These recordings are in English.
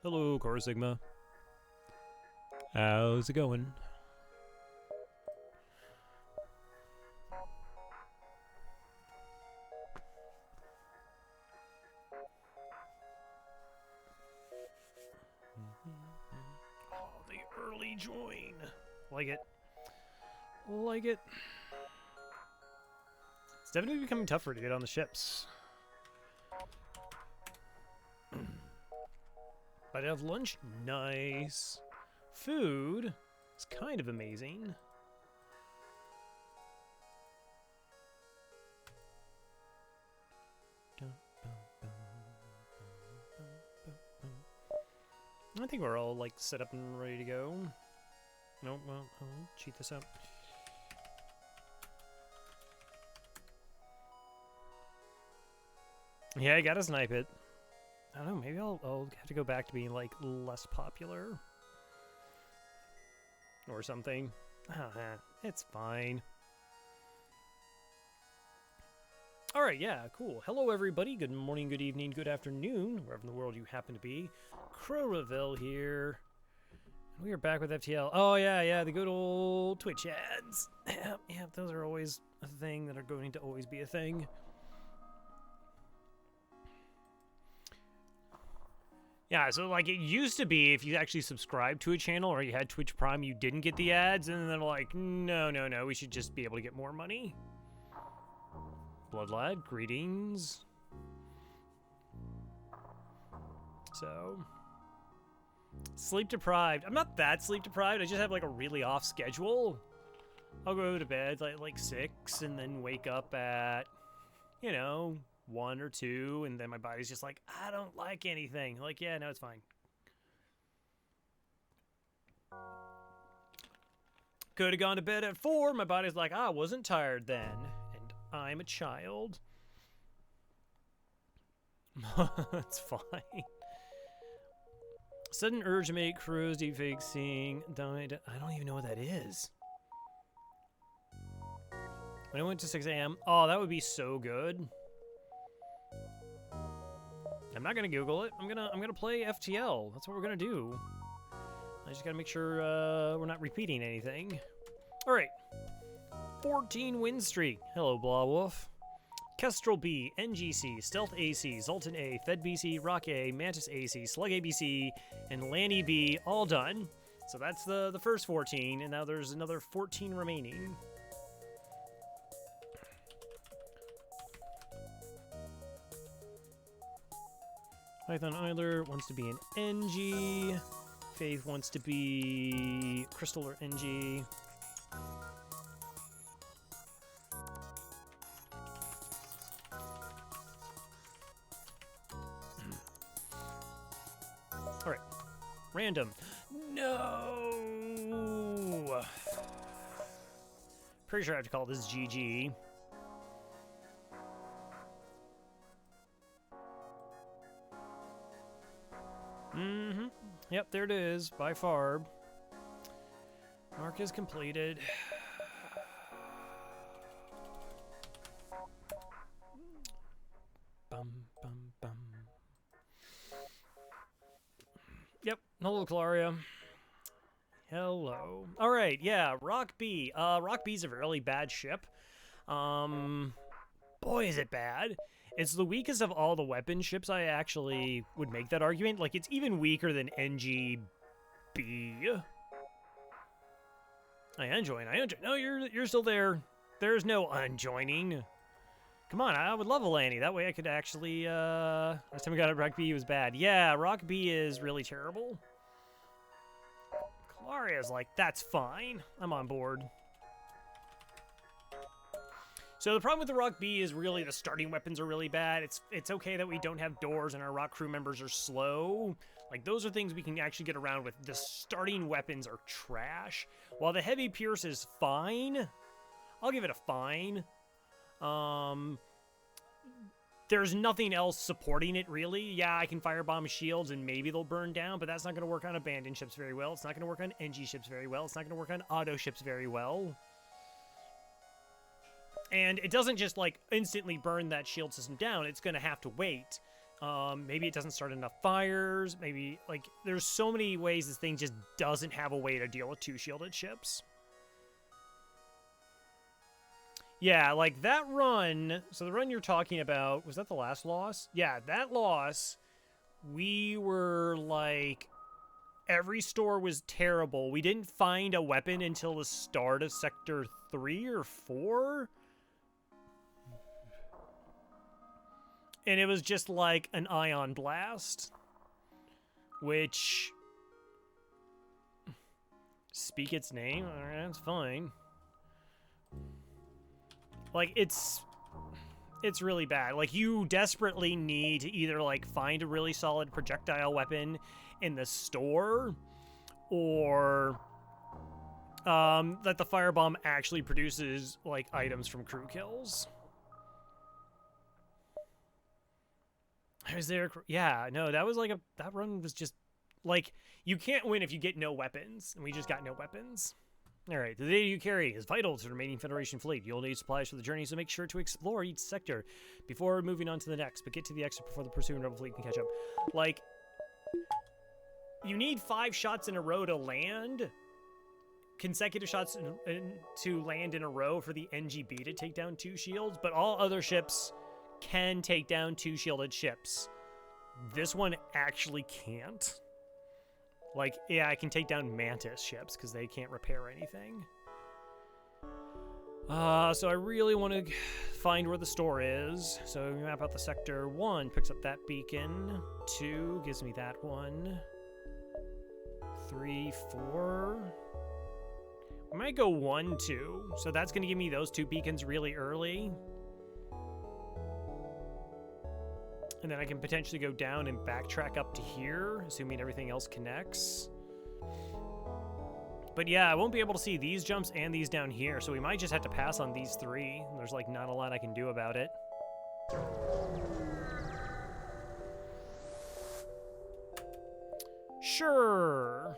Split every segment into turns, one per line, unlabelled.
Hello, Core Sigma. How's it going? Oh, the early join. Like it. Like it. It's definitely becoming tougher to get on the ships. But I have lunch. Nice. Food is kind of amazing. I think we're all like set up and ready to go. No, well, I'll cheat this up. Yeah, I gotta snipe it. I don't know, maybe I'll have to go back to being like less popular. Or something. It's fine. Alright, yeah, cool. Hello everybody, good morning, good evening, good afternoon, wherever in the world you happen to be. Crowraville here. We are back with FTL. Oh yeah, the good old Twitch ads. Yeah, those are always a thing that are going to always be a thing. Yeah, so like it used to be if you actually subscribed to a channel or you had Twitch Prime, you didn't get the ads, and then they're like, no, we should just be able to get more money. Bloodlad, greetings. So, sleep deprived. I'm not that sleep deprived. I just have like a really off schedule. I'll go to bed like 6 and then wake up at, 1 or 2, and then my body's just like, I don't like anything. Like, yeah, no, it's fine. Could have gone to bed at 4. My body's like, I wasn't tired then. And I'm a child. That's fine. Sudden urge to make Crow's deepfake seeing died. I don't even know what that is. When I went to 6 a.m. Oh, that would be so good. I'm not gonna Google it. I'm gonna play FTL. That's what we're gonna do. I just gotta make sure we're not repeating anything. All right, 14 win streak. Hello, Blawwolf. Kestrel B, NGC, Stealth AC, Zoltan A, Fed BC, Rock A, Mantis AC, Slug ABC, and Lanny B, all done. So that's the first 14, and now there's another 14 remaining. Python Idler wants to be an NG. Faith wants to be Crystal or NG. Alright. Random. No! Pretty sure I have to call this GG. Yep, there it is, by Farb. Mark is completed. Bum, bum, bum. Yep, hello, Claria. Hello. Alright, yeah, Rock B. Rock B's a really bad ship. Boy, is it bad. It's the weakest of all the weapon ships. I actually would make that argument. Like, it's even weaker than NGB. I unjoin. No, you're still there. There's no unjoining. Come on, I would love a Lanny. That way I could actually, last time we got it, Rock B was bad. Yeah, Rock B is really terrible. Claria's like, that's fine. I'm on board. So the problem with the Rock B is really the starting weapons are really bad. It's okay that we don't have doors and our Rock crew members are slow. Like, those are things we can actually get around with. The starting weapons are trash. While the Heavy Pierce is fine, I'll give it a fine. There's nothing else supporting it, really. Yeah, I can firebomb shields and maybe they'll burn down, but that's not going to work on abandoned ships very well. It's not going to work on NG ships very well. It's not going to work on auto ships very well. And it doesn't just, like, instantly burn that shield system down. It's going to have to wait. Maybe it doesn't start enough fires. Maybe, like, there's so many ways this thing just doesn't have a way to deal with 2 shielded ships. Yeah, like that run, so the run you're talking about, was that the last loss? Yeah, that loss, we were like, every store was terrible. We didn't find a weapon until the start of Sector 3 or 4. And it was just like an ion blast, which, speak its name, alright, that's fine. Like, it's really bad. Like, you desperately need to either, like, find a really solid projectile weapon in the store, or that the firebomb actually produces, like, items from crew kills. Is there... Yeah, no, that was, like, that run was just... Like, you can't win if you get no weapons, and we just got no weapons. Alright, the data you carry is vital to the remaining Federation fleet. You'll need supplies for the journey, so make sure to explore each sector before moving on to the next, but get to the exit before the pursuing rebel fleet can catch up. Like, you need 5 shots in a row to land, consecutive shots to land in a row for the NGB to take down 2 shields, but all other ships can take down 2 shielded ships. This one actually can't. Like, yeah, I can take down Mantis ships because they can't repair anything. So I really want to find where the store is. So we map out the sector. 1 picks up that beacon. 2 gives me that one. 3, 4. I might go 1, 2. So that's going to give me those 2 beacons really early. And then I can potentially go down and backtrack up to here, assuming everything else connects. But yeah, I won't be able to see these jumps and these down here, so we might just have to pass on these 3. There's, like, not a lot I can do about it. Sure.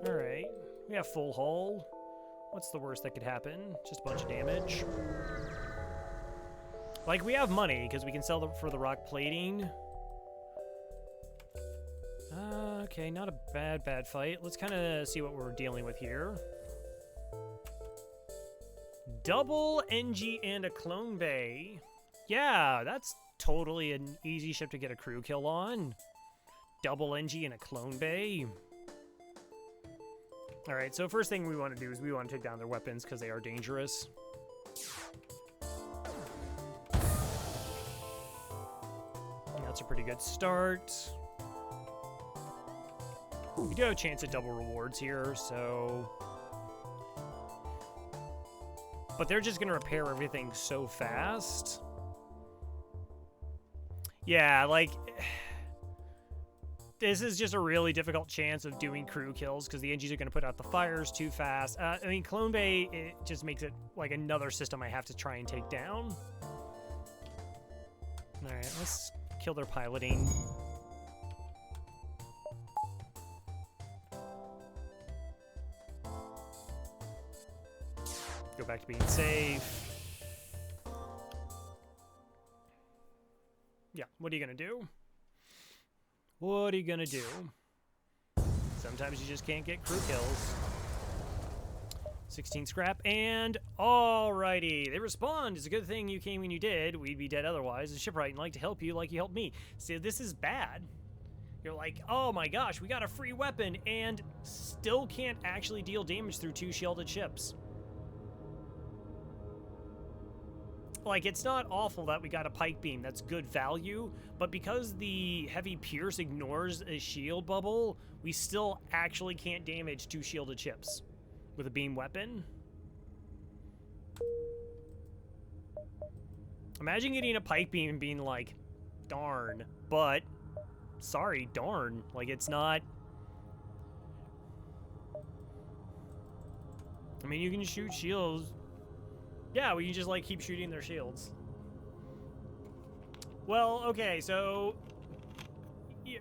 Alright. We have full hull. What's the worst that could happen? Just a bunch of damage. Like, we have money, because we can sell them for the rock plating. Okay, not a bad fight. Let's kind of see what we're dealing with here. Double NG and a clone bay. Yeah, that's totally an easy ship to get a crew kill on. Double NG and a clone bay. Alright, so first thing we want to do is we want to take down their weapons, because they are dangerous. That's a pretty good start. We do have a chance at double rewards here, so... But they're just going to repair everything so fast. Yeah, like... This is just a really difficult chance of doing crew kills, because the NGs are going to put out the fires too fast. I mean, Clone Bay, it just makes it like another system I have to try and take down. Alright, let's kill their piloting. Go back to being safe. Yeah, what are you gonna do? What are you gonna do? Sometimes you just can't get crew kills. 16 scrap, and alrighty. They respond. It's a good thing you came when you did. We'd be dead otherwise. The shipwright like to help you like you helped me. See, this is bad. You're like, oh my gosh, we got a free weapon, and still can't actually deal damage through 2 shielded ships. Like, it's not awful that we got a pike beam. That's good value, but because the heavy pierce ignores a shield bubble, we still actually can't damage 2 shielded ships with a beam weapon. Imagine getting a pike beam and being like, darn, but sorry, darn. Like, it's not... I mean, you can shoot shields. Yeah, we can just, like, keep shooting their shields. Well, okay, so... Yeah.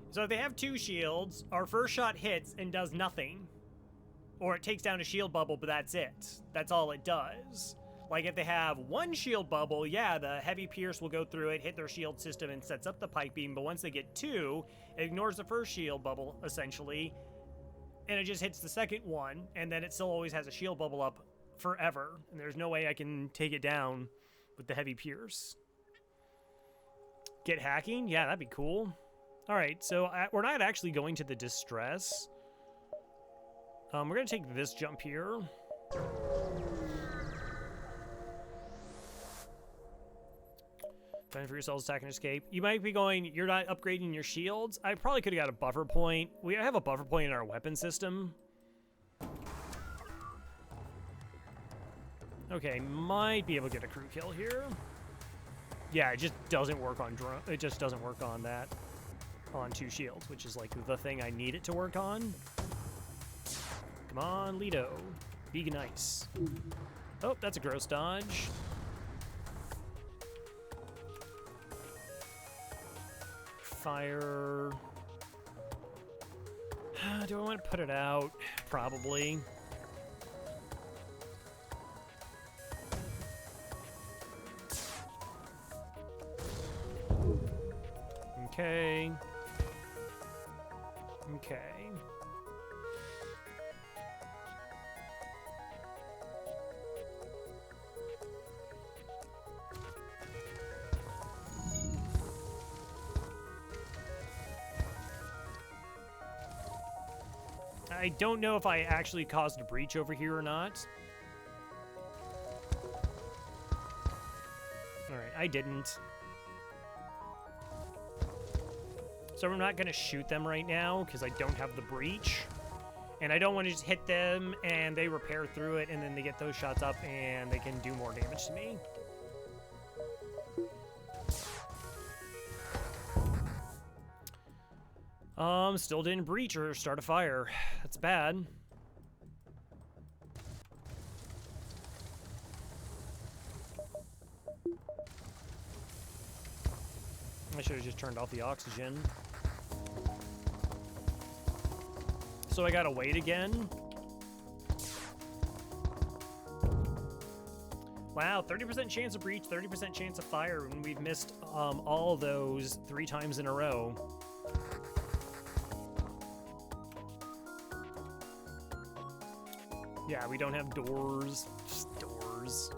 So if they have 2 shields, our first shot hits and does nothing. Or it takes down a shield bubble, but that's it. That's all it does. Like, if they have 1 shield bubble, yeah, the heavy pierce will go through it, hit their shield system, and sets up the pike beam, but once they get 2, it ignores the first shield bubble, essentially, and it just hits the second one, and then it still always has a shield bubble up forever, and there's no way I can take it down with the heavy pierce. Get hacking? Yeah, that'd be cool. Alright, so we're not actually going to the distress. We're going to take this jump here. Fend for yourselves, attack and escape. You might be going, you're not upgrading your shields. I probably could have got a buffer point. We have a buffer point in our weapon system. Okay, might be able to get a crew kill here. Yeah, it just doesn't work on drone. It just doesn't work on that. On 2 shields, which is like the thing I need it to work on. Come on, Lido. Be nice. Oh, that's a gross dodge. Fire. Do I want to put it out? Probably. Okay. Okay. I don't know if I actually caused a breach over here or not. Alright, I didn't. So I'm not going to shoot them right now because I don't have the breach. And I don't want to just hit them and they repair through it and then they get those shots up and they can do more damage to me. Still didn't breach or start a fire. That's bad. I should have just turned off the oxygen. So I gotta wait again. Wow, 30% chance of breach, 30% chance of fire, and we've missed all of those 3 times in a row. Yeah, we don't have doors. Just doors.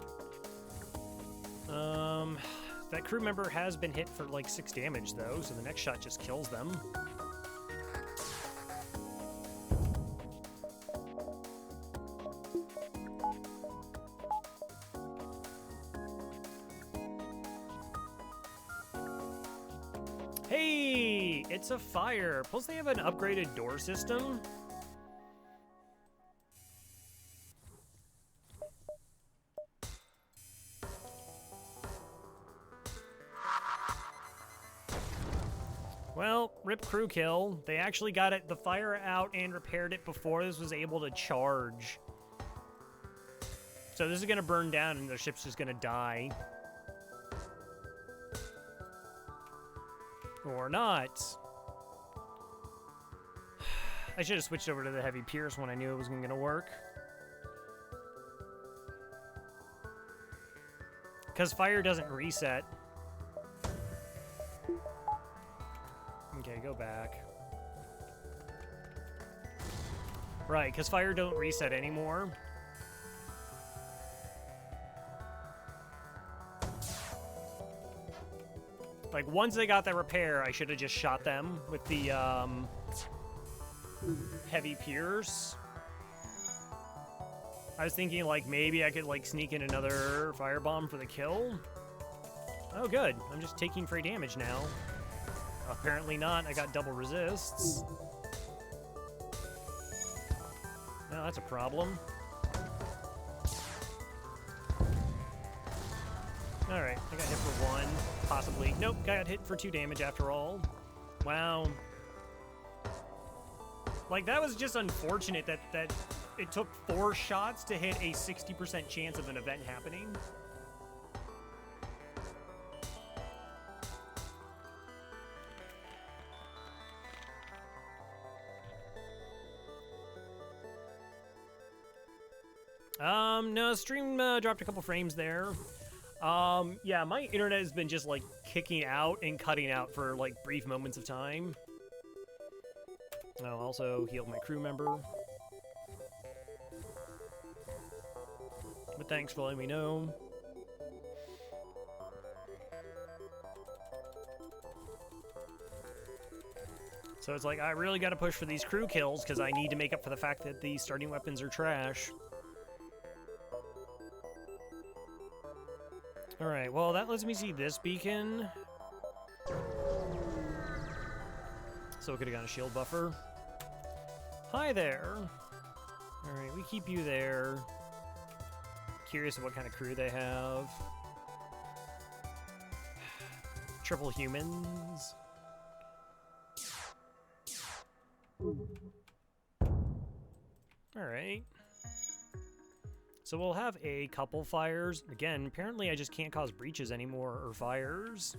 That crew member has been hit for like 6 damage though, so the next shot just kills them. Hey, it's a fire. Plus they have an upgraded door system. Well, rip crew kill. They actually got the fire out and repaired it before this was able to charge. So this is going to burn down and the ship's just going to die. Or not. I should have switched over to the heavy pierce when I knew it was going to work. Because fire doesn't reset. Okay, go back. Right, because fire don't reset anymore. Like, once they got that repair, I should have just shot them with the, heavy pierce. I was thinking, like, maybe I could, like, sneak in another firebomb for the kill. Oh, good. I'm just taking free damage now. Apparently not. I got double resists. No, that's a problem. Alright, I got hit for 1, possibly. Nope, got hit for 2 damage after all. Wow. Like, that was just unfortunate that it took 4 shots to hit a 60% chance of an event happening. No, stream dropped a couple frames there. Yeah, my internet has been just, like, kicking out and cutting out for, like, brief moments of time. I'll also heal my crew member. But thanks for letting me know. So it's like, I really gotta push for these crew kills, because I need to make up for the fact that the starting weapons are trash. Alright, well, that lets me see this beacon. So we could have gotten a shield buffer. Hi there! Alright, we keep you there. Curious of what kind of crew they have. Triple humans. Alright. So we'll have a couple fires. Again, apparently I just can't cause breaches anymore, or fires.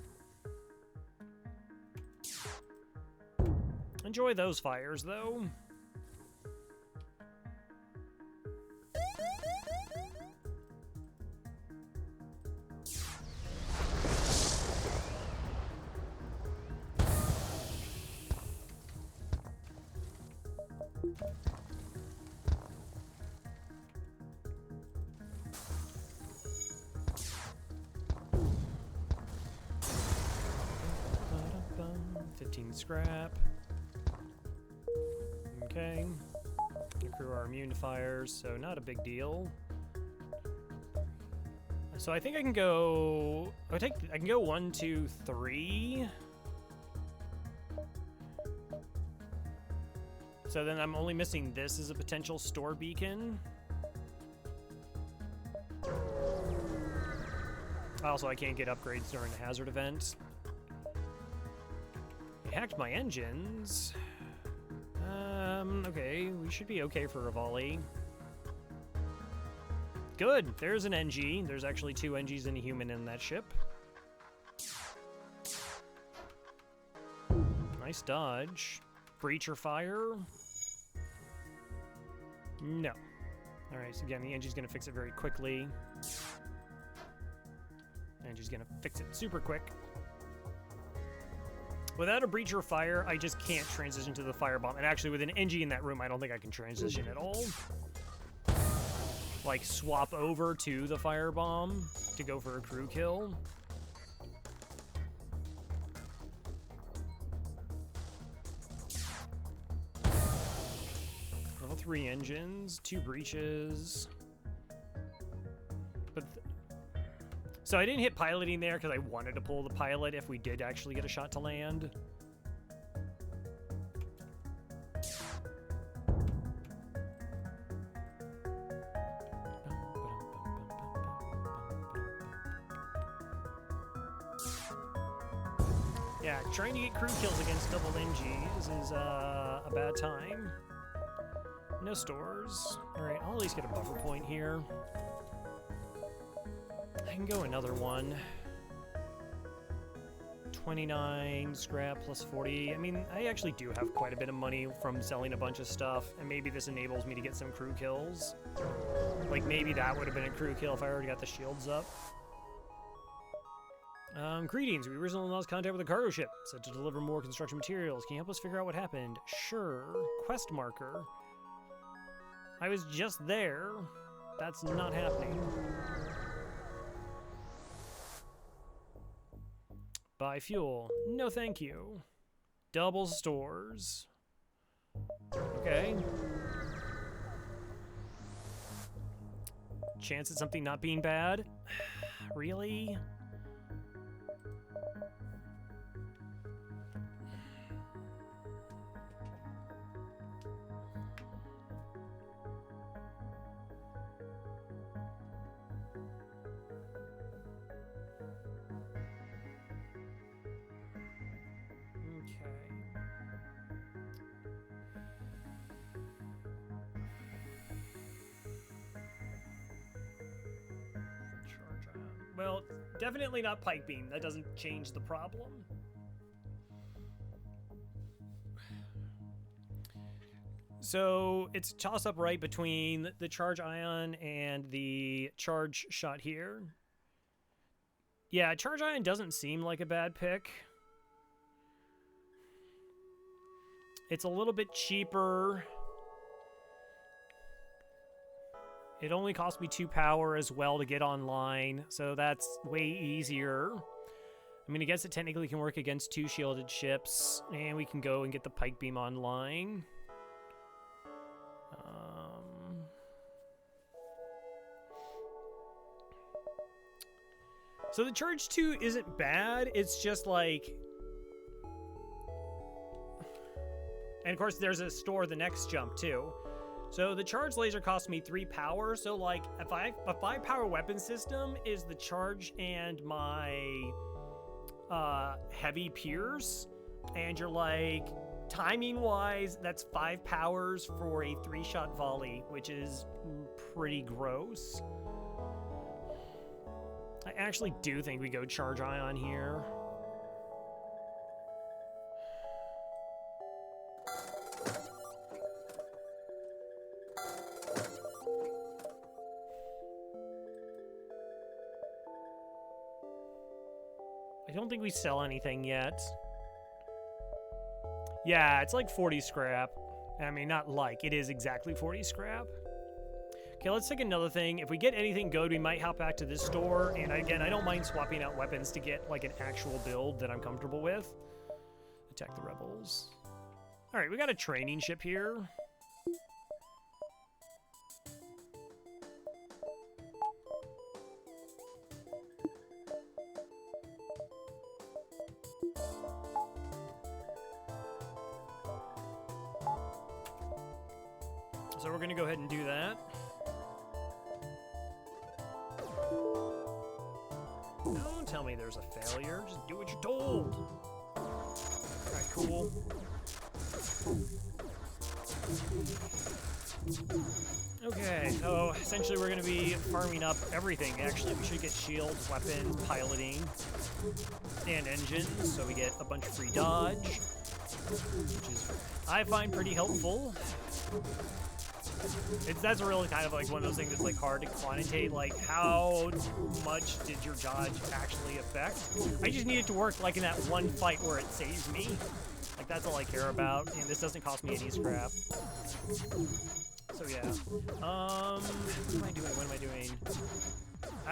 Enjoy those fires, though. Scrap. Okay. Your crew are immune to fires, so not a big deal. So I think I can go. I can go 1, 2, 3. So then I'm only missing this as a potential store beacon. Also, I can't get upgrades during the hazard event. Hacked my engines. Okay, we should be okay for a volley. Good, there's an NG. There's actually 2 NGs and a human in that ship. Nice dodge. Breacher fire? No. Alright, so again, the NG's gonna fix it very quickly. NG's gonna fix it super quick. Without a breacher fire, I just can't transition to the firebomb. And actually, with an NG in that room, I don't think I can transition at all. Like, swap over to the firebomb to go for a crew kill. Level 3 engines, 2 breaches. But so I didn't hit piloting there because I wanted to pull the pilot if we did actually get a shot to land. Yeah, trying to get crew kills against double NGs is a bad time. No stores. Alright, I'll at least get a buffer point here. I can go another one. 29 scrap plus 40. I mean, I actually do have quite a bit of money from selling a bunch of stuff, and maybe this enables me to get some crew kills. Like, maybe that would have been a crew kill if I already got the shields up. Greetings. We recently lost contact with a cargo ship, set to deliver more construction materials. Can you help us figure out what happened? Sure. Quest marker. I was just there. That's not happening. Buy fuel. No thank you. Double stores. Okay. Chance at something not being bad? Really? Well, definitely not Pike Beam. That doesn't change the problem. So it's a toss-up right between the Charge Ion and the Charge Shot here. Yeah, Charge Ion doesn't seem like a bad pick. It's a little bit cheaper. It only cost me 2 power as well to get online, so that's way easier. I mean, I guess it technically can work against 2 shielded ships, and we can go and get the Pike Beam online. So the Charge 2 isn't bad, it's just like... And of course, there's a store the next jump, too. So the Charge Laser cost me 3 power, so like, if a 5-power weapon system is the Charge and my Heavy Pierce, and you're like, timing-wise, that's 5 powers for a 3-shot volley, which is pretty gross. I actually do think we go Charge Ion here. I don't think we sell anything yet. Yeah, it's like 40 scrap. I mean, not like, it is exactly 40 scrap. Okay, let's take another thing. If we get anything good, we might hop back to this store. And again, I don't mind swapping out weapons to get like an actual build that I'm comfortable with. Attack the rebels. All right, we got a training ship here. So we're gonna go ahead and do that. Don't tell me there's a failure. Just do what you're told. Alright, cool. Okay, so essentially we're gonna be farming up everything. Actually, we should get shield, weapon, piloting, and engines, so we get a bunch of free dodge, which is, I find, pretty helpful. That's really kind of like one of those things that's like hard to quantitate, like how much did your dodge actually affect? I just need it to work like in that one fight where it saves me. Like that's all I care about, and this doesn't cost me any scrap. So yeah. What am I doing? What am I doing?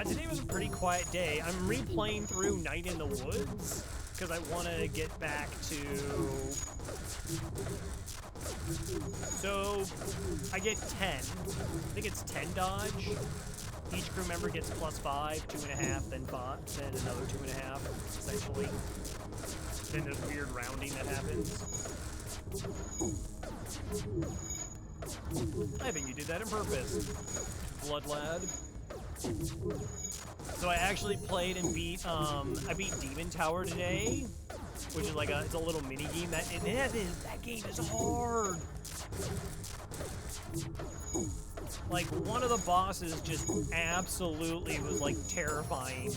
Today was a pretty quiet day. I'm replaying through Night in the Woods because I want to get back to... So, I get 10. I think it's 10 dodge. Each crew member gets +5, 2.5, then 5, then another 2.5, essentially. Then there's weird rounding that happens. I think you did that on purpose, Blood Lad. So I actually played and beat, I beat Demon Tower today, which is like it's a little mini game. That game is hard. Like one of the bosses just absolutely was like terrifying.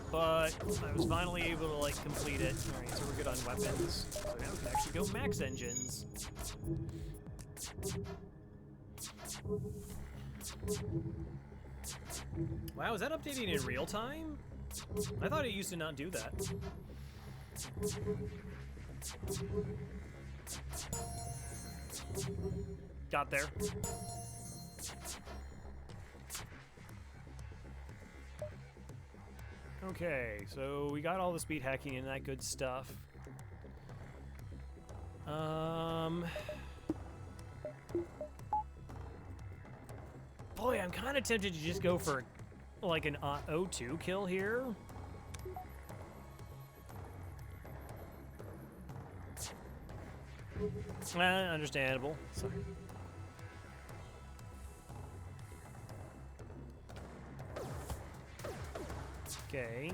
But I was finally able to like complete it. All right, so we're good on weapons. So now we can actually go max engines. Wow, is that updating in real time? I thought it used to not do that. Got there. Okay, so we got all the speed hacking and that good stuff. Boy, I'm kind of tempted to just go for like an O2 kill here. Understandable. Sorry. Okay.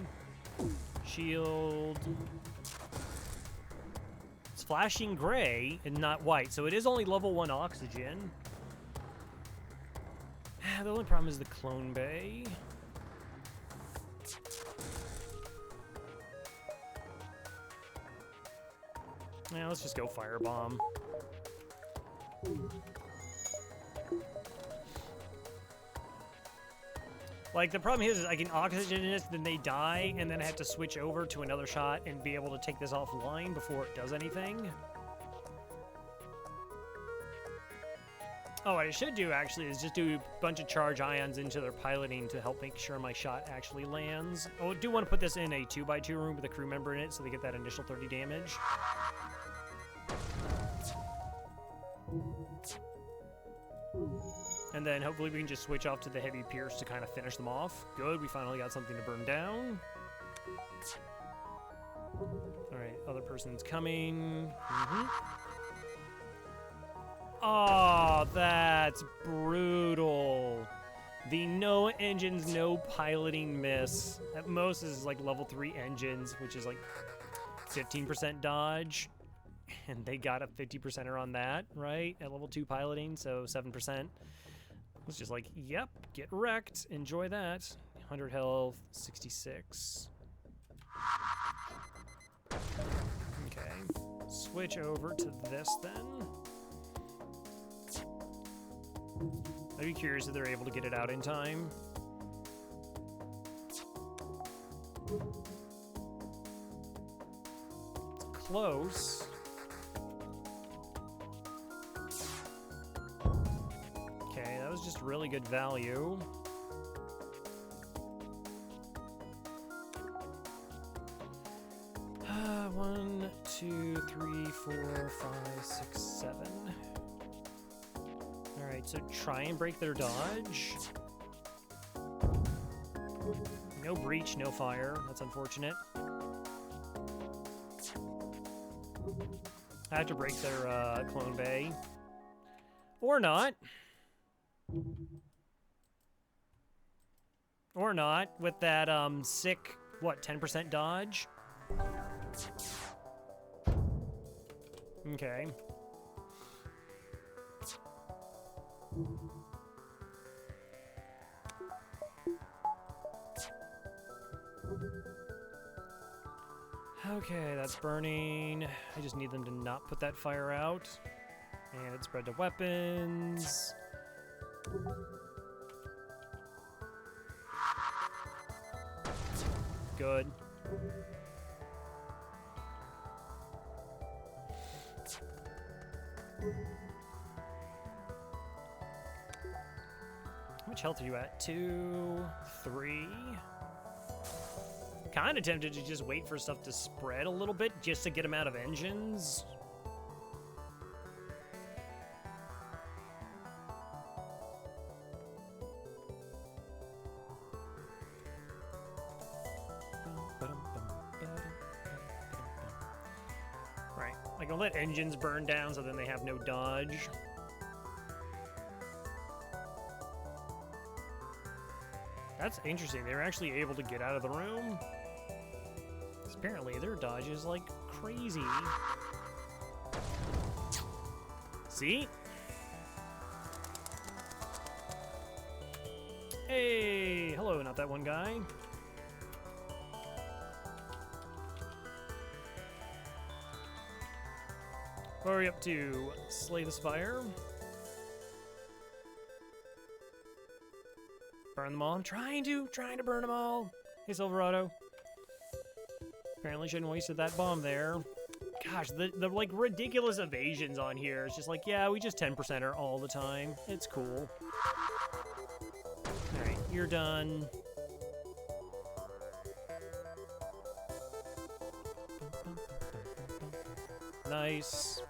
Shield. It's flashing gray and not white, so it is only level 1 oxygen. The only problem is the clone bay. Yeah, let's just go firebomb. Like, the problem is I can oxygen it, then they die, and then I have to switch over to another shot and be able to take this offline before it does anything. Oh, what I should do, actually, is just do a bunch of charge ions into their piloting to help make sure my shot actually lands. Oh, I do want to put this in a 2x2 room with a crew member in it so they get that initial 30 damage. And then hopefully we can just switch off to the heavy pierce to kind of finish them off. Good, we finally got something to burn down. Alright, other person's coming. Oh, that's brutal. The no engines, no piloting miss. At most is like level 3 engines, which is like 15% dodge. And they got a 50%er on that, right? At level 2 piloting, so 7%. It's just like, yep, get wrecked. Enjoy that. 100 health, 66. Okay. Switch over to this then. I'd be curious if they're able to get it out in time. It's close. Okay, that was just really good value. One, two, three, four, five, six, seven. Alright, so try and break their dodge. No breach, no fire. That's unfortunate. I have to break their clone bay. Or not. Or not, with that sick, what, 10% dodge? Okay. Okay, that's burning. I just need them to not put that fire out. And it's spread to weapons. Good. How much health are you at? 2, 3. Kind of tempted to just wait for stuff to spread a little bit just to get them out of engines. Right, I can let engines burn down so then they have no dodge. That's interesting. They were actually able to get out of the room. Apparently their dodge is like crazy. See? Hey, hello, not that one guy. What are we up to? Slay this fire. Burn them all. I'm trying to burn them all. Hey, Silverado. Apparently shouldn't have wasted that bomb there. Gosh, the like ridiculous evasions on here. It's just like, yeah, we just 10%er all the time. It's cool. Alright, you're done. Nice.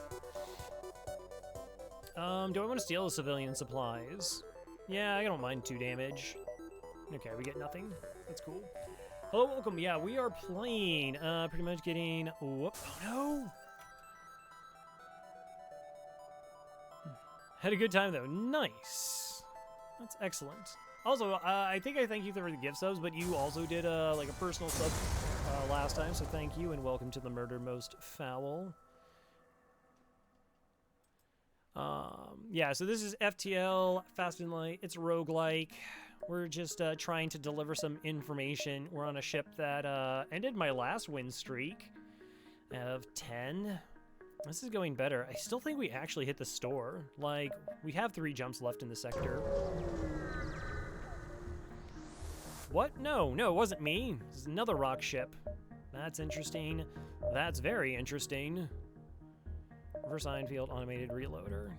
Do I want to steal the civilian supplies? Yeah, I don't mind 2 damage. Okay, we get nothing. That's cool. Hello, welcome. Yeah, we are playing. Pretty much getting. Whoop! Oh no! Had a good time though. Nice. That's excellent. Also, I think I thank you for the gift subs, but you also did like a personal sub last time, so thank you and welcome to the Murder Most Foul. Yeah, so this is FTL, Fast and Light. It's a roguelike. We're just trying to deliver some information. We're on a ship that ended my last win streak of 10. This is going better. I still think we actually hit the store. Like, we have 3 jumps left in the sector. What? No, it wasn't me. This is another rock ship. That's interesting. That's very interesting. Reverse ion field automated reloader.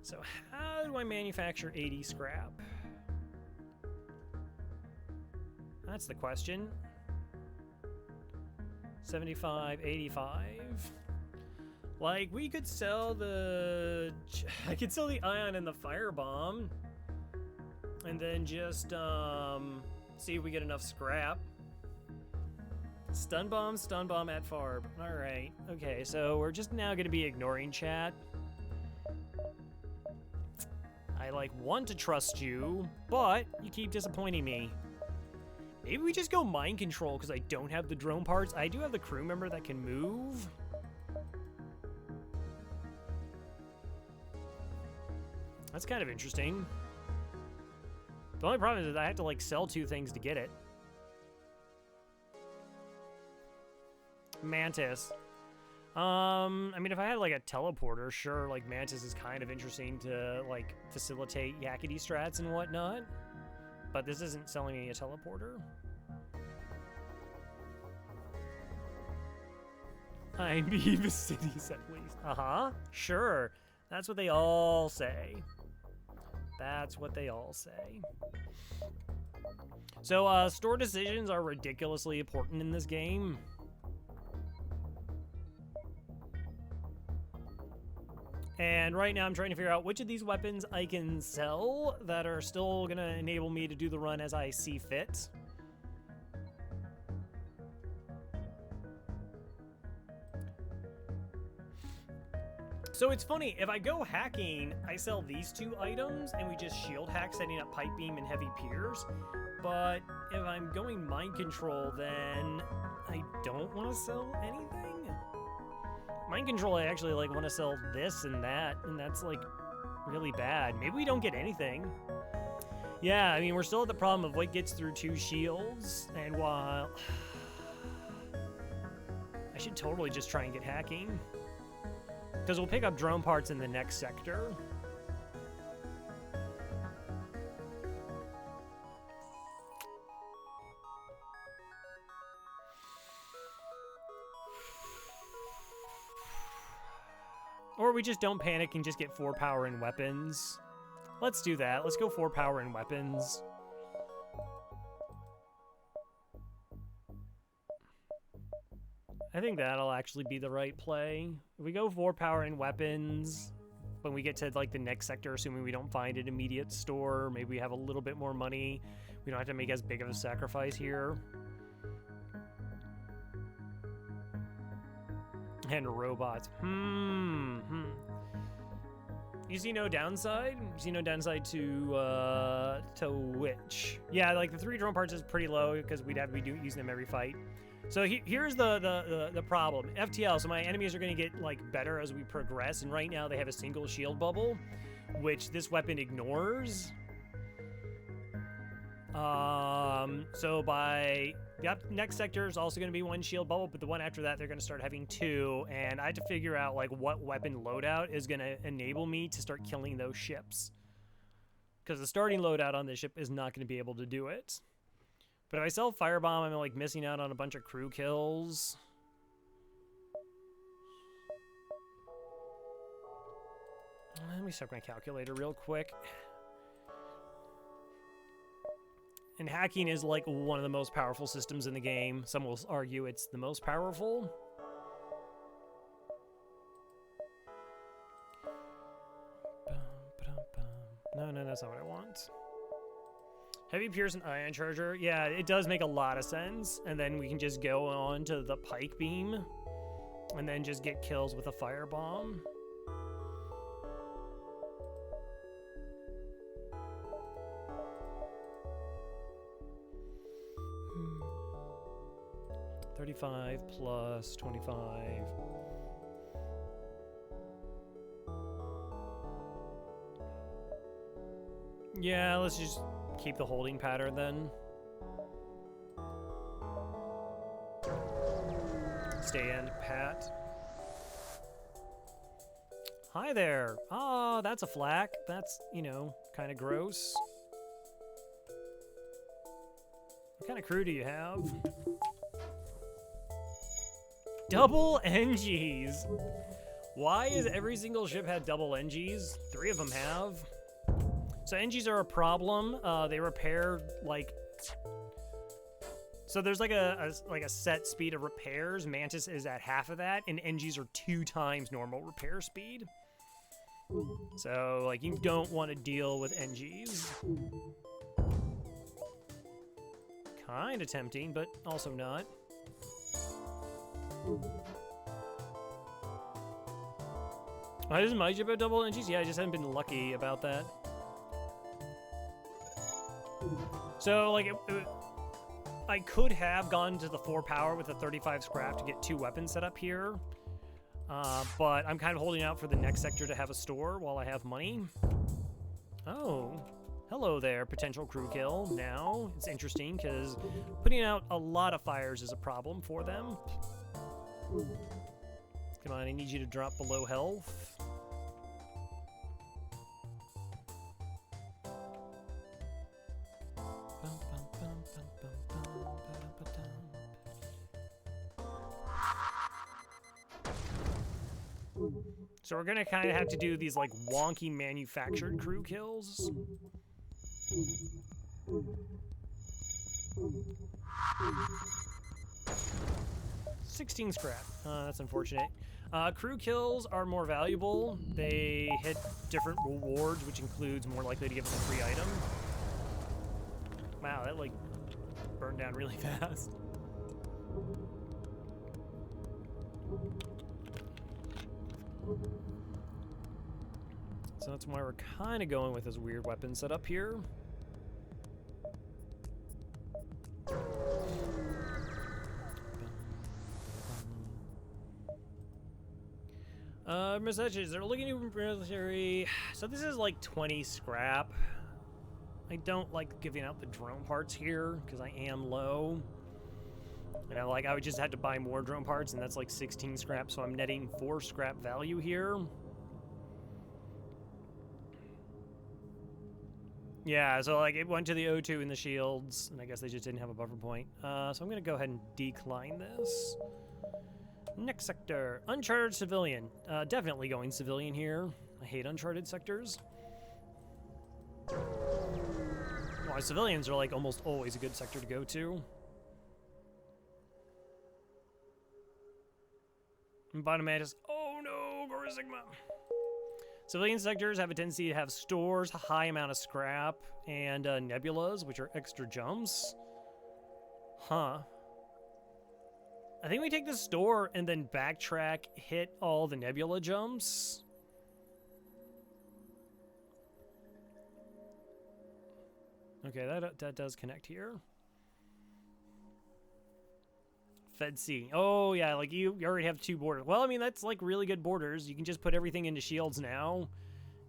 So how do I manufacture 80 scrap? That's the question. 75, 85. Like, we could sell the... I could sell the ion and the firebomb. And then just, see if we get enough scrap. Stun bomb at Farb. Alright. Okay, so we're just now gonna be ignoring chat. I, like, want to trust you, but you keep disappointing me. Maybe we just go mind control because I don't have the drone parts. I do have the crew member that can move. That's kind of interesting. The only problem is that I have to, like, sell 2 things to get it. Mantis. I mean, if I had, like, a teleporter, sure, like, Mantis is kind of interesting to, like, facilitate Yakety strats and whatnot. But this isn't selling me a teleporter. I need the cities at least. Uh-huh, sure. That's what they all say. That's what they all say. So, store decisions are ridiculously important in this game. And right now I'm trying to figure out which of these weapons I can sell that are still gonna enable me to do the run as I see fit. So it's funny, if I go hacking, I sell these 2 items and we just shield hack, setting up pipe beam and heavy piers. But if I'm going mind control, then I don't want to sell anything. Mind control, I actually like want to sell this and that's like really bad. Maybe we don't get anything. Yeah, I mean, we're still at the problem of what gets through 2 shields, and while I should totally just try and get hacking. Because we'll pick up drone parts in the next sector. Or we just don't panic and just get 4 power in weapons. Let's do that. Let's go 4 power in weapons. I think that'll actually be the right play. If we go 4 power in weapons, when we get to like the next sector, assuming we don't find an immediate store, maybe we have a little bit more money. We don't have to make as big of a sacrifice here. And robots. You see no downside? You see no downside to which? Yeah, like the 3 drone parts is pretty low because we'd have to be using them every fight. So here's the problem. FTL, so my enemies are going to get like better as we progress, and right now they have a single shield bubble, which this weapon ignores. So by the next sector is also going to be 1 shield bubble, but the one after that they're going to start having 2, and I have to figure out like what weapon loadout is going to enable me to start killing those ships, because the starting loadout on this ship is not going to be able to do it. But if I sell firebomb, I'm like missing out on a bunch of crew kills. Let me check my calculator real quick. And hacking is like one of the most powerful systems in the game. Some will argue it's the most powerful. No, that's not what I want. Heavy Pierce and Ion Charger. Yeah, it does make a lot of sense. And then we can just go on to the Pike Beam. And then just get kills with a Firebomb. $35 plus 25. Yeah, let's just keep the holding pattern then. Stand pat. Hi there. Oh, that's a flak. That's, you know, kind of gross. What kind of crew do you have? Double NGs. Why is every single ship had double NGs? 3 of them have. So NGs are a problem. They repair like. So there's like a set speed of repairs. Mantis is at half of that, and NGs are 2 times normal repair speed. So like you don't want to deal with NGs. Kind of tempting, but also not. Why doesn't my ship have double NGs? Yeah, I just haven't been lucky about that. So, like, I could have gone to the 4 power with a 35 scrap to get 2 weapons set up here. But I'm kind of holding out for the next sector to have a store while I have money. Oh, hello there, potential crew kill. Now, it's interesting because putting out a lot of fires is a problem for them. Come on, I need you to drop below health. So we're gonna kind of have to do these like wonky manufactured crew kills. 16 scrap. That's unfortunate. Crew kills are more valuable. They hit different rewards, which includes more likely to give us a free item. Wow, that like burned down really fast. So that's why we're kind of going with this weird weapon setup here. Messages. They're looking to military. So this is like 20 scrap. I don't like giving out the drone parts here because I am low. And I would just have to buy more drone parts, and that's like 16 scrap, so I'm netting 4 scrap value here. Yeah, so like it went to the O2 in the shields, and I guess they just didn't have a buffer point. So I'm gonna go ahead and decline this. Next sector, uncharted civilian. Definitely going civilian here. I hate uncharted sectors. Well, civilians are like almost always a good sector to go to. Bottom Mantis. Oh no, Gora Sigma. Civilian sectors have a tendency to have stores, high amount of scrap, and nebulas, which are extra jumps. Huh. I think we take the store and then backtrack, hit all the nebula jumps. Okay, that does connect here. Fed C. Oh, yeah, like you already have 2 borders. Well, I mean, that's like really good borders. You can just put everything into shields now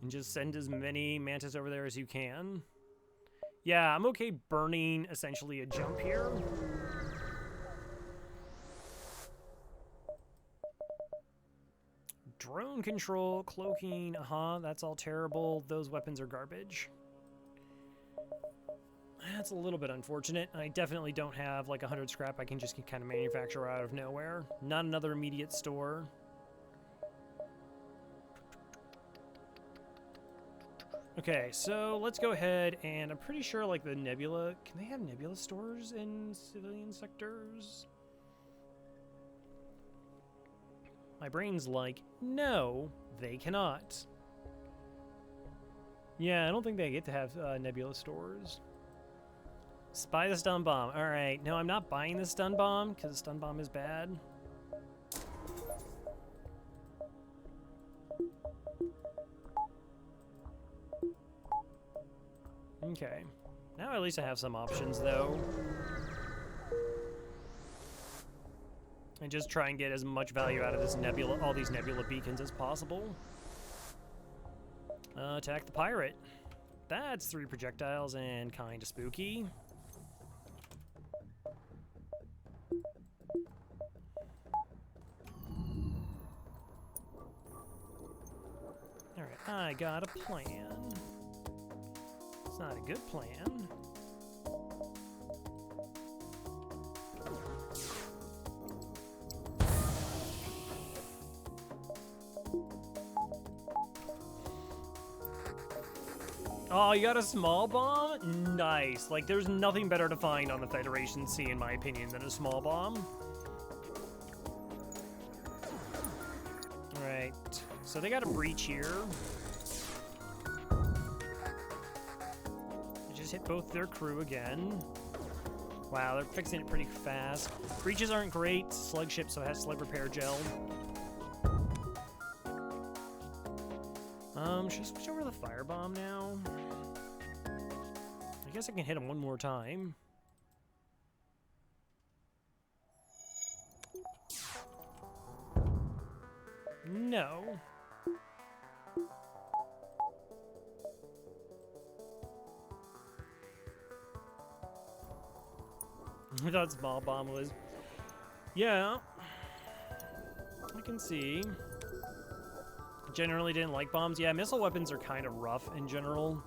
and just send as many Mantis over there as you can. Yeah, I'm okay burning essentially a jump here. Drone control, cloaking, that's all terrible. Those weapons are garbage. That's a little bit unfortunate. I definitely don't have like 100 scrap I can just kind of manufacture out of nowhere. Not another immediate store. Okay, so let's go ahead and I'm pretty sure like the nebula, can they have nebula stores in civilian sectors? My brain's like, no, they cannot. Yeah, I don't think they get to have nebula stores. Spy the stun bomb. All right. No, I'm not buying the stun bomb because the stun bomb is bad. Okay. Now at least I have some options, though. And just try and get as much value out of this nebula, all these nebula beacons as possible. Attack the pirate. That's 3 projectiles and kind of spooky. Alright, I got a plan. It's not a good plan. Oh, you got a small bomb? Nice. Like, there's nothing better to find on the Federation Sea, in my opinion, than a small bomb. Alright. So they got a breach here. They just hit both their crew again. Wow, they're fixing it pretty fast. Breaches aren't great. Slug ship, so it has slug repair gel. Should I switch over to the firebomb now? I guess I can hit him one more time. No. I thought small bomb was... Yeah. I can see. Generally didn't like bombs. Yeah, missile weapons are kind of rough in general.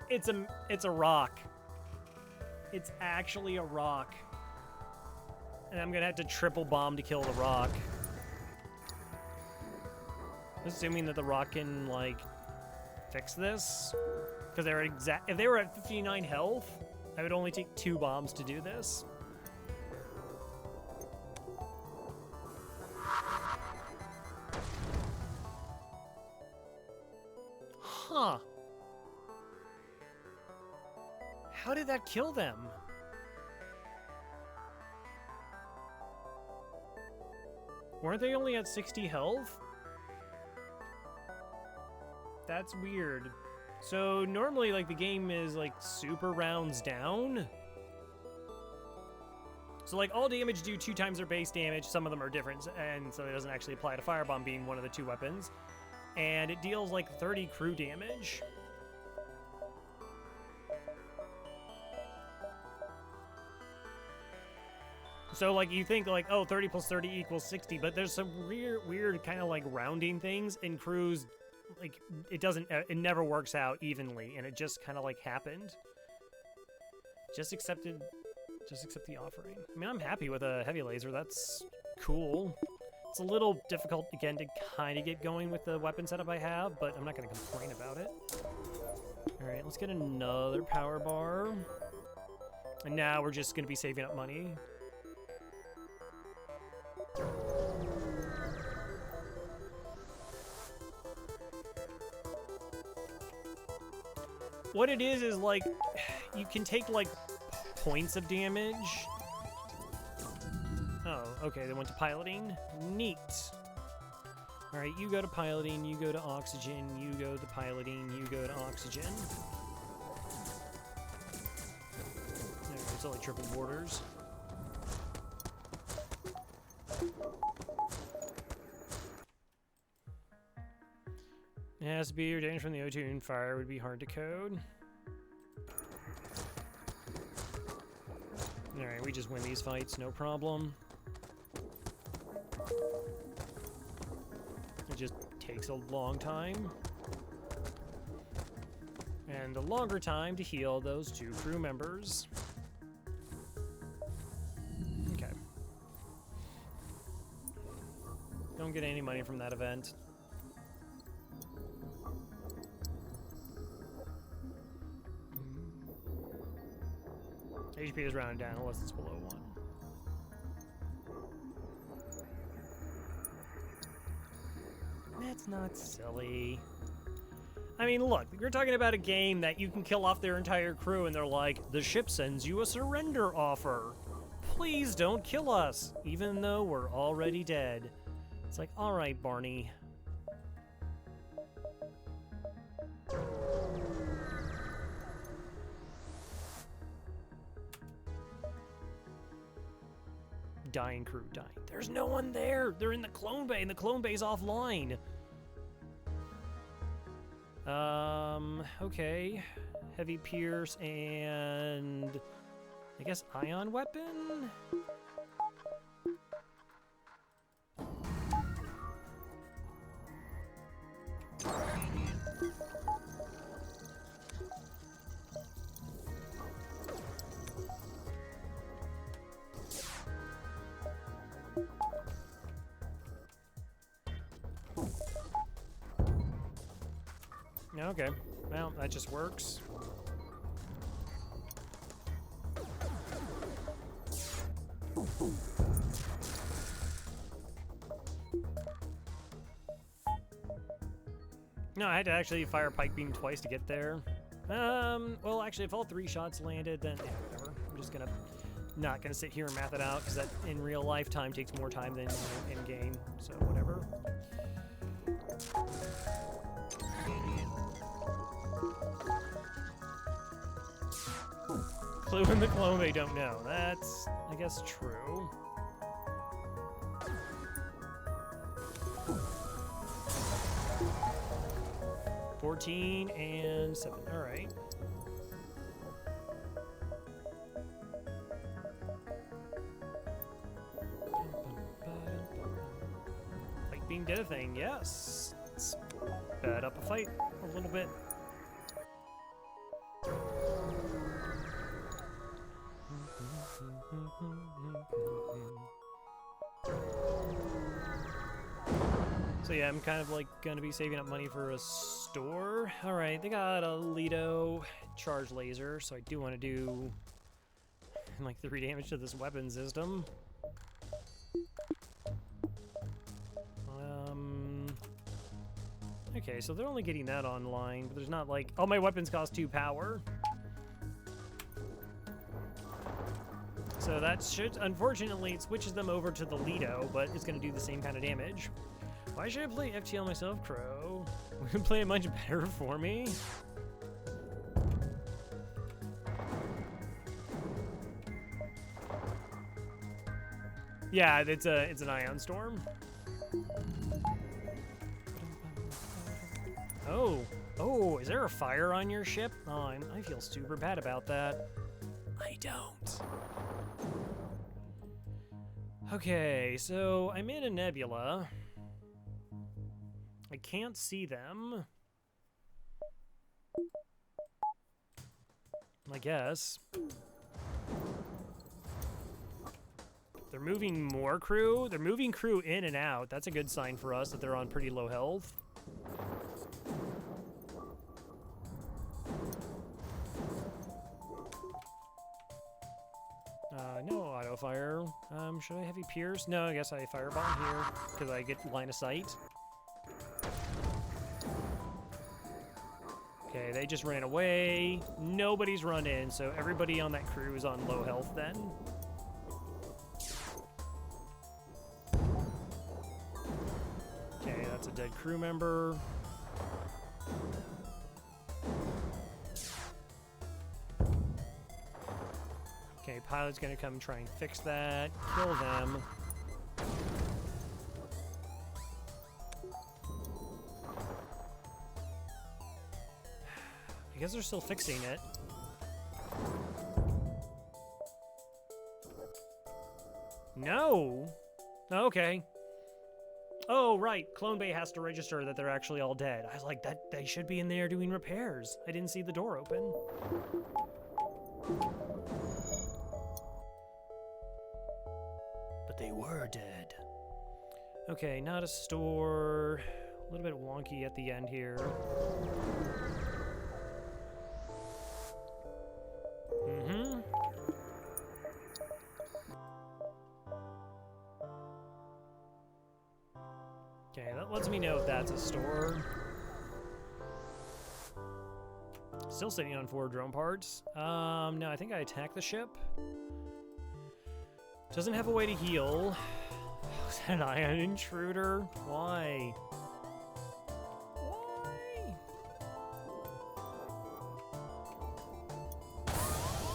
It's a rock. It's actually a rock. And I'm gonna have to triple bomb to kill the rock. Assuming that the rock can, like, fix this. Because they're if they were at 59 health, I would only take 2 bombs to do this. Huh. How did that kill them? Weren't they only at 60 health? That's weird. So normally, like, the game is, like, super rounds down. So, like, all damage do 2 times their base damage. Some of them are different, and so it doesn't actually apply to Firebomb being one of the 2 weapons. And it deals, like, 30 crew damage. So, like, you think, like, oh, 30 plus 30 equals 60, but there's some weird kind of, like, rounding things, and crews... Like, it never works out evenly, and it just kind of, like, happened. Just accept the offering. I mean, I'm happy with a heavy laser. That's cool. It's a little difficult, again, to kind of get going with the weapon setup I have, but I'm not going to complain about it. Alright, let's get another power bar. And now we're just going to be saving up money. What it is like, you can take, like, points of damage. Oh, okay, they went to piloting. Neat. Alright, you go to piloting, you go to oxygen, you go to piloting, you go to oxygen. It's only triple borders. It has to be your damage from the O2 and fire would be hard to code. Alright, we just win these fights, no problem. It just takes a long time. And a longer time to heal those 2 crew members. Okay. Don't get any money from that event. HP is rounded down unless it's below 1. That's not silly. I mean, look, you're talking about a game that you can kill off their entire crew and they're like, the ship sends you a surrender offer. Please don't kill us, even though we're already dead. It's like, all right, Barney. dying crew, dying. There's no one there. They're in the clone bay, and the clone bay's offline. Okay. Heavy Pierce and I guess ion weapon? Okay, well, that just works. No, I had to actually fire Pike Beam twice to get there. Well, actually, if all 3 shots landed, then yeah, whatever. I'm just not gonna sit here and math it out, because that in real life time takes more time than in game, so whatever. Clue in the clone they don't know. That's, I guess, true. $14 and $7. All right. Fight being did a thing. Yes. Let's bad up a fight a little bit. So yeah, I'm kind of like gonna be saving up money for a store. All right, they got a Lido charge laser, so I do want to do like 3 damage to this weapon system. Okay, so they're only getting that online, but there's not like, oh, my weapons cost 2 power. So that should, unfortunately, it switches them over to the Lido, but it's gonna do the same kind of damage. Why should I play FTL myself, Crow? Would play it much better for me? Yeah, it's an Ion Storm. Oh, is there a fire on your ship? Oh, I feel super bad about that. I don't. Okay, so I'm in a nebula. I can't see them. I guess. They're moving more crew. They're moving crew in and out. That's a good sign for us that they're on pretty low health. No auto fire. Should I heavy pierce? No, I guess I firebomb here because I get line of sight. Okay, they just ran away. Nobody's run in, so everybody on that crew is on low health then. Okay, that's a dead crew member. Okay, pilot's gonna come try and fix that, kill them. I guess they're still fixing it. No! Oh, okay. Oh, right. Clone Bay has to register that they're actually all dead. I was like, that they should be in there doing repairs. I didn't see the door open. But they were dead. Okay, not a store. A little bit wonky at the end here. Mm-hmm. Okay, that lets me know if that's a store. Still sitting on 4 drone parts. No, I think I attacked the ship. Doesn't have a way to heal. Is that an ion intruder? Why?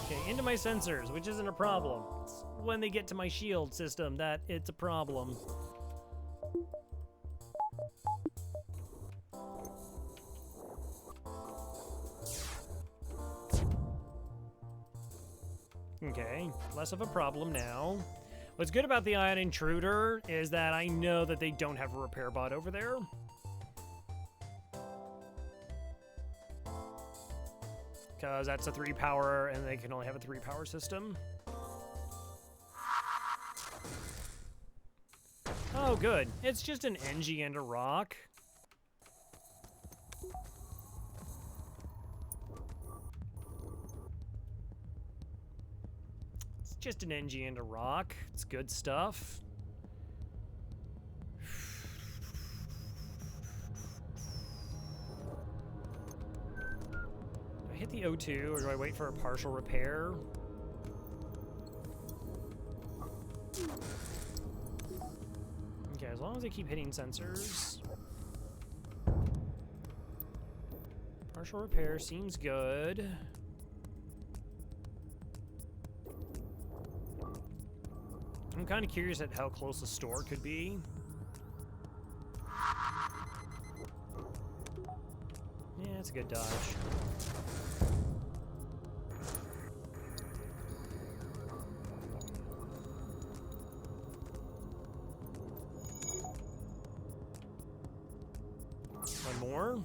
Okay, into my sensors, which isn't a problem. It's when they get to my shield system that it's a problem. Okay, less of a problem now. What's good about the Ion Intruder is that I know that they don't have a repair bot over there. Because that's a 3 power and they can only have a 3 power system. Oh, good. It's just an Engie and a rock. It's just an Engie and a rock. It's good stuff. Do I hit the O2 or do I wait for a partial repair? Okay, as long as I keep hitting sensors. Partial repair seems good. I'm kind of curious at how close the store could be. Yeah, it's a good dodge. One more?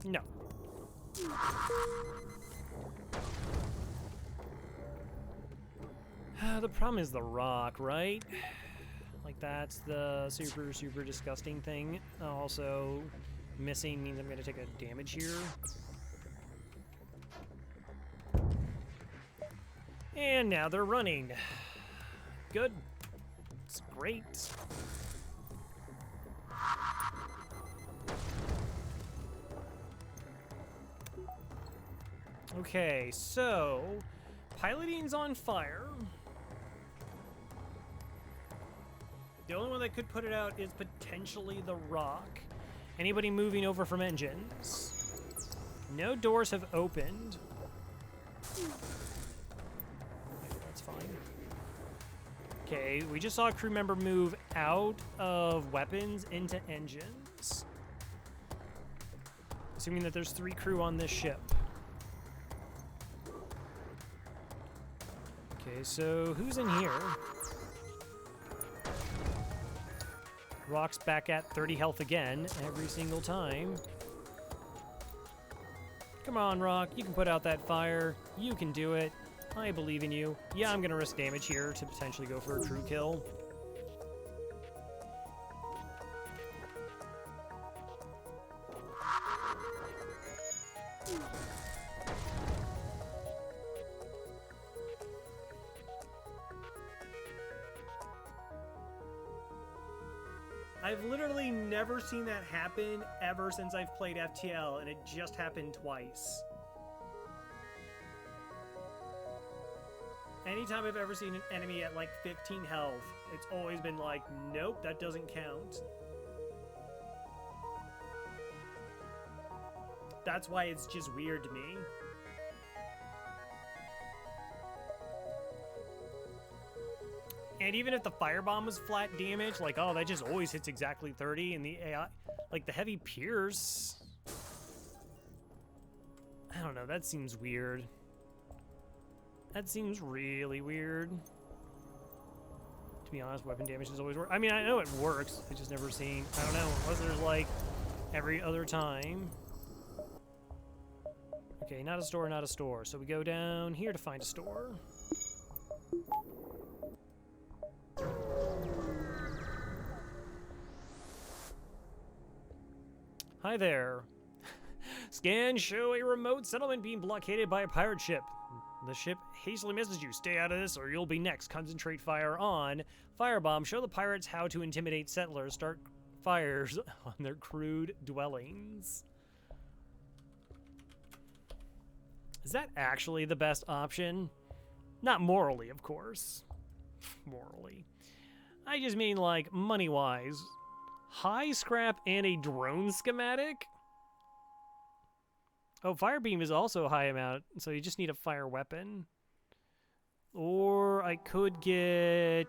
No. The problem is the rock, right? Like, that's the super, super disgusting thing. Also, missing means I'm going to take a damage here. And now they're running. Good. It's great. Okay, so piloting's on fire. The only one that could put it out is potentially the rock. Anybody moving over from engines? No doors have opened. That's fine. Okay, we just saw a crew member move out of weapons into engines. Assuming that there's 3 crew on this ship. Okay, so who's in here? Rock's back at 30 health again every single time. Come on, Rock. You can put out that fire. You can do it. I believe in you. Yeah, I'm going to risk damage here to potentially go for a crew kill. I've literally never seen that happen ever since I've played FTL, and it just happened twice. Anytime I've ever seen an enemy at like 15 health, it's always been like, nope, that doesn't count. That's why it's just weird to me. And even if the firebomb was flat damage, like, oh, that just always hits exactly 30, and the AI, like, the heavy pierce, I don't know, that seems weird. That seems really weird. To be honest, weapon damage does always work. I mean, I know it works, I just never seen, I don't know, unless there's, like, every other time. Okay, not a store, not a store. So we go down here to find a store. Hi there. Scans show a remote settlement being blockaded by a pirate ship. The ship hastily messages you, stay out of this or you'll be next. Concentrate fire on firebomb. Show the pirates how to intimidate settlers. Start fires on their crude dwellings. Is that actually the best option? Not morally, of course. Morally. I just mean, like, money-wise. High scrap and a drone schematic? Oh, fire beam is also a high amount, so you just need a fire weapon. Or I could get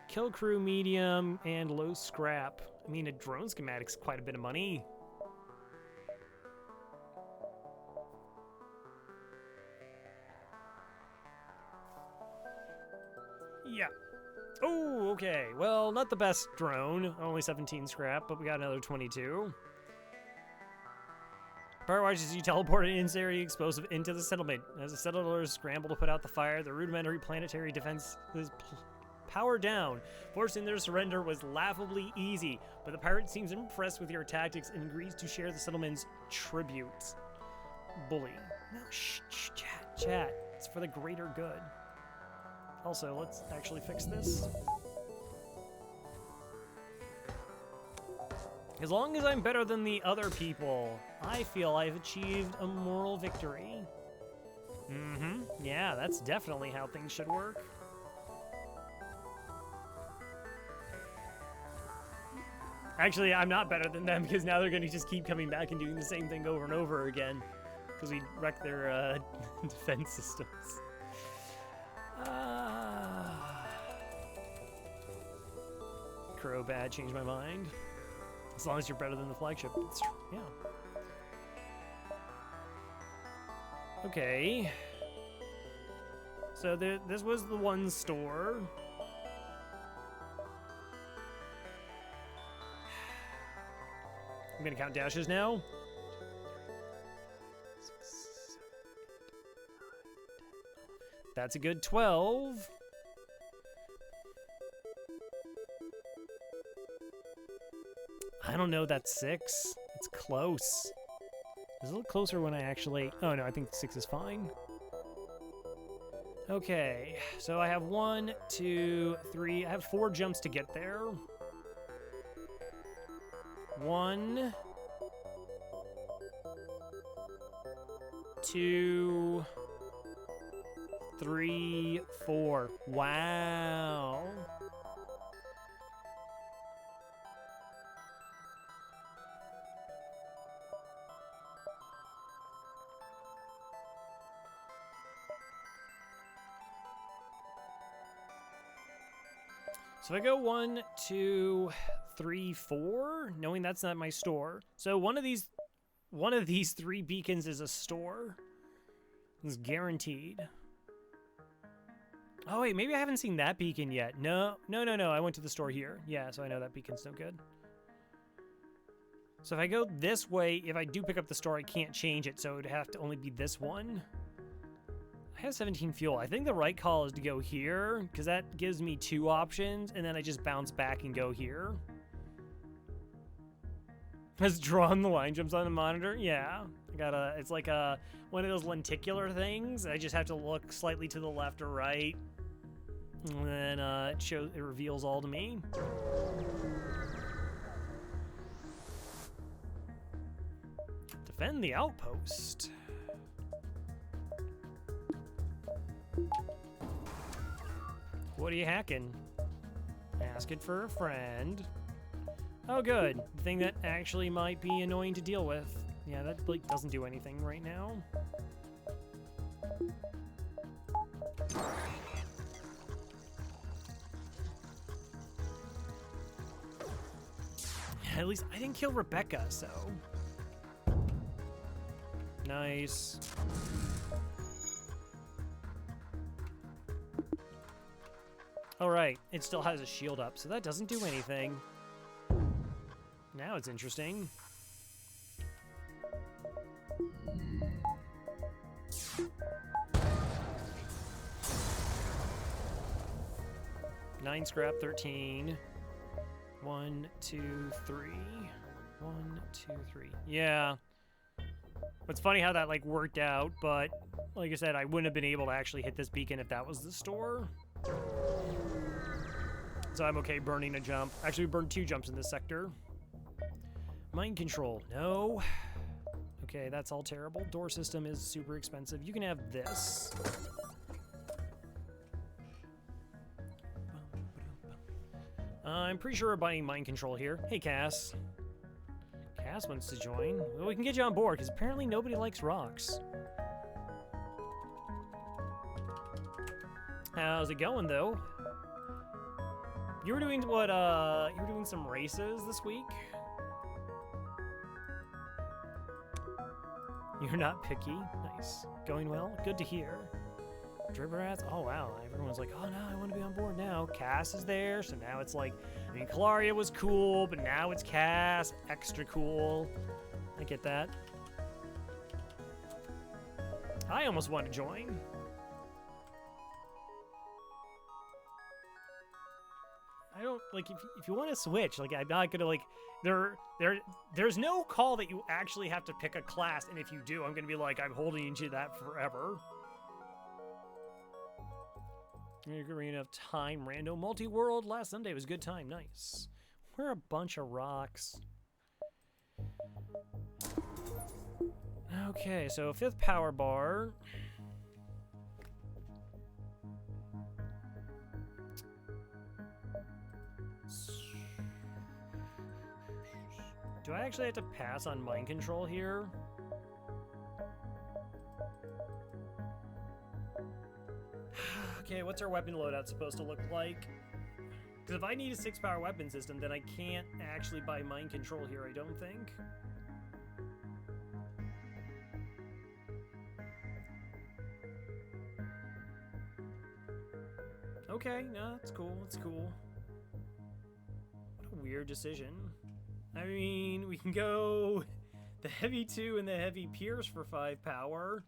kill crew medium and low scrap. I mean, a drone schematic's quite a bit of money. Yeah. Oh, okay. Well, not the best drone. Only 17 scrap, but we got another 22. Power watches you teleport an incendiary explosive into the settlement. As the settlers scramble to put out the fire, the rudimentary planetary defense is powered down. Forcing their surrender was laughably easy, but the pirate seems impressed with your tactics and agrees to share the settlement's tribute. Bully. No, shh, chat. It's for the greater good. Also, let's actually fix this. As long as I'm better than the other people, I feel I've achieved a moral victory. Yeah, that's definitely how things should work. Actually, I'm not better than them because now they're going to just keep coming back and doing the same thing over and over again because we wrecked their defense systems. Crow bad, changed my mind. As long as you're better than the flagship. It's true. Yeah. Okay. So this was the one store. I'm gonna count dashes now. 6, 7, 8, 9, 10. That's a good 12. I don't know, that's 6. It's close. It's a little closer when I actually... Oh no, I think 6 is fine. Okay, so I have 1, 2, 3... I have 4 jumps to get there. 1... 2... 3, 4. Wow. So I go 1, 2, 3, 4, knowing that's not my store. So one of these 3 beacons is a store. It's guaranteed. Oh wait, maybe I haven't seen that beacon yet. No. I went to the store here. Yeah, so I know that beacon's no good. So if I go this way, if I do pick up the store, I can't change it, so it would have to only be this one. I have 17 fuel. I think the right call is to go here, because that gives me 2 options, and then I just bounce back and go here. Has drawn the line jumps on the monitor? Yeah. I got it's like one of those lenticular things. I just have to look slightly to the left or right. And then it reveals all to me. Defend the outpost. What are you hacking? Ask it for a friend. Oh, good. The thing that actually might be annoying to deal with. Yeah, that like doesn't do anything right now. At least I didn't kill Rebecca, so... Nice. Alright, it still has a shield up, so that doesn't do anything. Now it's interesting. Nine scrap, 13. 1, 2, 3. 1, 2, 3. Yeah. It's funny how that like worked out, but like I said, I wouldn't have been able to actually hit this beacon if that was the store. So I'm okay burning a jump. Actually, we burned 2 jumps in this sector. Mind control, no. Okay, that's all terrible. Door system is super expensive. You can have this. I'm pretty sure we're buying mind control here. Hey, Cass. Cass wants to join. Well, we can get you on board, because apparently nobody likes rocks. How's it going, though? You were doing what, you were doing some races this week? You're not picky. Nice. Going well? Good to hear. Dribberats? Oh, wow. Everyone's like, oh, no, I want to be on board now. Cass is there, so now it's like, I mean, Kalaria was cool, but now it's Cass. Extra cool. I get that. I almost want to join. I don't, like, if you want to switch, like, I'm not gonna, like, there's no call that you actually have to pick a class, and if you do, I'm gonna be like, I'm holding you to that forever. Arena of Time, Rando Multi-World. Last Sunday was a good time. Nice. We're a bunch of rocks. Okay, so 5th power bar. Do I actually have to pass on mind control here? Okay, what's our weapon loadout supposed to look like? Because if I need a 6-power weapon system, then I can't actually buy mind control here, I don't think. Okay, no, it's cool, it's cool. What a weird decision. I mean, we can go the Heavy 2 and the Heavy Pierce for 5 power.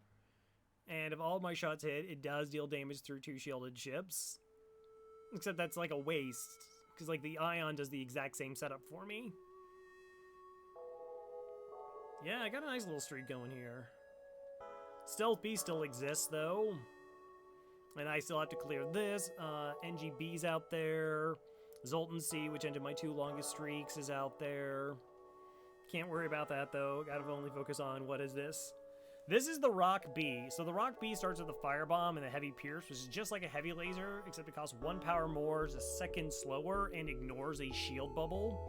And if all my shots hit, it does deal damage through 2 shielded ships. Except that's like a waste, because like the Ion does the exact same setup for me. Yeah, I got a nice little streak going here. Stealth B still exists though. And I still have to clear this. NGB's out there. Zoltan C, which ended my 2 longest streaks, is out there. Can't worry about that though. Gotta only focus on what is this. This is the Rock B. So the Rock B starts with the Firebomb and the Heavy Pierce, which is just like a Heavy Laser, except it costs 1 power more, is a second slower, and ignores a shield bubble.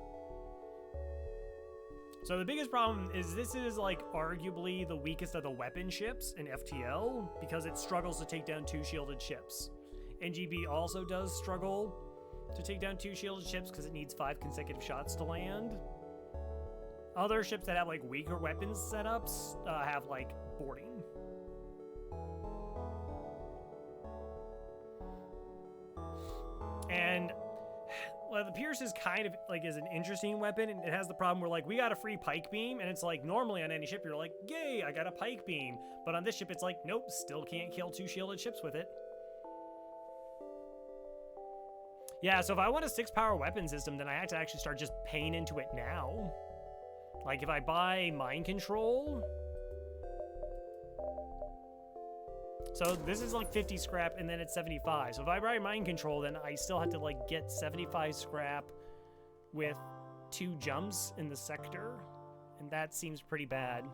So the biggest problem is this is like arguably the weakest of the weapon ships in FTL, because it struggles to take down 2 shielded ships. NGB also does struggle to take down 2 shielded ships because it needs 5 consecutive shots to land. Other ships that have like weaker weapons setups have like boarding. And well, the Pierce is kind of like is an interesting weapon, and it has the problem where like we got a free pike beam, and it's like normally on any ship you're like, yay, I got a pike beam. But on this ship it's like, nope, still can't kill 2 shielded ships with it. Yeah, so if I want a 6-power weapon system, then I have to actually start just paying into it now. Like, if I buy mind control... So this is like 50 scrap, and then it's 75. So if I buy mind control, then I still have to, like, get 75 scrap with 2 jumps in the sector. And that seems pretty bad.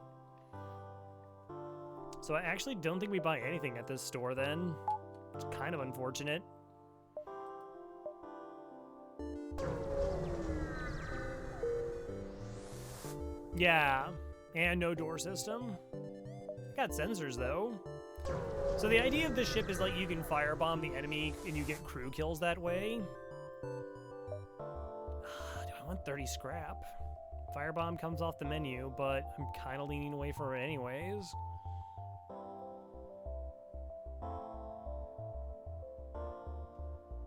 So I actually don't think we buy anything at this store, then. It's kind of unfortunate. Yeah, and no door system. Got sensors though. So the idea of this ship is like you can firebomb the enemy and you get crew kills that way. Do I want 30 scrap? Firebomb comes off the menu, but I'm kind of leaning away from it anyways.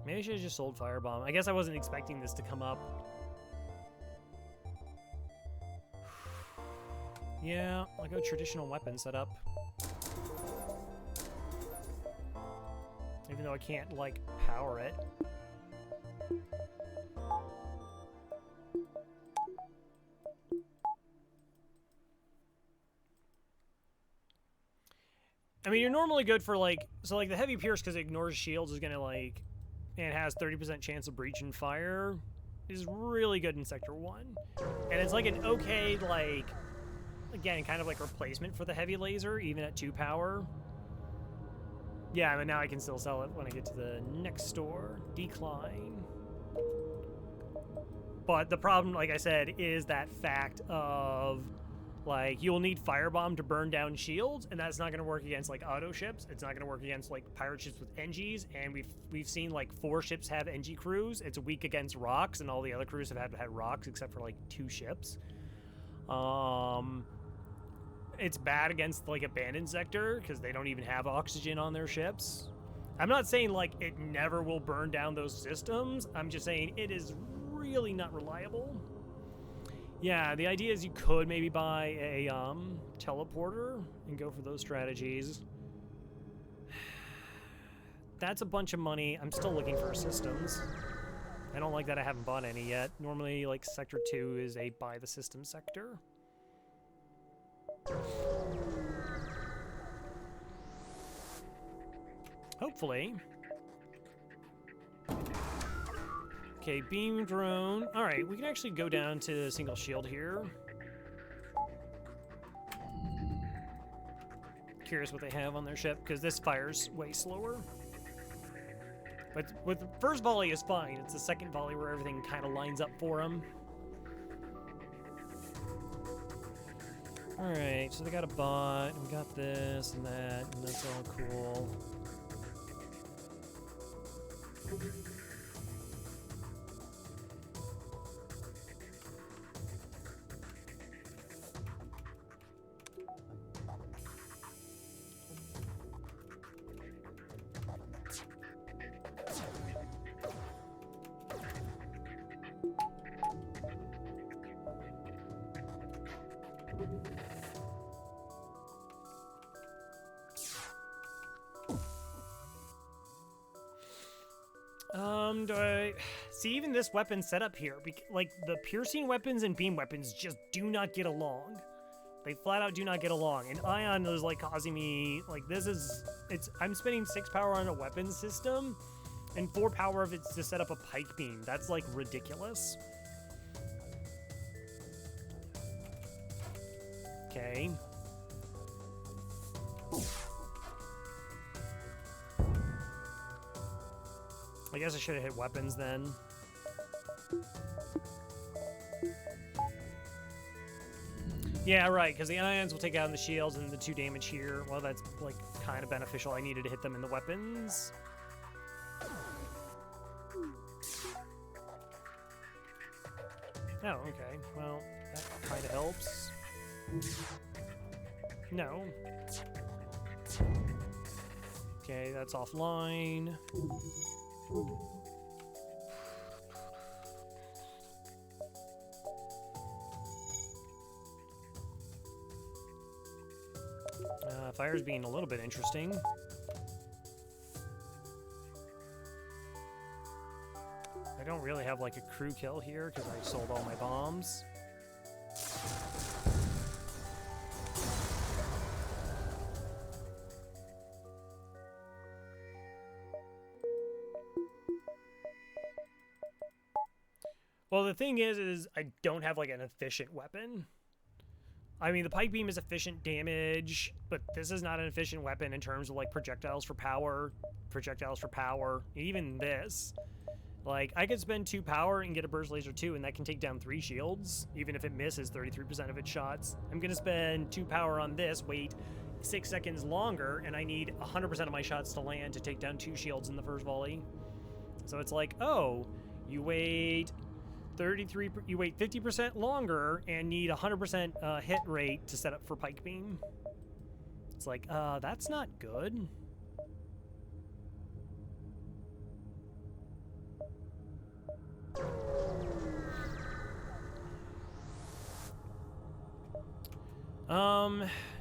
Maybe I should have just sold Firebomb. I guess I wasn't expecting this to come up. Yeah, I'll go traditional weapon setup. Even though I can't, like, power it. I mean, you're normally good for, like... So, like, the Heavy Pierce, because it ignores shields, is gonna, like... And it has 30% chance of breach and fire. Is really good in Sector 1. And it's, like, an okay, like... Again, kind of like replacement for the Heavy Laser, even at 2 power. Yeah, but now I can still sell it when I get to the next store. Decline. But the problem, like I said, is that fact of, like, you'll need Firebomb to burn down shields, and that's not going to work against, like, auto ships. It's not going to work against, like, pirate ships with NGs, and we've seen, like, 4 ships have NG crews. It's weak against rocks, and all the other crews have had rocks except for, like, 2 ships. It's bad against, like, Abandoned Sector, because they don't even have oxygen on their ships. I'm not saying, like, it never will burn down those systems. I'm just saying it is really not reliable. Yeah, the idea is you could maybe buy a teleporter and go for those strategies. That's a bunch of money. I'm still looking for systems. I don't like that I haven't bought any yet. Normally, like, Sector 2 is a buy the system sector. Hopefully. Okay, beam drone. All right, we can actually go down to single shield here. Curious what they have on their ship, because this fires way slower. But with the first volley is fine. It's the second volley where everything kind of lines up for them. All right, so they got a bot, and we got this and that, and that's all cool. Do I see even this weapon setup here? Like, the piercing weapons and beam weapons just do not get along. They flat out do not get along. And Ion is like causing me, like, I'm spending 6 power on a weapon system and 4 power of it's to set up a pike beam. That's like ridiculous. Okay. I guess I should have hit weapons then. Yeah, right, because the ions will take out the shields and the 2 damage here. Well, that's, like, kind of beneficial. I needed to hit them in the weapons. Oh, okay. Well, that kind of helps. No. Okay, that's offline. Fire's being a little bit interesting. I don't really have like a crew kill here because I sold all my bombs. Well, the thing is I don't have like an efficient weapon. I mean, the pike beam is efficient damage, but this is not an efficient weapon in terms of like projectiles for power, even this. Like, I could spend 2 power and get a burst laser 2, and that can take down 3 shields, even if it misses 33% of its shots. I'm gonna spend 2 power on this, wait 6 seconds longer, and I need 100% of my shots to land to take down 2 shields in the first volley. So it's like, oh, you wait 50% longer and need 100% hit rate to set up for pike beam. It's like, that's not good.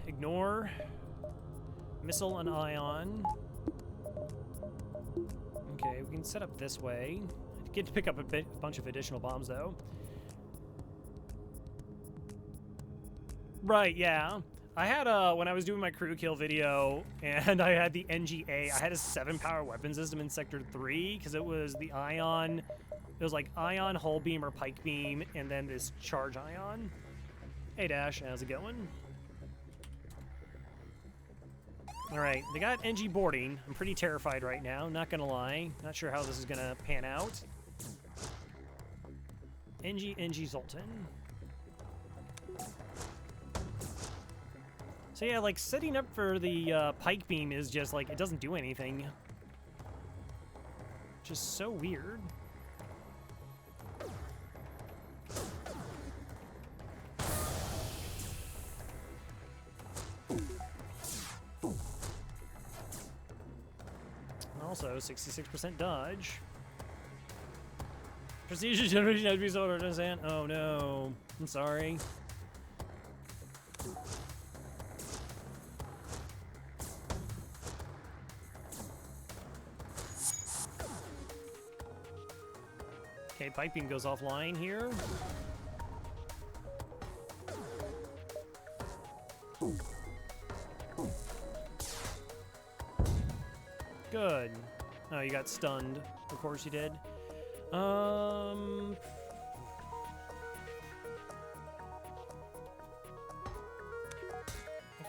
Ignore missile and ion. Okay, we can set up this way. Get to pick up a bunch of additional bombs, though. Right, yeah. I had when I was doing my crew kill video, and I had the NGA, I had a 7 power weapon system in Sector 3, because it was the ion, it was like ion, hull beam, or pike beam, and then this charge ion. Hey Dash, how's it going? Alright, they got NG boarding. I'm pretty terrified right now, not gonna lie. Not sure how this is gonna pan out. NG Zoltan. So yeah, like, setting up for the pike beam is just, like, it doesn't do anything. Just so weird. Also, 66% dodge. Prestige generation has to be so hard to understand. Oh no. I'm sorry. Okay, pike beam goes offline here. Good. Oh, you got stunned. Of course you did. I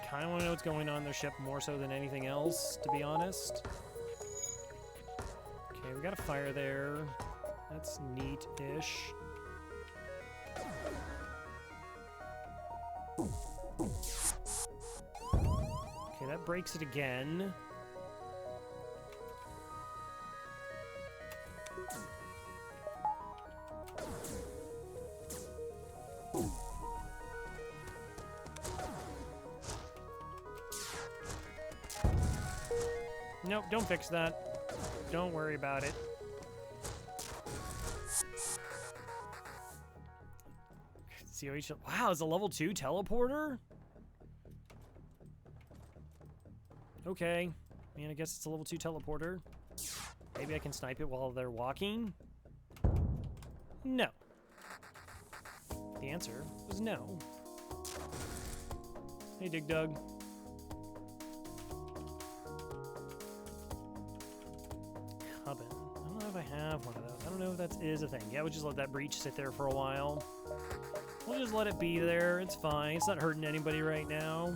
kind of want to know what's going on in their ship more so than anything else, to be honest. Okay, we got a fire there. That's neat-ish. Okay, that breaks it again. Nope, don't fix that. Don't worry about it. COH. Wow, it's a level 2 teleporter? Okay. I mean, I guess it's a level 2 teleporter. Maybe I can snipe it while they're walking? No. The answer was no. Hey, Dig Dug. Coven. I don't know if I have one of those. I don't know if that is a thing. Yeah, we'll just let that breach sit there for a while. We'll just let it be there. It's fine. It's not hurting anybody right now.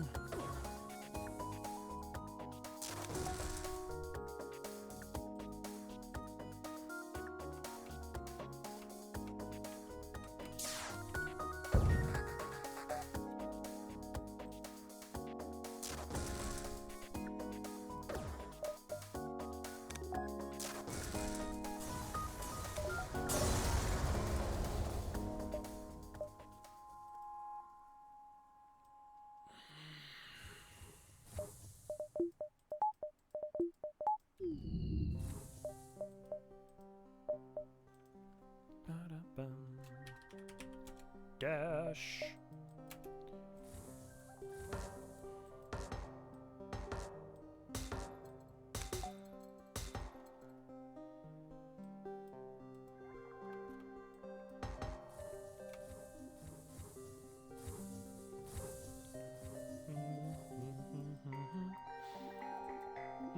Dash.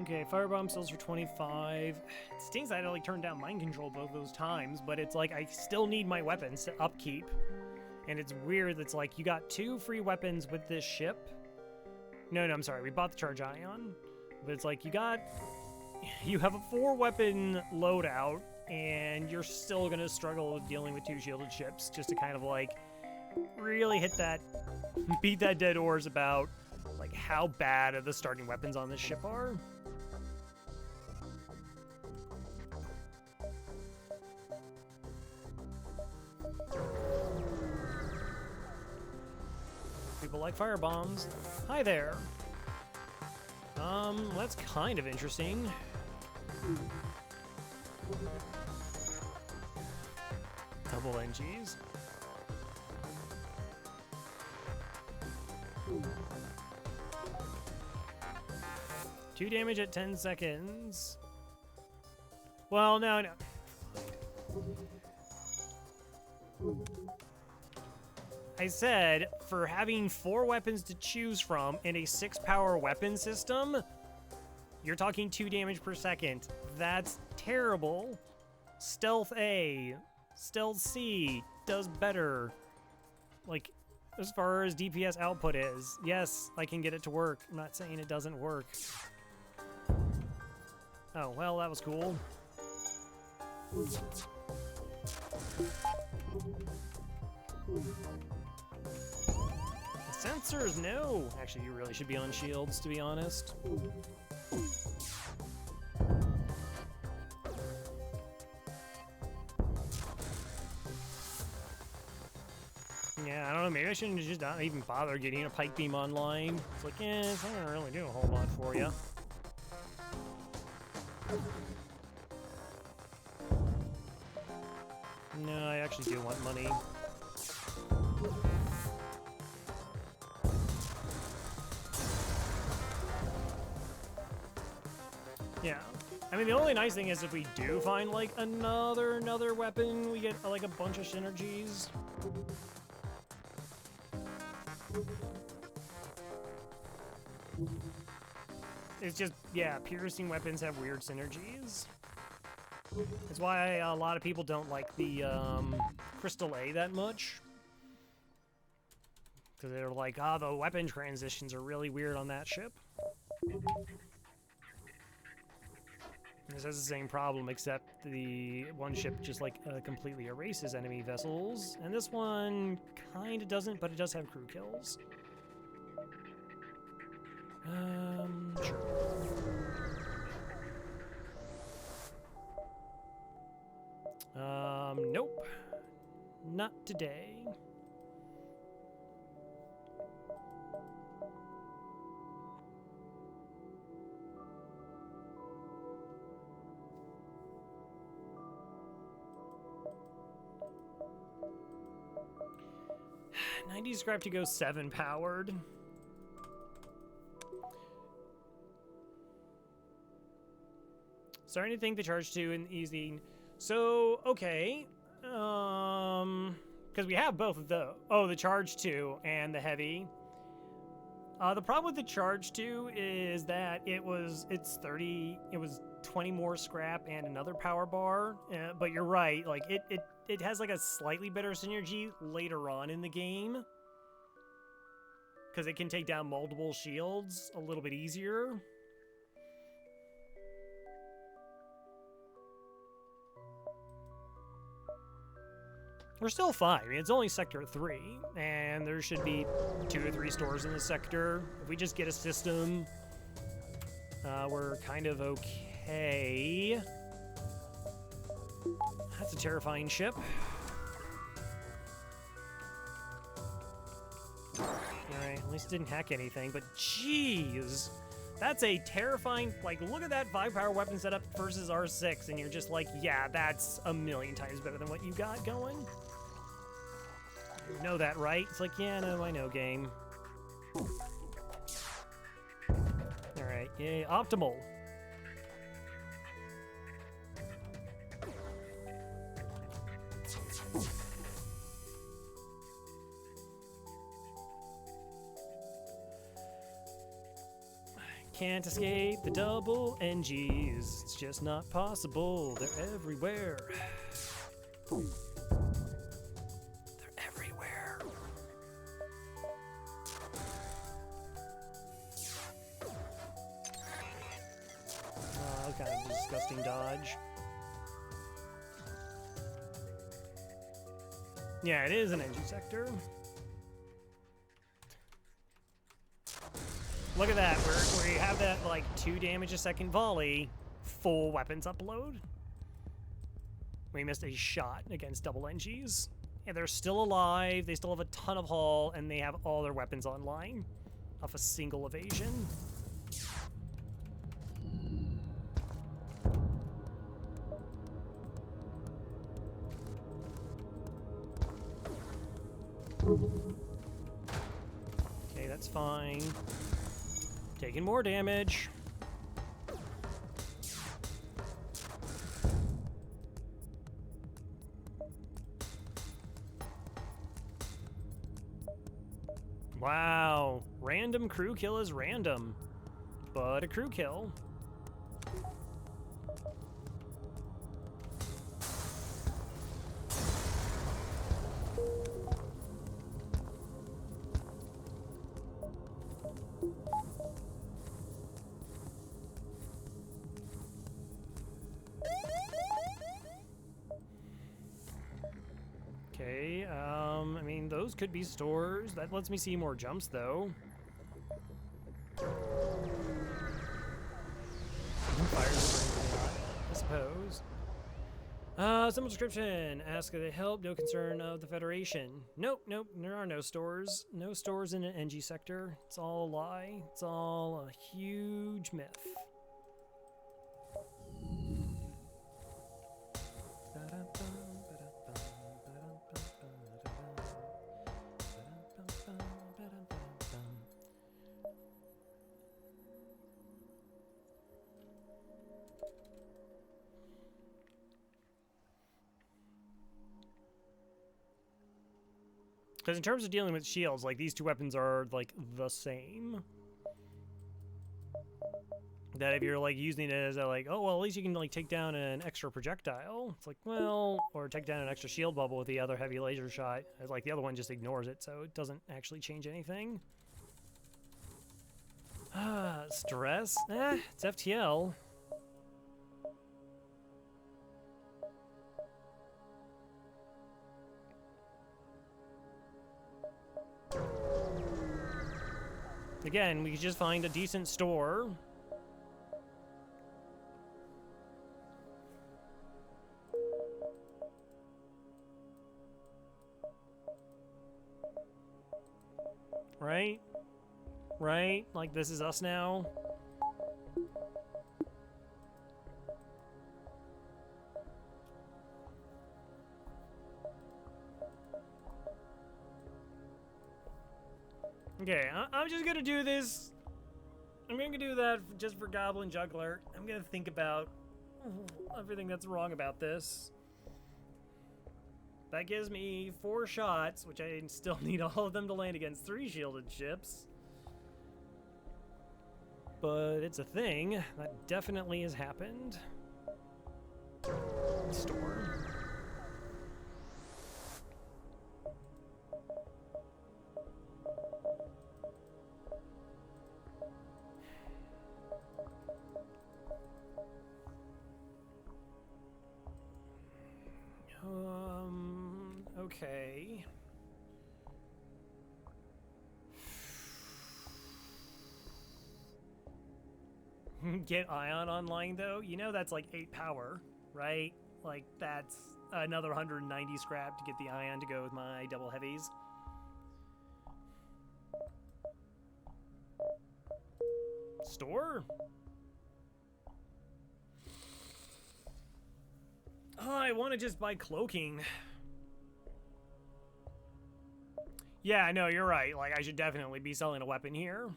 Okay, firebomb sells for 25. It stings that I like turned down mind control both those times, but it's like I still need my weapons to upkeep. And it's weird, it's like you got 2 free weapons with this ship. No, I'm sorry, we bought the Charge Ion. But it's like you have a 4-weapon loadout, and you're still gonna struggle with dealing with 2 shielded ships just to kind of like really beat that dead horse about like how bad the starting weapons on this ship are. People like fire bombs. Hi there. That's kind of interesting. Double NGs. 2 damage at 10 seconds. Well, no. I said, for having 4 weapons to choose from in a 6-power weapon system, you're talking 2 damage per second. That's terrible. Stealth A, Stealth C does better. Like, as far as DPS output is, yes, I can get it to work. I'm not saying it doesn't work. Oh, well, that was cool. The sensors, no. Actually, you really should be on shields, to be honest. Yeah, I don't know, maybe I shouldn't just not even bother getting a pike beam online. It's like, it's not gonna really do a whole lot for you. No, I actually do want money. Yeah. I mean, the only nice thing is if we do find, like, another weapon, we get, like, a bunch of synergies. It's just, yeah, piercing weapons have weird synergies. That's why a lot of people don't like the Crystal A that much. Because they're like, the weapon transitions are really weird on that ship. This has the same problem, except the one ship just, like, completely erases enemy vessels. And this one kind of doesn't, but it does have crew kills. Sure. Nope. Not today. '90s scrap to go 7 powered. Starting to think the charge 2 and easy. So, okay. Because we have both of those. Oh, the charge 2 and the heavy. The problem with the charge 2 is that it was 20 more scrap and another power bar. But you're right, like it has like a slightly better synergy later on in the game. Because it can take down multiple shields a little bit easier. We're still fine. I mean, it's only Sector 3, and there should be 2 or 3 stores in the sector. If we just get a system, we're kind of okay. That's a terrifying ship. Alright, at least it didn't hack anything, but jeez! That's a terrifying, like, look at that 5-power weapon setup versus R6, and you're just like, yeah, that's a million times better than what you got going. You know that, right? It's like, yeah, no, I know, game. Alright, yay, optimal. Can't escape the double NGs. It's just not possible. They're everywhere. They're everywhere. Oh, kind of disgusting dodge. Yeah, it is an engine sector. Look at that, where you have that, like, 2 damage a second volley, full weapons upload. We missed a shot against double NGs. And they're still alive, they still have a ton of hull, and they have all their weapons online off a single evasion. Okay, that's fine. Taking more damage. Wow. Random crew kill is random, but a crew kill. those could be stores. That lets me see more jumps, though. Fire, I suppose. Simple description. Ask if they help. No concern of the Federation. Nope, nope. There are no stores. No stores in an NG sector. It's all a lie. It's all a huge myth. Because in terms of dealing with shields, like, these two weapons are, like, the same. That if you're, like, using it as a, like, oh, well, at least you can, like, take down an extra projectile. It's like, well, or take down an extra shield bubble with the other heavy laser shot. It's like, the other one just ignores it, so it doesn't actually change anything. Stress? It's FTL. Again, we could just find a decent store. Right? Right? Like, this is us now. Okay, I'm just gonna do this. I'm gonna do that just for Goblin Juggler. I'm gonna think about everything that's wrong about this. That gives me 4 shots, which I still need all of them to land against 3 shielded ships. But it's a thing. That definitely has happened. Storm. Okay. Get Ion online, though? You know that's like 8 power, right? Like, that's another 190 scrap to get the Ion to go with my double heavies. Store? Oh, I want to just buy cloaking. Yeah, no, you're right. Like, I should definitely be selling a weapon here.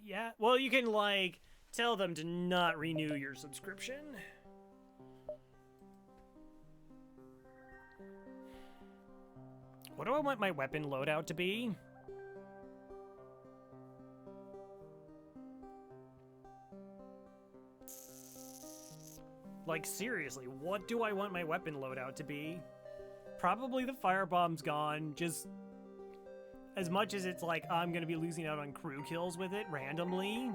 Yeah. Well, you can, like, tell them to not renew your subscription. What do I want my weapon loadout to be? Like, seriously, what do I want my weapon loadout to be? Probably the firebomb's gone, just as much as it's like I'm gonna be losing out on crew kills with it randomly.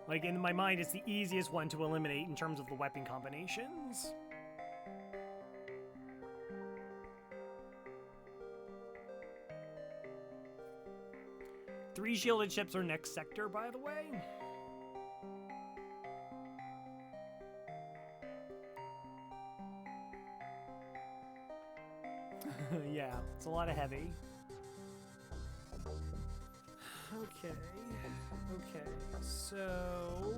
Like, in my mind, it's the easiest one to eliminate in terms of the weapon combinations. Three shielded ships are next sector, by the way. Yeah, it's a lot of heavy. Okay, so...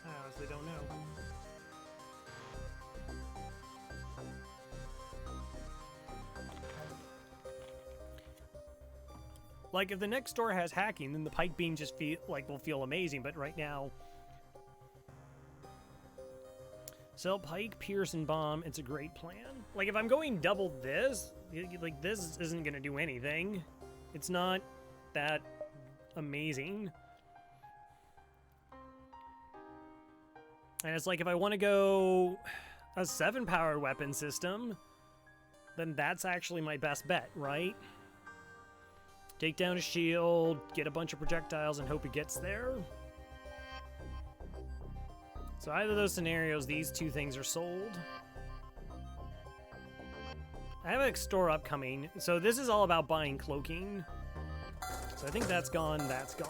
I honestly don't know. Like, if the next store has hacking, then the Pike Beam just will feel amazing, but right now... Sell Pike, Pierce, and Bomb, it's a great plan. Like, if I'm going double this, like, this isn't gonna do anything. It's not that amazing. And it's like, if I want to go a 7-power weapon system, then that's actually my best bet, right? Take down a shield, get a bunch of projectiles, and hope it gets there. So either of those scenarios, these two things are sold. I have a store upcoming, so this is all about buying cloaking. So I think that's gone, that's gone.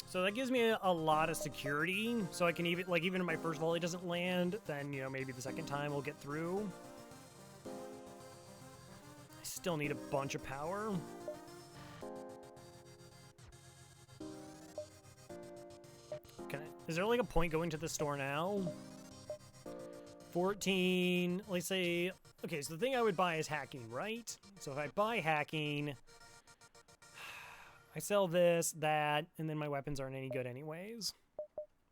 So that gives me a lot of security, so I can even, like, even if my first volley doesn't land, then, you know, maybe the second time we'll get through. I still need a bunch of power. Is there, like, a point going to the store now? 14, let's say, okay, so the thing I would buy is hacking, right? So if I buy hacking, I sell this, that, and then my weapons aren't any good anyways.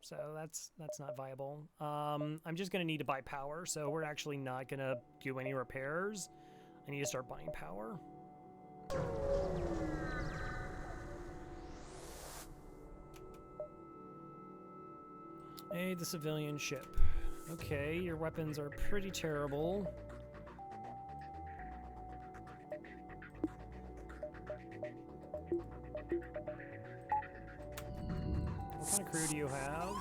So that's not viable. I'm just gonna need to buy power, so we're actually not gonna do any repairs. I need to start buying power. Aid the civilian ship. Okay, your weapons are pretty terrible. What kind of crew do you have?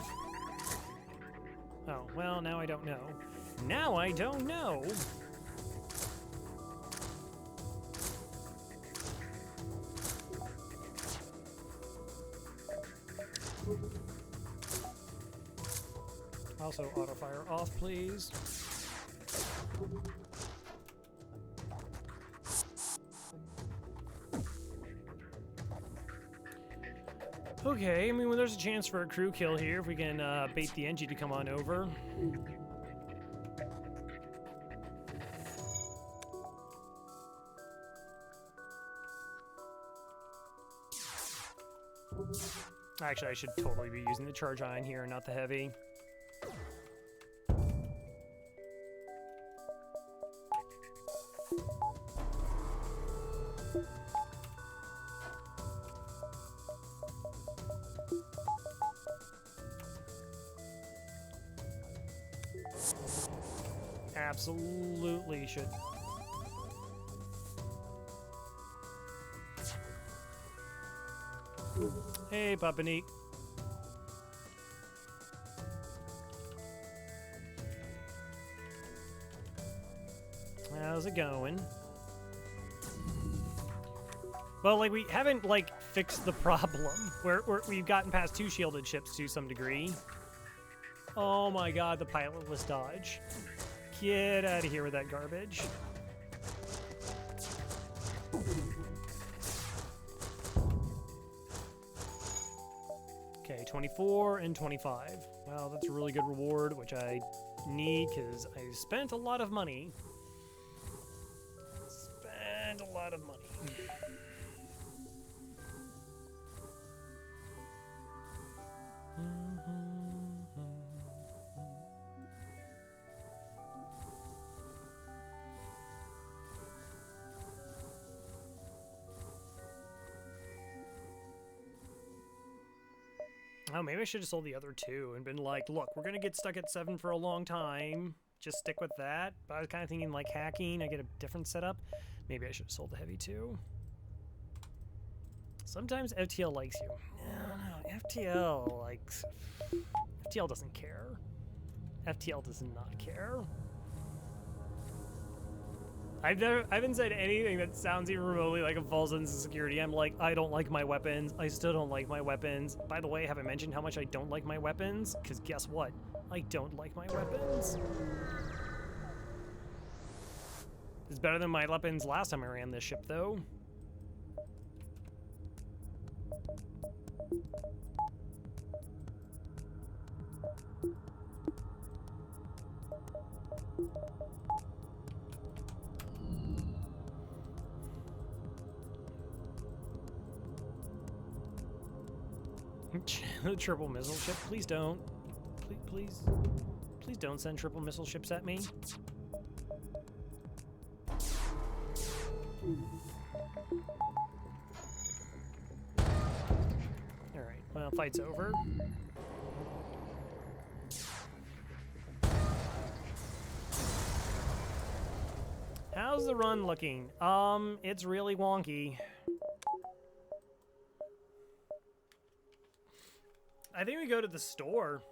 Oh, well, now I don't know. Now I don't know! Also, auto fire off, please. Okay, I mean, when there's a chance for a crew kill here, if we can bait the Engie to come on over. Actually, I should totally be using the charge ion here, not the heavy. Absolutely should. Hey, Papani. How's it going? Well, like, we haven't, like, fixed the problem. We've gotten past 2 shielded ships to some degree. Oh my god, the pilotless dodge. Get out of here with that garbage. Okay, 24 and 25. Well, that's a really good reward, which I need because I spent a lot of money. Spent a lot of money. Oh, maybe I should have sold the other 2 and been like, look, we're going to get stuck at 7 for a long time. Just stick with that. But I was kind of thinking, like, hacking, I get a different setup. Maybe I should have sold the heavy, too. Sometimes FTL likes you. No, FTL likes... FTL doesn't care. FTL does not care. I haven't said anything that sounds even remotely like a false sense of security. I'm like, I don't like my weapons. I still don't like my weapons. By the way, have I mentioned how much I don't like my weapons? Because guess what? I don't like my weapons. It's better than my weapons last time I ran this ship, though. Triple missile ship. Please don't. Please don't send triple missile ships at me. Alright, well, fight's over. How's the run looking? It's really wonky. I think we go to the store.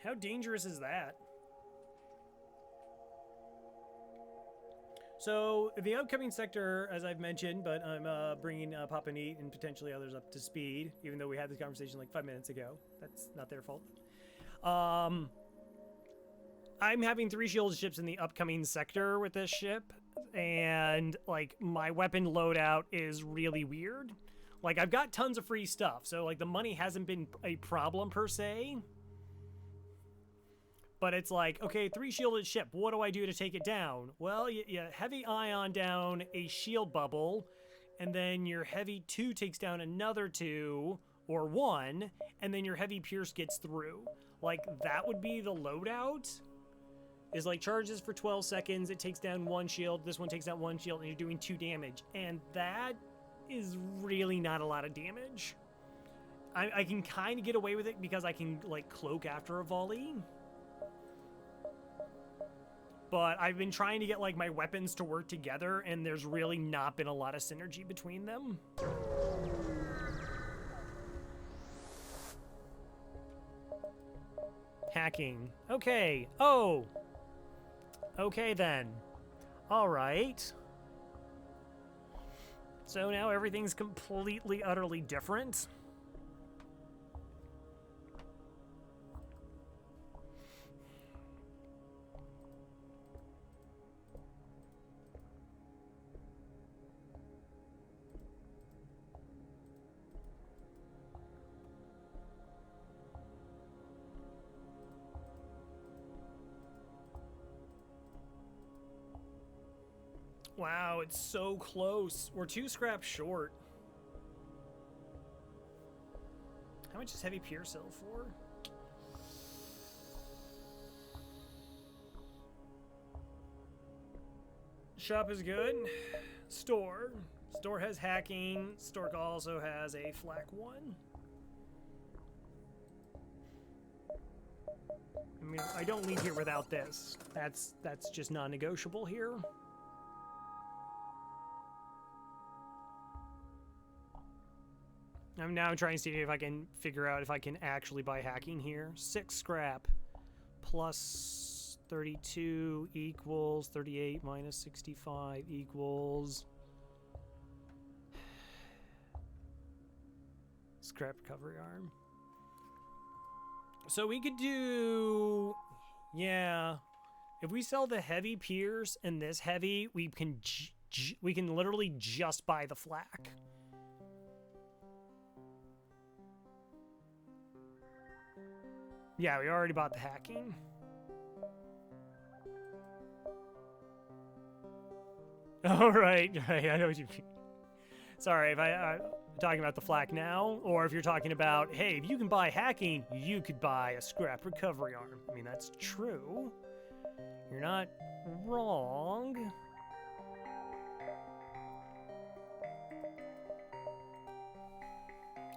How dangerous is that? So, the upcoming sector, as I've mentioned, but I'm bringing Papa Neat and potentially others up to speed, even though we had this conversation like 5 minutes ago. That's not their fault. I'm having 3 shield ships in the upcoming sector with this ship, and, like, my weapon loadout is really weird. Like, I've got tons of free stuff, so, like, the money hasn't been a problem per se. But it's like, okay, 3 shielded ship, what do I do to take it down? Well, you heavy ion down a shield bubble, and then your heavy 2 takes down another 2, or 1, and then your heavy pierce gets through. Like, that would be the loadout. Is like charges for 12 seconds, it takes down 1 shield, this one takes down 1 shield, and you're doing 2 damage. And that is really not a lot of damage. I can kind of get away with it because I can, like, cloak after a volley. But I've been trying to get, like, my weapons to work together, and there's really not been a lot of synergy between them. Hacking. Okay. Oh! Okay, then. Alright. So now everything's completely, utterly different. Wow, it's so close. We're 2 scraps short. How much is heavy pierce sell for? Shop is good. Store. Store has hacking. Store also has a flak 1. I mean, I don't leave here without this. That's just non-negotiable here. I'm now trying to see if I can figure out if I can actually buy hacking here. 6 scrap plus 32 equals 38 minus 65 equals scrap recovery arm. So we could do, yeah, if we sell the heavy pierce and this heavy, we can literally just buy the flak. Yeah, we already bought the hacking. Oh, right, I know what you mean. Sorry, if I'm talking about the flak now, or if you're talking about, hey, if you can buy hacking, you could buy a scrap recovery arm. I mean, that's true. You're not wrong.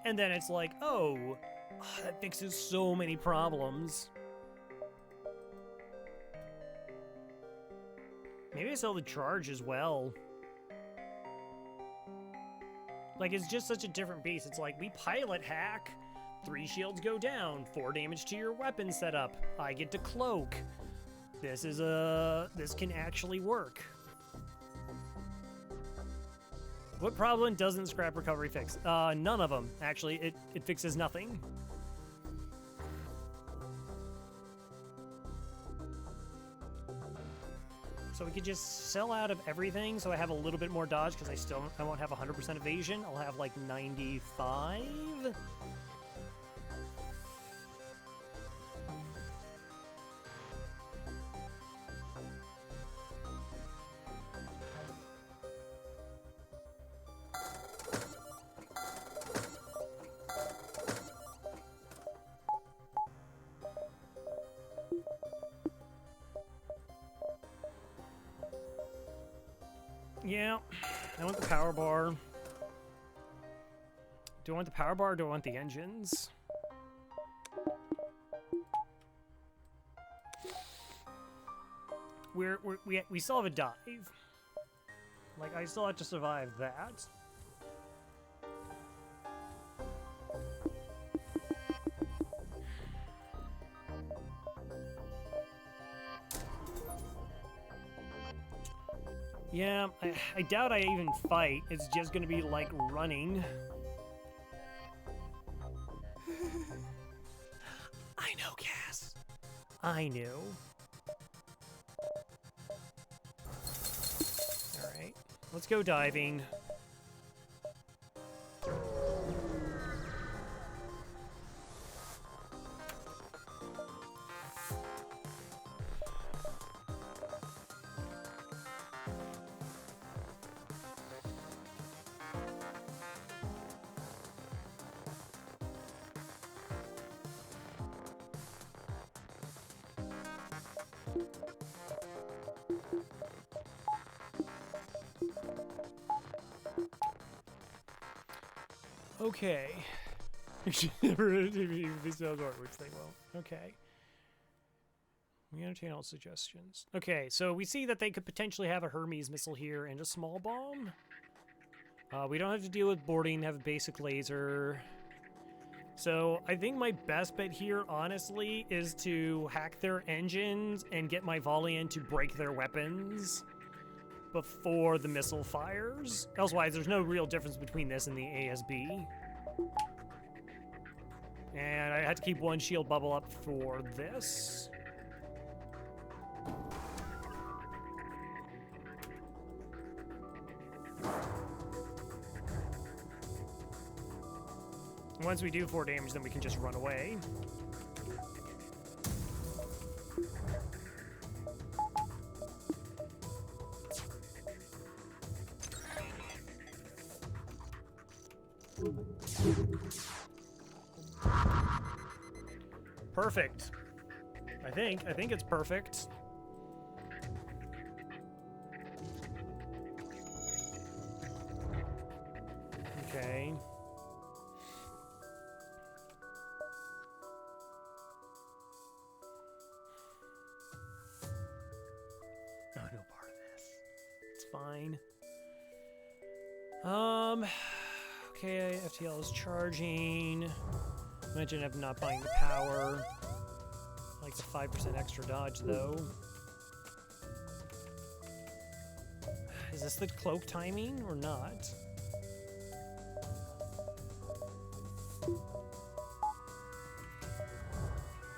And then it's like, oh, that fixes so many problems. Maybe I sell the charge as well. Like, it's just such a different beast. It's like, we pilot hack, 3 shields go down, 4 damage to your weapon setup. I get to cloak. This can actually work. What problem doesn't scrap recovery fix? None of them. Actually, it fixes nothing. So we could just sell out of everything so I have a little bit more dodge because I won't have 100% evasion. I'll have like 95. Yeah, I want the power bar. Do I want the power bar or do I want the engines? We still have a dive. Like, I still have to survive that. Yeah, I doubt I even fight. It's just gonna be like running. I know, Cass. I knew. Alright, let's go diving. Okay. This sounds hard, which they will. Okay. We entertain all suggestions. Okay, so we see that they could potentially have a Hermes missile here and a small bomb. We don't have to deal with boarding, have a basic laser. So I think my best bet here, honestly, is to hack their engines and get my volley in to break their weapons before the missile fires. Elsewise, there's no real difference between this and the ASB. And I had to keep one shield bubble up for this. Once we do 4 damage, then we can just run away. Perfect. I think it's perfect. Okay. Oh, no part of this. It's fine. Okay, FTL is charging. Imagine I'm not buying the power. I like the 5% extra dodge, though. Is this the cloak timing or not?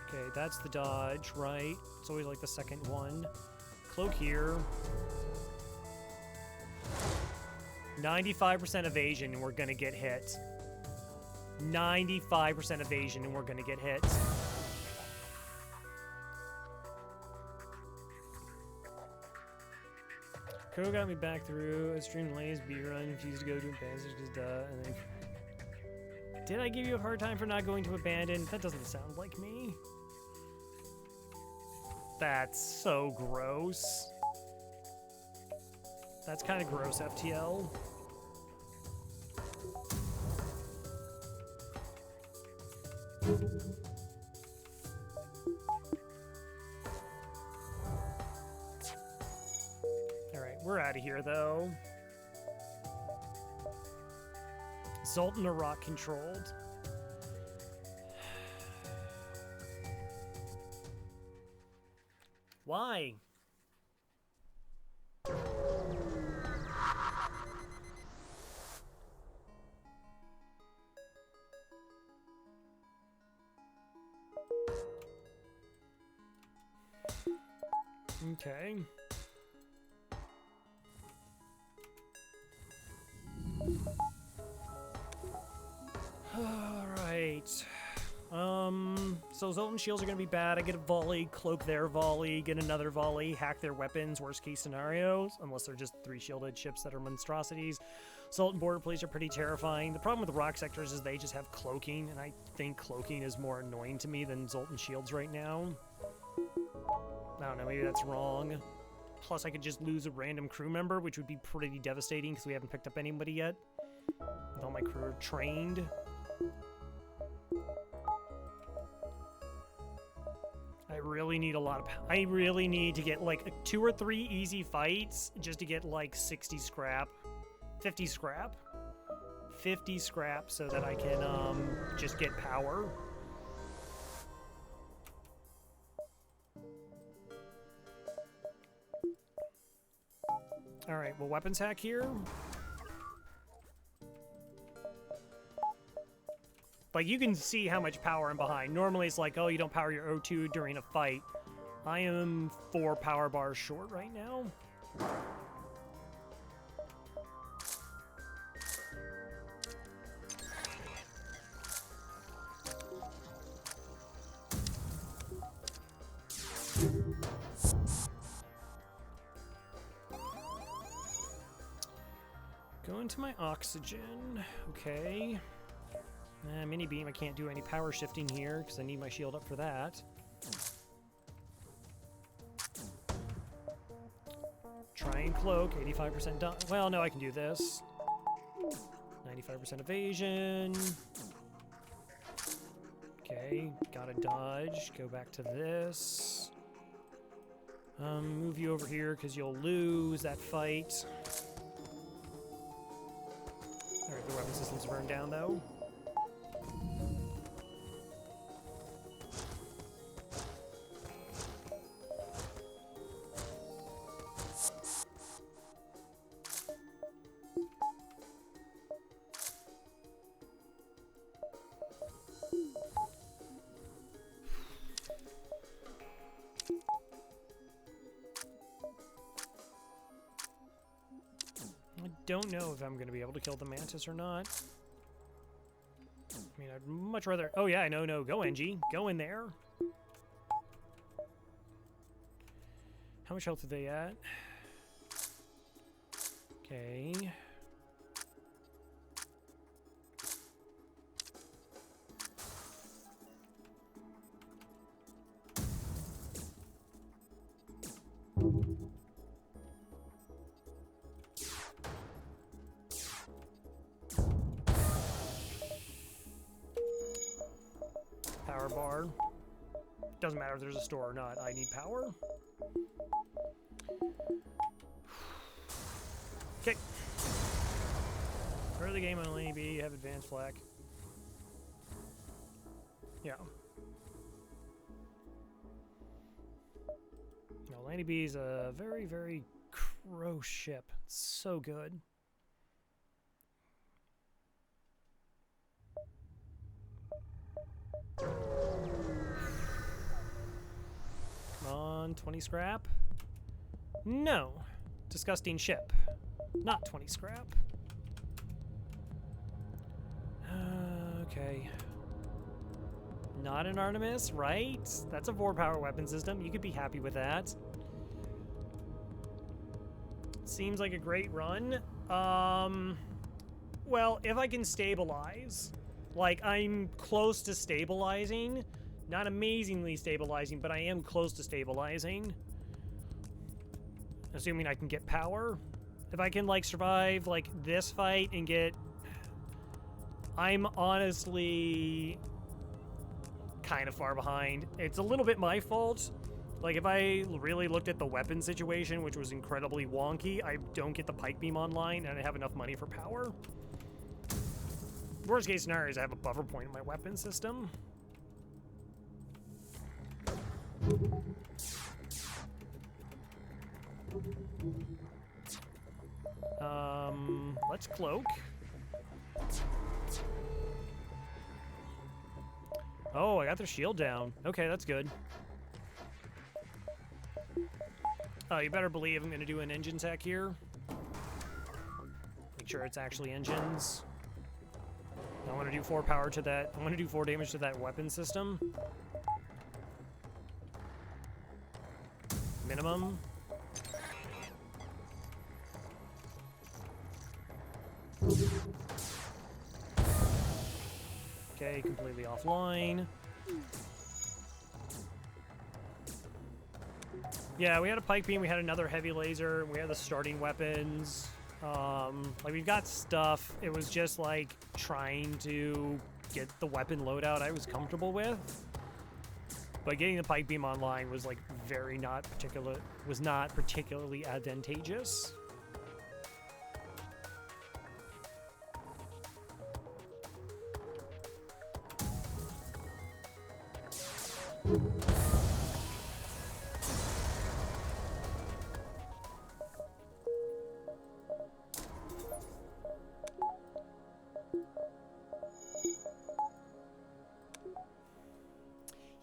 Okay, that's the dodge, right? It's always like the second one. Cloak here. 95% evasion and we're gonna get hit. 95% evasion and we're gonna get hit. Ko got me back through. I streamed Lay's B-run, refused to go to Abandon, just and then... Did I give you a hard time for not going to Abandon? That doesn't sound like me. That's so gross. That's kind of gross, FTL. Alright, we're out of here, though. Zoltan or rock controlled. Why? Okay. Alright. So Zoltan shields are gonna be bad. I get a volley, cloak their volley, get another volley, hack their weapons, worst case scenarios, unless they're just 3 shielded ships that are monstrosities. Zoltan border police are pretty terrifying. The problem with the rock sectors is they just have cloaking, and I think cloaking is more annoying to me than Zoltan shields right now. I don't know, maybe that's wrong. Plus, I could just lose a random crew member, which would be pretty devastating because we haven't picked up anybody yet. With all my crew are trained. I really need a lot of... I really need to get, like, 2 or 3 easy fights just to get, like, 60 scrap. 50 scrap. 50 scrap so that I can, just get power. Alright, well, weapons hack here. Like, you can see how much power I'm behind. Normally, it's like, oh, you don't power your O2 during a fight. I am 4 power bars short right now. Go into my oxygen. Okay. Mini beam, I can't do any power shifting here because I need my shield up for that. Try and cloak, 85% done. Well, no, I can do this. 95% evasion. Okay, gotta dodge. Go back to this. Move you over here because you'll lose that fight. Alright, the weapon system's burned down though. Don't know if I'm going to be able to kill the mantis or not. I mean, I'd much rather... Oh, yeah, no, go, NG. Go in there. How much health are they at? Okay. Power bar. Doesn't matter if there's a store or not. I need power. Okay. Early game on Laney B, have advanced flak. Yeah. No, Laney B is a very, very crow ship. It's so good. Come on, 20 scrap? No. Disgusting ship. Not 20 scrap. Okay. Not an Artemis, right? That's a 4-power weapon system. You could be happy with that. Seems like a great run. Well, if I can stabilize. Like, I'm close to stabilizing. Not amazingly stabilizing, but I am close to stabilizing. Assuming I can get power. If I can, like, survive, like, this fight and get... I'm honestly kind of far behind. It's a little bit my fault. Like, if I really looked at the weapon situation, which was incredibly wonky, I don't get the pike beam online and I have enough money for power. Worst case scenario is I have a buffer point in my weapon system. Let's cloak. Oh, I got their shield down. Okay, that's good. Oh, you better believe I'm gonna do an engine sack here. Make sure it's actually engines. I want to do 4 power to that. I want to do 4 damage to that weapon system. Minimum. Okay, completely offline. Yeah, we had a pike beam, we had another heavy laser, and we had the starting weapons. Like, we've got stuff. It was just, like, trying to get the weapon loadout I was comfortable with. But getting the pike beam online was, like, was not particularly advantageous.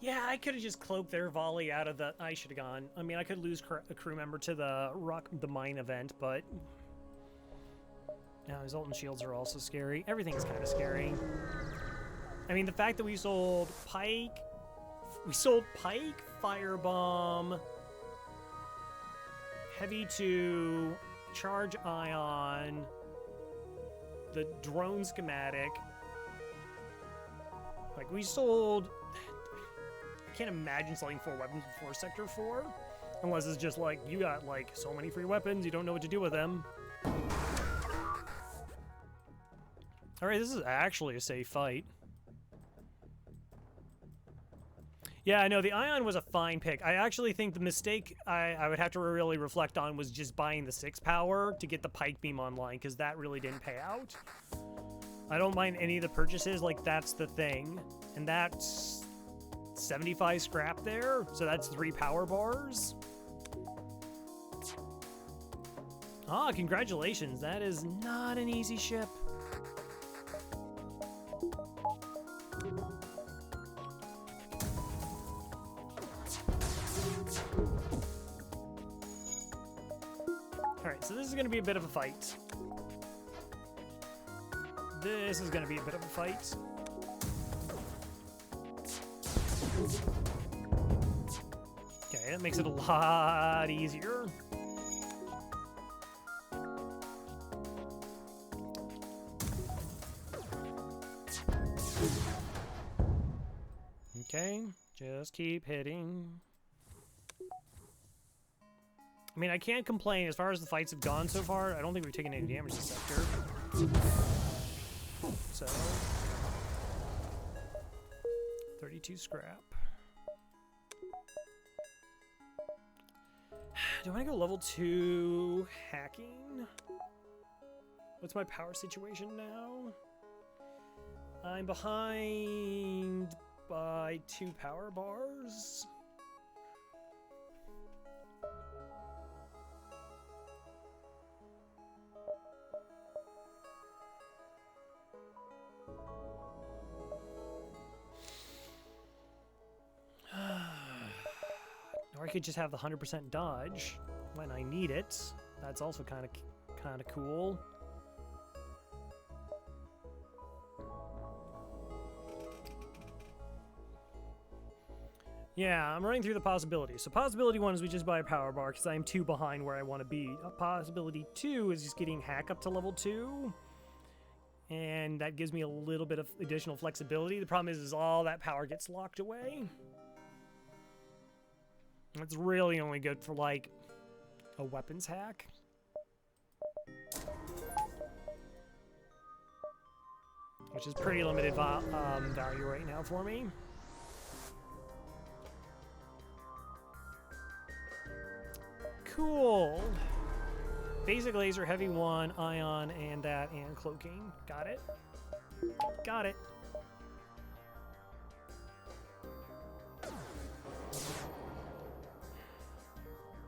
Yeah, I could have just cloaked their volley out of the... I should have gone. I mean, I could lose a crew member to the mine event, but... Now, his ult and shields are also scary. Everything's kind of scary. I mean, the fact that we sold Pike... We sold Pike, Firebomb, Heavy 2, Charge Ion, the drone schematic. Like, we sold... I can't imagine selling 4 weapons before Sector 4. Unless it's just like, you got like so many free weapons, you don't know what to do with them. Alright, this is actually a safe fight. Yeah, I know, the Ion was a fine pick. I actually think the mistake I would have to really reflect on was just buying the 6 power to get the pike beam online, because that really didn't pay out. I don't mind any of the purchases, like that's the thing. And that's 75 scrap there, so that's 3 power bars. Ah, congratulations. That is not an easy ship. Alright, so this is going to be a bit of a fight. This is going to be a bit of a fight. Okay, that makes it a lot easier. Okay, just keep hitting. I mean, I can't complain. As far as the fights have gone so far, I don't think we've taken any damage this sector. So... 32 scrap. Do I want to go level 2 hacking? What's my power situation now? I'm behind by 2 power bars. Or I could just have the 100% dodge when I need it. That's also kind of cool. Yeah, I'm running through the possibilities. So possibility 1 is we just buy a power bar because I'm 2 behind where I want to be. Possibility 2 is just getting hack up to level 2. And that gives me a little bit of additional flexibility. The problem is all that power gets locked away. It's really only good for, like, a weapons hack. Which is pretty limited value right now for me. Cool. Basic laser, heavy 1, ion, and that, and cloaking. Got it. Got it.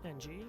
NG.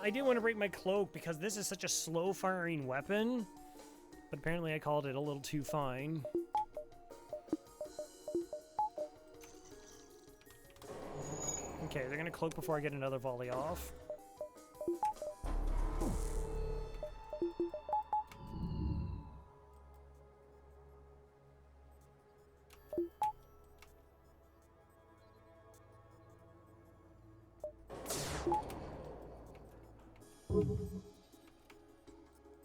I do want to break my cloak because this is such a slow-firing weapon. But apparently I called it a little too fine. Okay, they're gonna cloak before I get another volley off.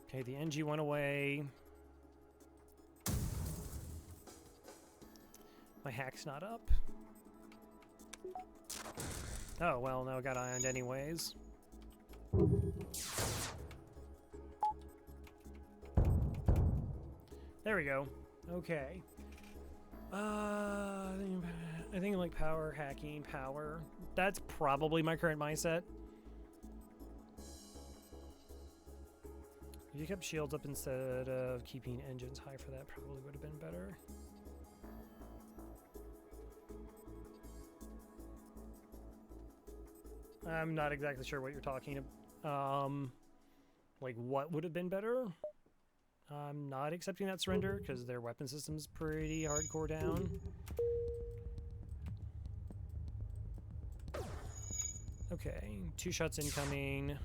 Okay, the NG went away. My hack's not up. Oh, well, now I got ioned anyways. There we go. Okay. I think like power, hacking, power. That's probably my current mindset. If you kept shields up instead of keeping engines high for that, probably would have been better. I'm not exactly sure what you're talking about. Like, what would have been better? I'm not accepting that surrender because their weapon system's pretty hardcore down. Okay, 2 shots incoming.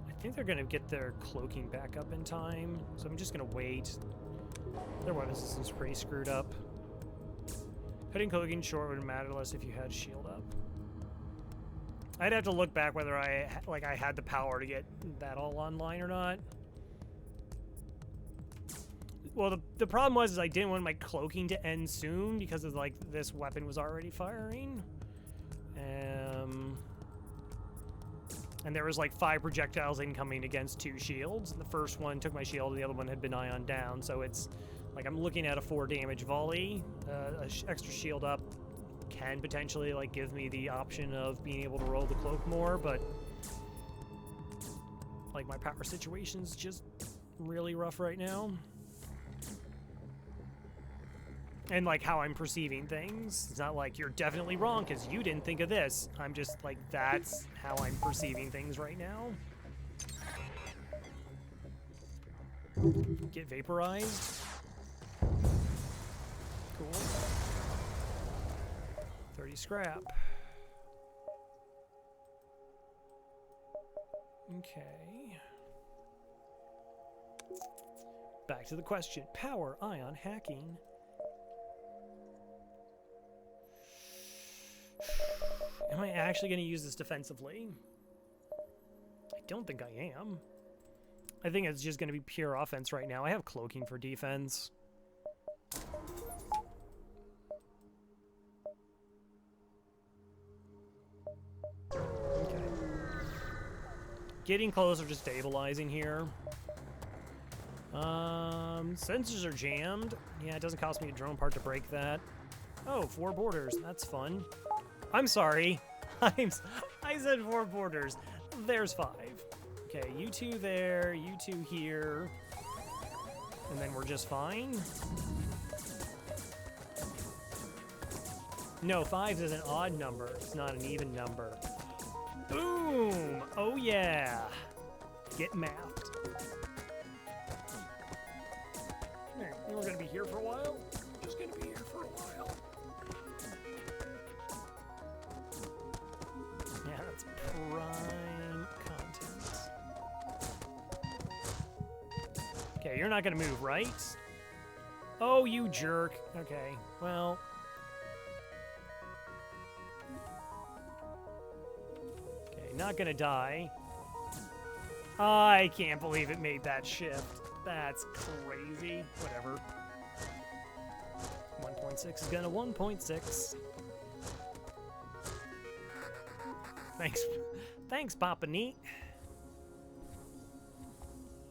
I think they're gonna get their cloaking back up in time, so I'm just gonna wait. Their weapon system's pretty screwed up. Putting cloaking short would matter less if you had shield up. I'd have to look back whether I had the power to get that all online or not. Well, the problem was is I didn't want my cloaking to end soon because of like this weapon was already firing. And there was like 5 projectiles incoming against 2 shields. The first one took my shield and the other one had been ion down. So it's like I'm looking at a 4 damage volley. Extra shield up can potentially like give me the option of being able to roll the cloak more, but like my power situation's just really rough right now. And like how I'm perceiving things. It's not like you're definitely wrong because you didn't think of this. I'm just like, that's how I'm perceiving things right now. Get vaporized. Cool. 30 scrap. Okay. Back to the question. Power, ion, hacking. Am I actually going to use this defensively? I don't think I am. I think it's just going to be pure offense right now. I have cloaking for defense. Okay. Getting closer to stabilizing here. Sensors are jammed. Yeah, it doesn't cost me a drone part to break that. Oh, 4 borders. That's fun. I'm sorry. I said 4 borders. There's 5. Okay, you 2 there, you 2 here. And then we're just fine. No, 5 is an odd number. It's not an even number. Boom! Oh yeah! Get mapped. Alright, we're gonna be here for a while. Just gonna be here for a while. Yeah, that's prime content. Okay, you're not gonna move, right? Oh, you jerk. Okay, well. Okay, not gonna die. I can't believe it made that shift. That's crazy. Whatever. 1.6 is gonna 1.6. Thanks, Papa Neat.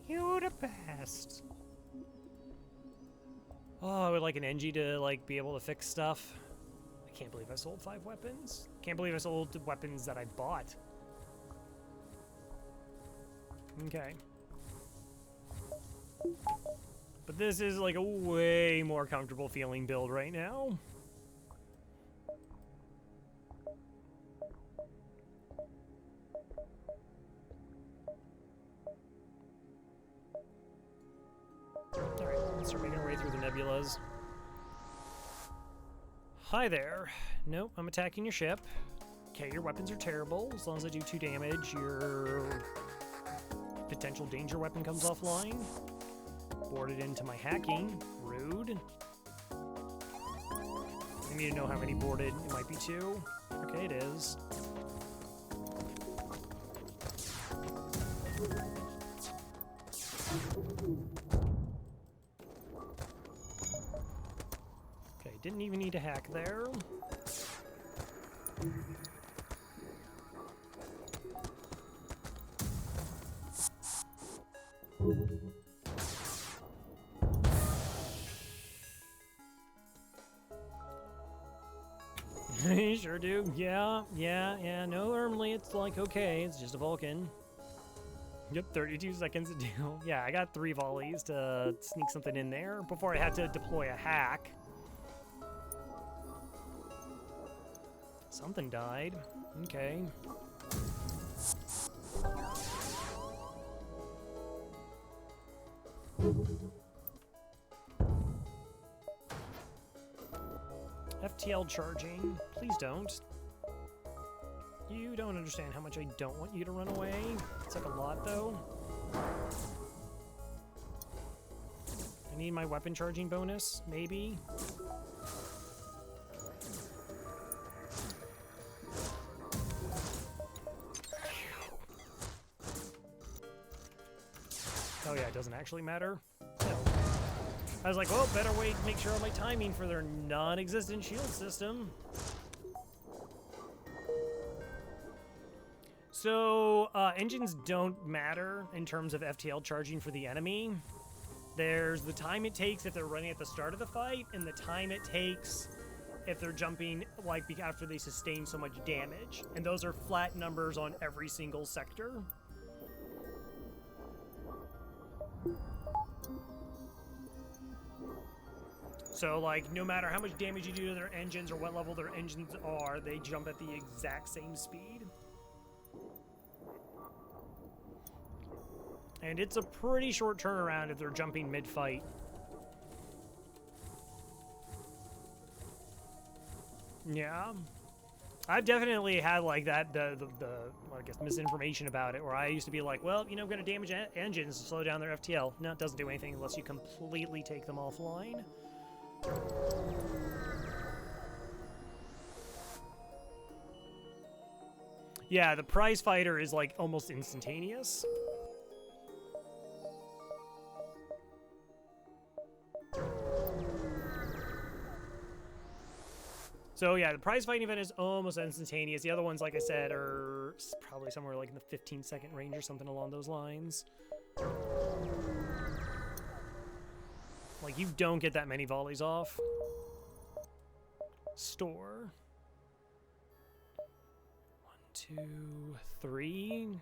You're the best. Oh, I would like an NG to like be able to fix stuff. I can't believe I sold 5 weapons. Can't believe I sold the weapons that I bought. Okay. But this is like a way more comfortable feeling build right now. Alright, let's start making our way through the nebulas. Hi there. Nope, I'm attacking your ship. Okay, your weapons are terrible. As long as I do 2 damage, your potential danger weapon comes offline. Boarded into my hacking. Rude. I need to know how many boarded. It might be 2. Okay, it is. Okay, didn't even need to hack there. You sure do. Yeah. No, normally it's like, okay, it's just a Vulcan. Yep, 32 seconds to do. Yeah, I got 3 volleys to sneak something in there before I had to deploy a hack. Something died. Okay. FTL charging. Please don't. You don't understand how much I don't want you to run away. It's like a lot, though. I need my weapon charging bonus, maybe. Oh yeah, it doesn't actually matter. No. I was like, well, better wait, make sure of my timing for their non-existent shield system. So, engines don't matter in terms of FTL charging for the enemy. There's the time it takes if they're running at the start of the fight, and the time it takes if they're jumping, like, after they sustain so much damage. And those are flat numbers on every single sector. So, like, no matter how much damage you do to their engines or what level their engines are, they jump at the exact same speed. And it's a pretty short turnaround if they're jumping mid-fight. Yeah. I've definitely had, like, that, I guess, misinformation about it, where I used to be like, well, you know, I'm going to damage engines to slow down their FTL. No, it doesn't do anything unless you completely take them offline. Yeah, the prize fighter is, like, almost instantaneous. So yeah, the prize fighting event is almost instantaneous. The other ones, like I said, are probably somewhere like in the 15-second range or something along those lines. Like, you don't get that many volleys off. Store. 1, 2, 3.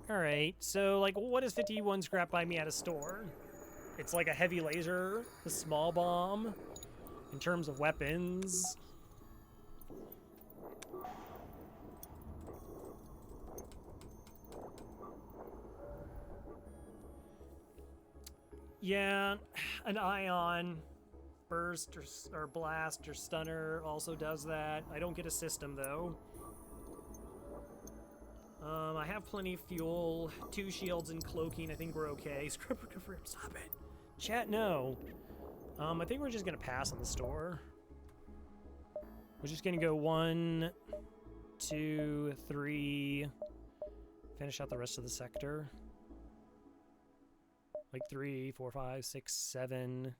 Alright, so, like, what does 51 scrap buy me at a store? It's like a heavy laser, a small bomb. In terms of weapons, yeah, an ion burst or blast or stunner also does that. I don't get a system though. I have plenty of fuel, 2 shields and cloaking. I think we're okay. Script recovery, stop it. Chat, no. I think we're just gonna pass on the store. We're just gonna go 1, 2, 3. Finish out the rest of the sector. Like 3, 4, 5, 6, 7.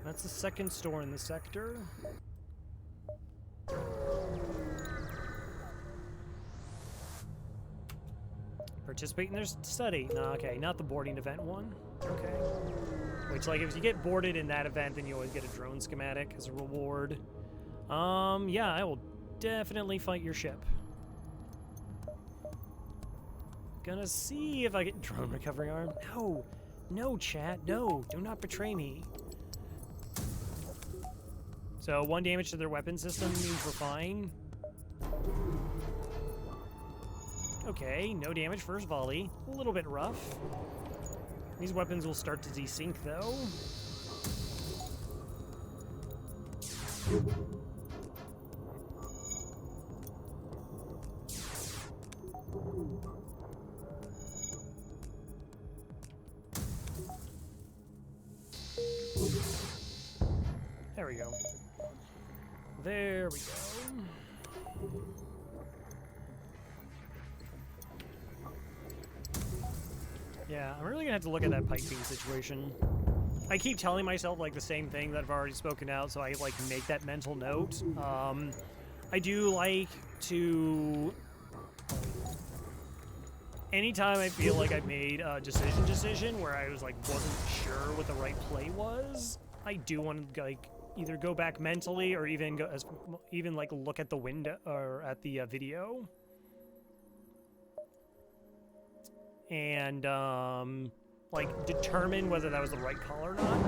That's the second store in the sector. Participate in their study. No, okay, not the boarding event one. Okay. Which, like, if you get boarded in that event, then you always get a drone schematic as a reward. Yeah, I will definitely fight your ship. Gonna see if I get drone recovery arm. No, No, chat, no. Do not betray me. So 1 damage to their weapon system means we're fine. Okay, no damage first volley. A little bit rough. These weapons will start to desync though. There we go. There we go. Yeah, I'm really gonna have to look at that pipe beam situation. I keep telling myself like the same thing that I've already spoken out, so I like make that mental note. I do like to. Anytime I feel like I've made a decision where I was like wasn't sure what the right play was, I do want to like either go back mentally or even go even like look at the window or at the video. And like determine whether that was the right call or not.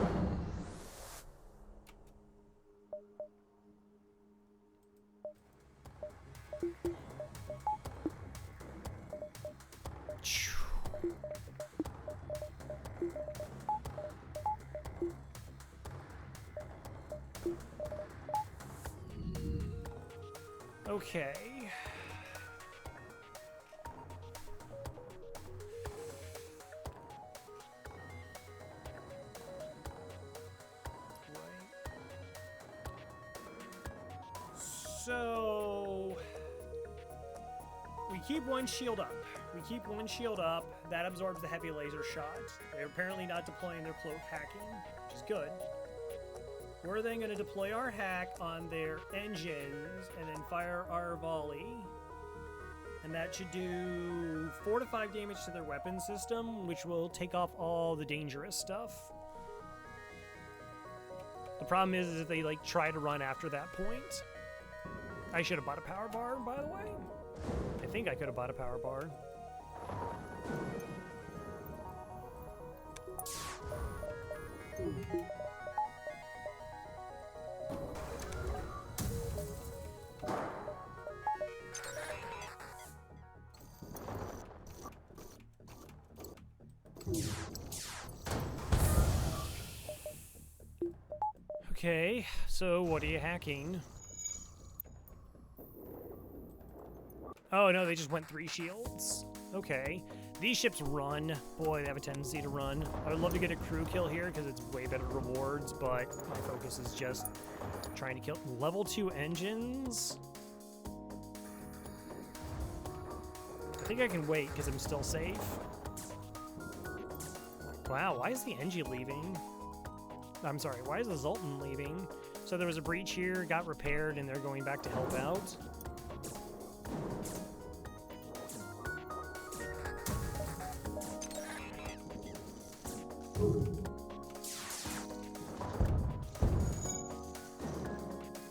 Okay. So we keep one shield up. We keep one shield up. That absorbs the heavy laser shot. They're apparently not deploying their cloak hacking, which is good. We're then going to deploy our hack on their engines and then fire our volley. And that should do 4 to 5 damage to their weapon system, which will take off all the dangerous stuff. The problem is if they like try to run after that point. I should have bought a power bar, by the way. I think I could have bought a power bar. Okay, so what are you hacking? Oh no, they just went 3 shields. Okay. These ships run. Boy, they have a tendency to run. I would love to get a crew kill here because it's way better rewards, but my focus is just trying to kill level 2 engines. I think I can wait because I'm still safe. Wow, why is the Engie leaving? I'm sorry, why is the Zoltan leaving? So there was a breach here, got repaired, and they're going back to help out.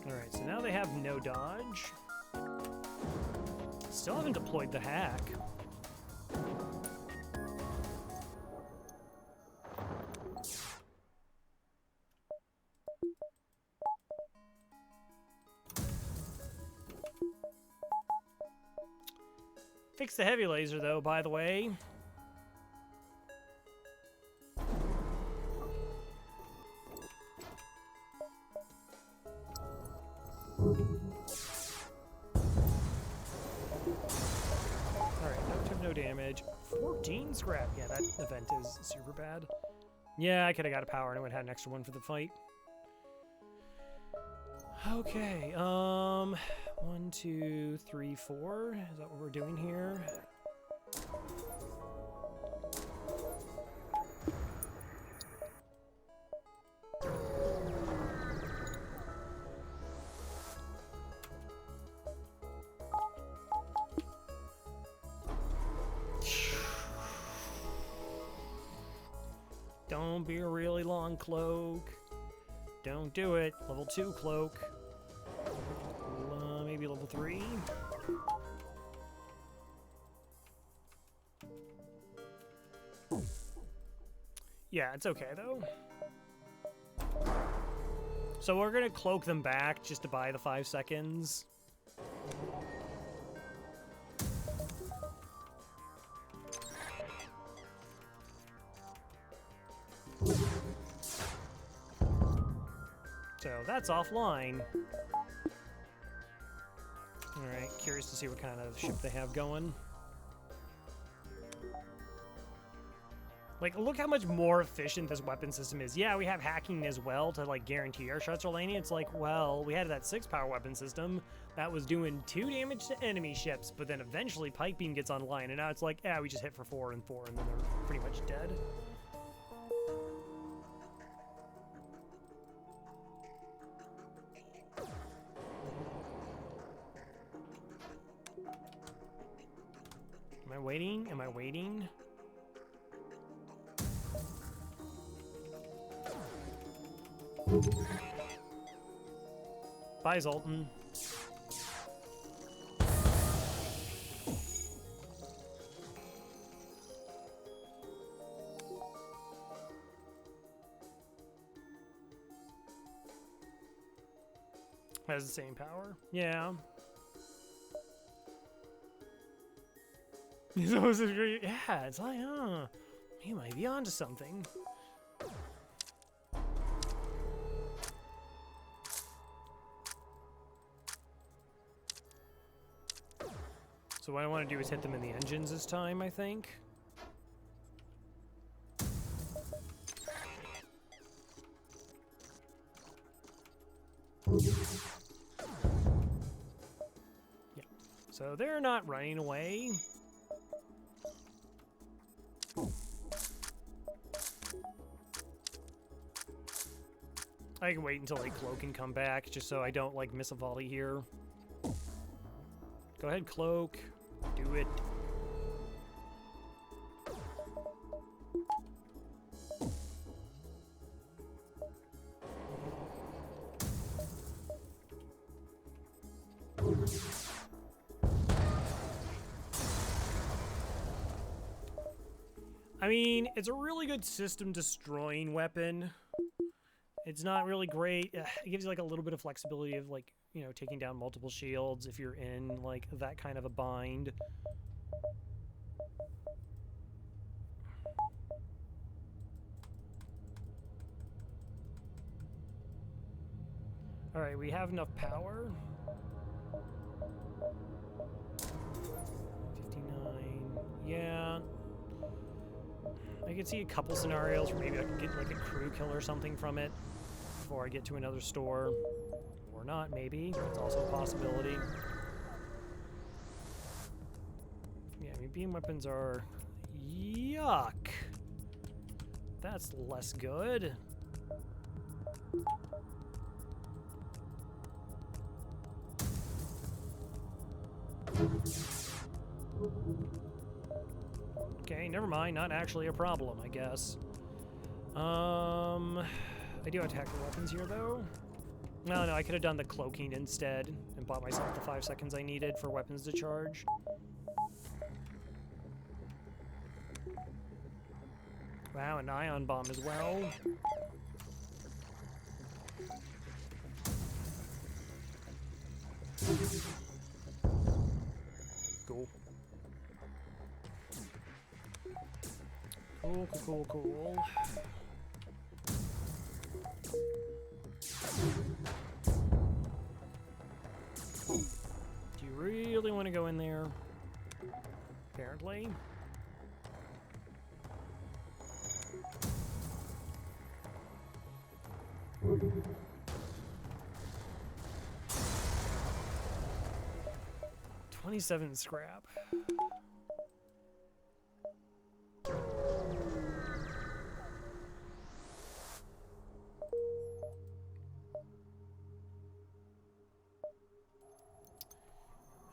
Alright, so now they have no dodge. Still haven't deployed the hack. Fix the heavy laser though, by the way. No damage. 14 scrap. Yeah, that event is super bad. Yeah, I could have got a power and I would have had an extra one for the fight. Okay, 1, 2, 3, 4. Is that what we're doing here? Don't be a really long cloak. Don't do it. Level 2 cloak. Maybe level 3. Yeah, it's okay, though. So we're gonna cloak them back just to buy the 5 seconds. So that's offline. Alright, curious to see what kind of ship they have going. Like, look how much more efficient this weapon system is. Yeah, we have hacking as well to, like, guarantee our shots are landing. It's like, well, we had that 6-power weapon system that was doing 2 damage to enemy ships, but then eventually Pike Beam gets online, and now it's like, yeah, we just hit for 4 and 4, and then they're pretty much dead. Am I waiting? Am I waiting? Bye, Zoltan. Has the same power. Yeah. It's almost as great. Yeah, it's like, you might be onto something. So what I want to do is hit them in the engines this time, I think. Yeah. So they're not running away. I can wait until like Cloak can come back, just so I don't like miss a volley here. Go ahead, Cloak. Do it. I mean, it's a really good system destroying weapon. It's not really great. It gives you like a little bit of flexibility of like, you know, taking down multiple shields if you're in like that kind of a bind. All right, we have enough power. 59, yeah. I could see a couple scenarios where maybe I could get like a crew kill or something from it before I get to another store. Or not, maybe. It's also a possibility. Yeah, I mean, beam weapons are... Yuck! That's less good. Okay, never mind. Not actually a problem, I guess. I do attack the weapons here, though. No, I could have done the cloaking instead and bought myself the 5 seconds I needed for weapons to charge. Wow, an ion bomb as well. Cool. Cool. Do you really want to go in there? Apparently. $27 scrap.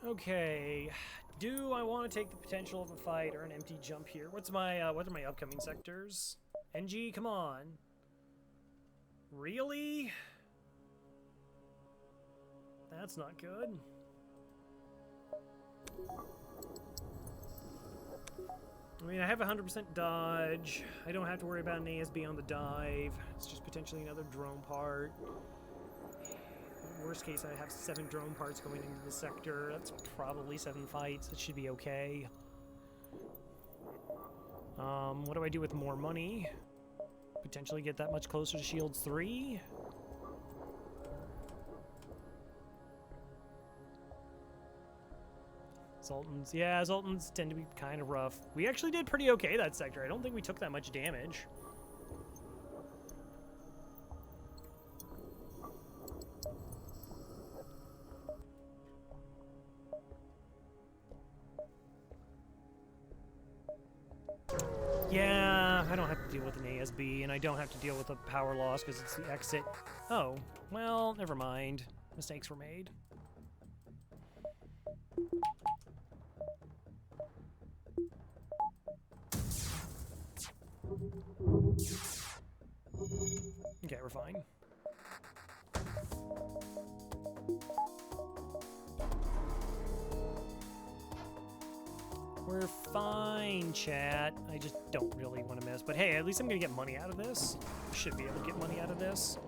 Okay, do I want to take the potential of a fight or an empty jump here? What are my upcoming sectors? NG, come on. Really? That's not good. I mean, I have 100% dodge. I don't have to worry about an ASB on the dive. It's just potentially another drone part. Worst case, I have 7 drone parts going into the sector. That's probably 7 fights. It should be okay. What do I do with more money? Potentially get that much closer to Shields 3? Zoltans. Yeah, Zoltans tend to be kind of rough. We actually did pretty okay that sector. I don't think we took that much damage. Yeah, I don't have to deal with an ASB, and I don't have to deal with a power loss because it's the exit. Oh, well, never mind. Mistakes were made. Okay, we're fine. We're fine, chat. I just don't really want to miss. But hey, at least I'm going to get money out of this. Should be able to get money out of this.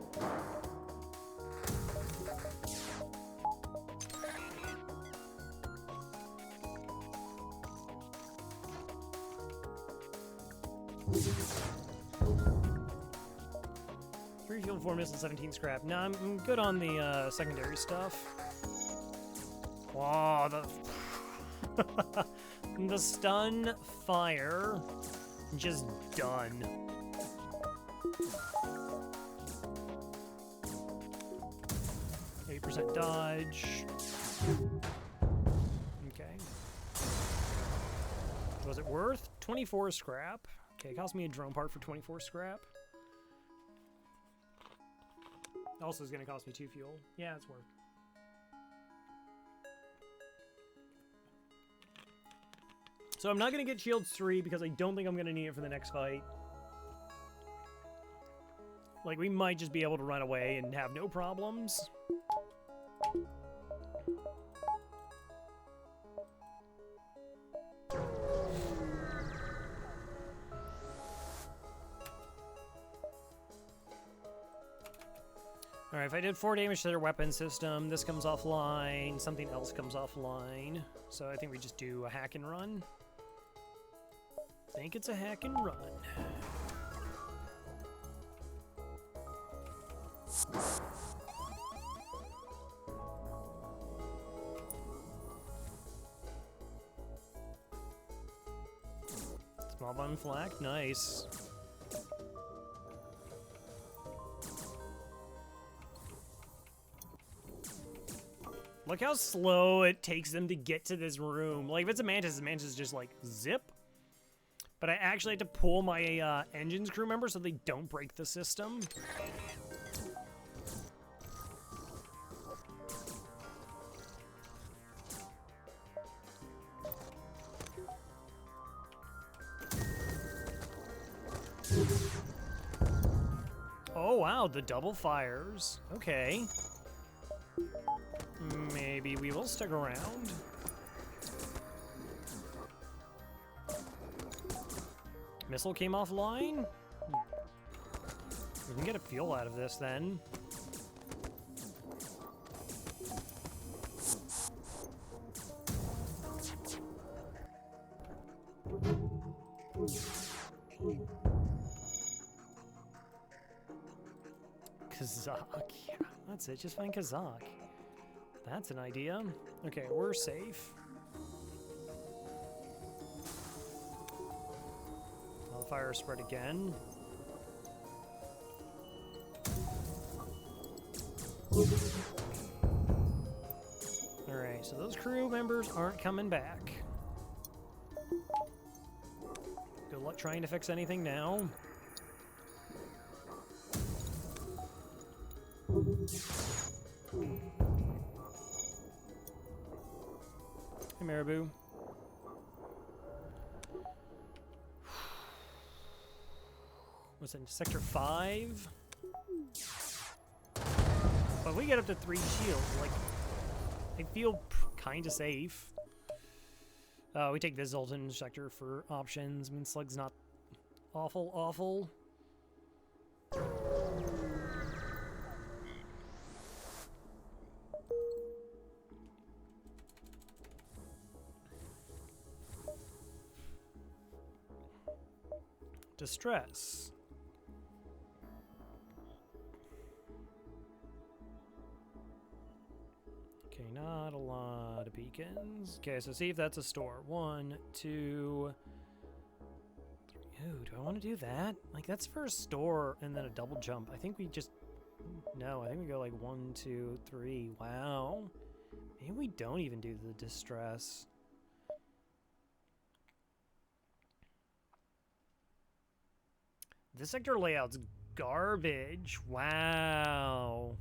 Three fuel, 4 missile, 17 scrap. No, I'm good on the secondary stuff. Wow, the stun fire just done. %8 dodge. Okay. Was it worth 24 scrap? Okay, it cost me a drone part for 24 scrap. Also is going to cost me 2 fuel. Yeah, it's worth. So I'm not going to get Shields 3 because I don't think I'm going to need it for the next fight. Like, we might just be able to run away and have no problems. Alright, if I did 4 damage to their weapon system, this comes offline, something else comes offline. So I think we just do a hack and run. I think it's a hack and run. Small button flak, nice. Look how slow it takes them to get to this room. Like, if it's a Mantis is just like zip. But I actually had to pull my engines crew member so they don't break the system. Oh wow, the double fires. Okay. Maybe we will stick around. Missile came offline? We can get a fuel out of this then. Kazakh. Yeah, that's it. Just find Kazakh. That's an idea. Okay, we're safe. The fire spread again. Alright, so those crew members aren't coming back. Good luck trying to fix anything now. Hey, Marabou. Was it Sector 5? But we get up to 3 shields. Like, I feel kind of safe. We take the Zoltan sector for options. I mean, Slug's not awful. Distress. Okay, not a lot of beacons. Okay, so see if that's a store. 1, 2, 3. Ooh, do I want to do that? Like, that's for a store and then a double jump. I think we just... No, I think we go like 1, 2, 3. Wow. Maybe we don't even do the distress. This sector layout's garbage. Wow.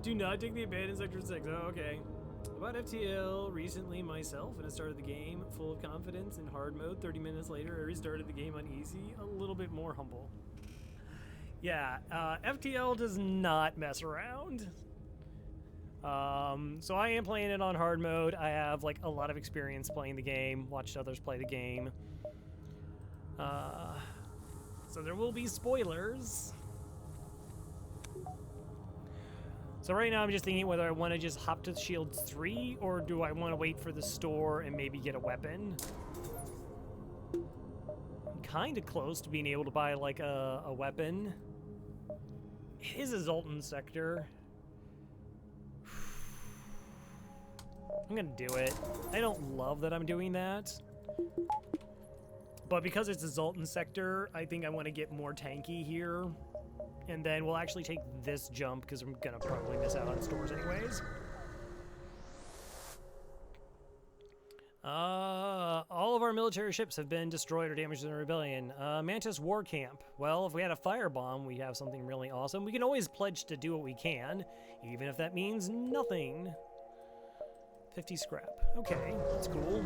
Do not take the abandoned sector 6. Oh, okay. About FTL recently myself, and I started the game full of confidence in hard mode. 30 minutes later, I restarted the game on easy, a little bit more humble. Yeah, FTL does not mess around. So I am playing it on hard mode. I have like a lot of experience playing the game, watched others play the game. So there will be spoilers. So right now I'm just thinking whether I want to just hop to Shield 3 or do I want to wait for the store and maybe get a weapon. I'm kind of close to being able to buy like a weapon. It is a Zoltan sector. I'm gonna do it. I don't love that I'm doing that. But because it's a Zoltan sector, I think I want to get more tanky here. And then we'll actually take this jump because I'm gonna probably miss out on stores anyways. All of our military ships have been destroyed or damaged in the rebellion. Mantis War Camp. Well, if we had a firebomb, we have something really awesome. We can always pledge to do what we can, even if that means nothing. 50 scrap. Okay, that's cool.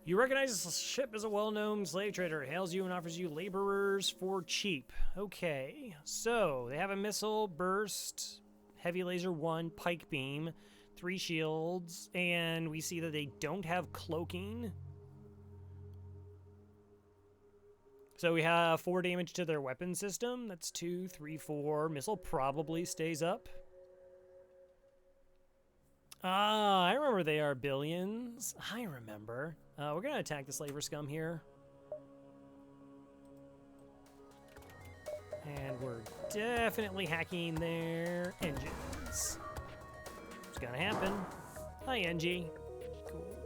You recognize this ship as a well-known slave trader. Hails you and offers you laborers for cheap. Okay, so they have a missile, burst, heavy laser 1, pike beam, 3 shields, and we see that they don't have cloaking. So we have 4 damage to their weapon system. That's 2, 3, 4. Missile probably stays up. Ah, I remember they are billions. I remember. We're gonna attack the slaver scum here. And we're definitely hacking their engines. It's gonna happen. Hi, NG. Cool.